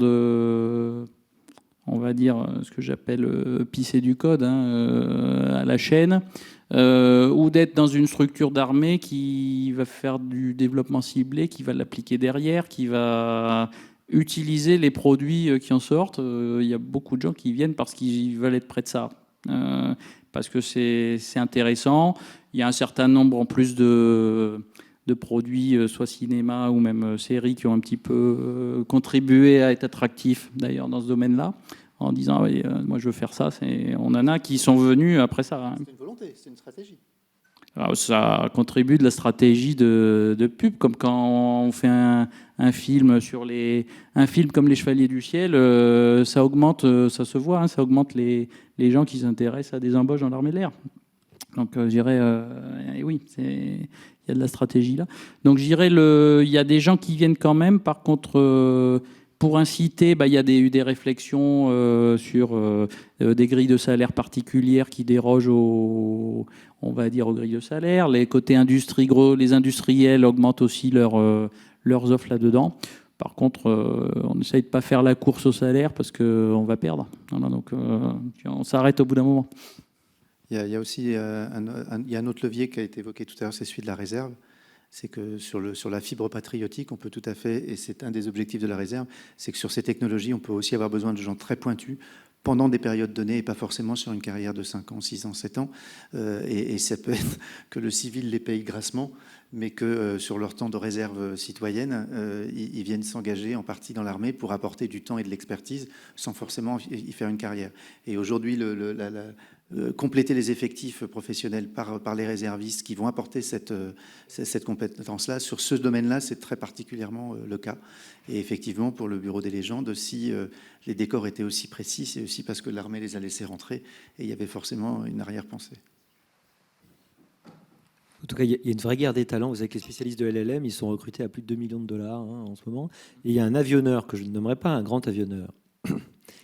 on va dire, ce que j'appelle pisser du code à la chaîne, ou d'être dans une structure d'armée qui va faire du développement ciblé, qui va l'appliquer derrière, qui va utiliser les produits qui en sortent. Il y a beaucoup de gens qui viennent parce qu'ils veulent être près de ça, parce que c'est intéressant. Il y a un certain nombre en plus de produits, soit cinéma ou même séries, qui ont un petit peu contribué à être attractifs d'ailleurs dans ce domaine-là, en disant oui, moi je veux faire ça. On en a qui sont venus après ça. C'est une volonté, c'est une stratégie. Alors, ça contribue de la stratégie de pub, comme quand on fait un film un film comme Les Chevaliers du Ciel, ça augmente, ça se voit, ça augmente les gens qui s'intéressent à des embauches dans l'armée de l'air. Donc je dirais, oui, il y a de la stratégie là. Donc je dirais, il y a des gens qui viennent quand même. Par contre, pour inciter, il y a eu des réflexions sur des grilles de salaire particulières qui dérogent on va dire, aux grilles de salaire. Les côtés les industriels augmentent aussi leurs offres là-dedans. Par contre, on essaye de ne pas faire la course au salaire parce qu'on va perdre. Voilà, donc on s'arrête au bout d'un moment. Il y a aussi un autre levier qui a été évoqué tout à l'heure, c'est celui de la réserve. C'est que sur la fibre patriotique, on peut tout à fait, et c'est un des objectifs de la réserve, c'est que sur ces technologies, on peut aussi avoir besoin de gens très pointus pendant des périodes données et pas forcément sur une carrière de 5 ans, 6 ans, 7 ans. Et ça peut être que le civil les paye grassement, mais que sur leur temps de réserve citoyenne, ils viennent s'engager en partie dans l'armée pour apporter du temps et de l'expertise sans forcément y faire une carrière. Et aujourd'hui, compléter les effectifs professionnels par les réservistes qui vont apporter cette compétence-là, sur ce domaine-là, c'est très particulièrement le cas. Et effectivement, pour le Bureau des légendes, si les décors étaient aussi précis, c'est aussi parce que l'armée les a laissés rentrer et il y avait forcément une arrière-pensée. En tout cas, il y a une vraie guerre des talents. Vous savez que les spécialistes de LLM, ils sont recrutés à plus de 2 millions de dollars en ce moment. Et il y a un avionneur, que je ne nommerai pas, un grand avionneur,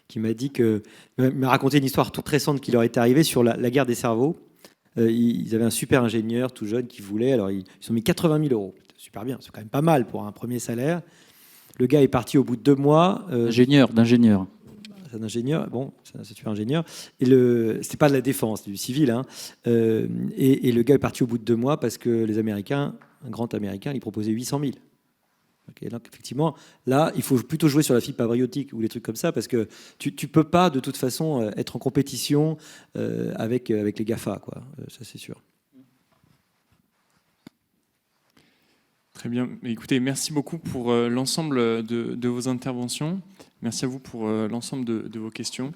qui m'a raconté une histoire toute récente qui leur était arrivée sur la guerre des cerveaux. Ils avaient un super ingénieur tout jeune qui voulait, alors ils ont mis 80 000 €. Super bien, c'est quand même pas mal pour un premier salaire. Le gars est parti au bout de 2 mois. D'ingénieur. C'est un ingénieur, bon, c'est un super ingénieur. Et c'est pas de la défense, du civil. Et le gars est parti au bout de 2 mois parce que les Américains, un grand Américain, lui proposait 800 000. Okay, donc effectivement, là, il faut plutôt jouer sur la fibre abriotique ou les trucs comme ça, parce que tu ne peux pas de toute façon être en compétition avec les GAFA, quoi. Ça c'est sûr. Très bien. Écoutez, merci beaucoup pour l'ensemble de vos interventions. Merci à vous pour l'ensemble de vos questions.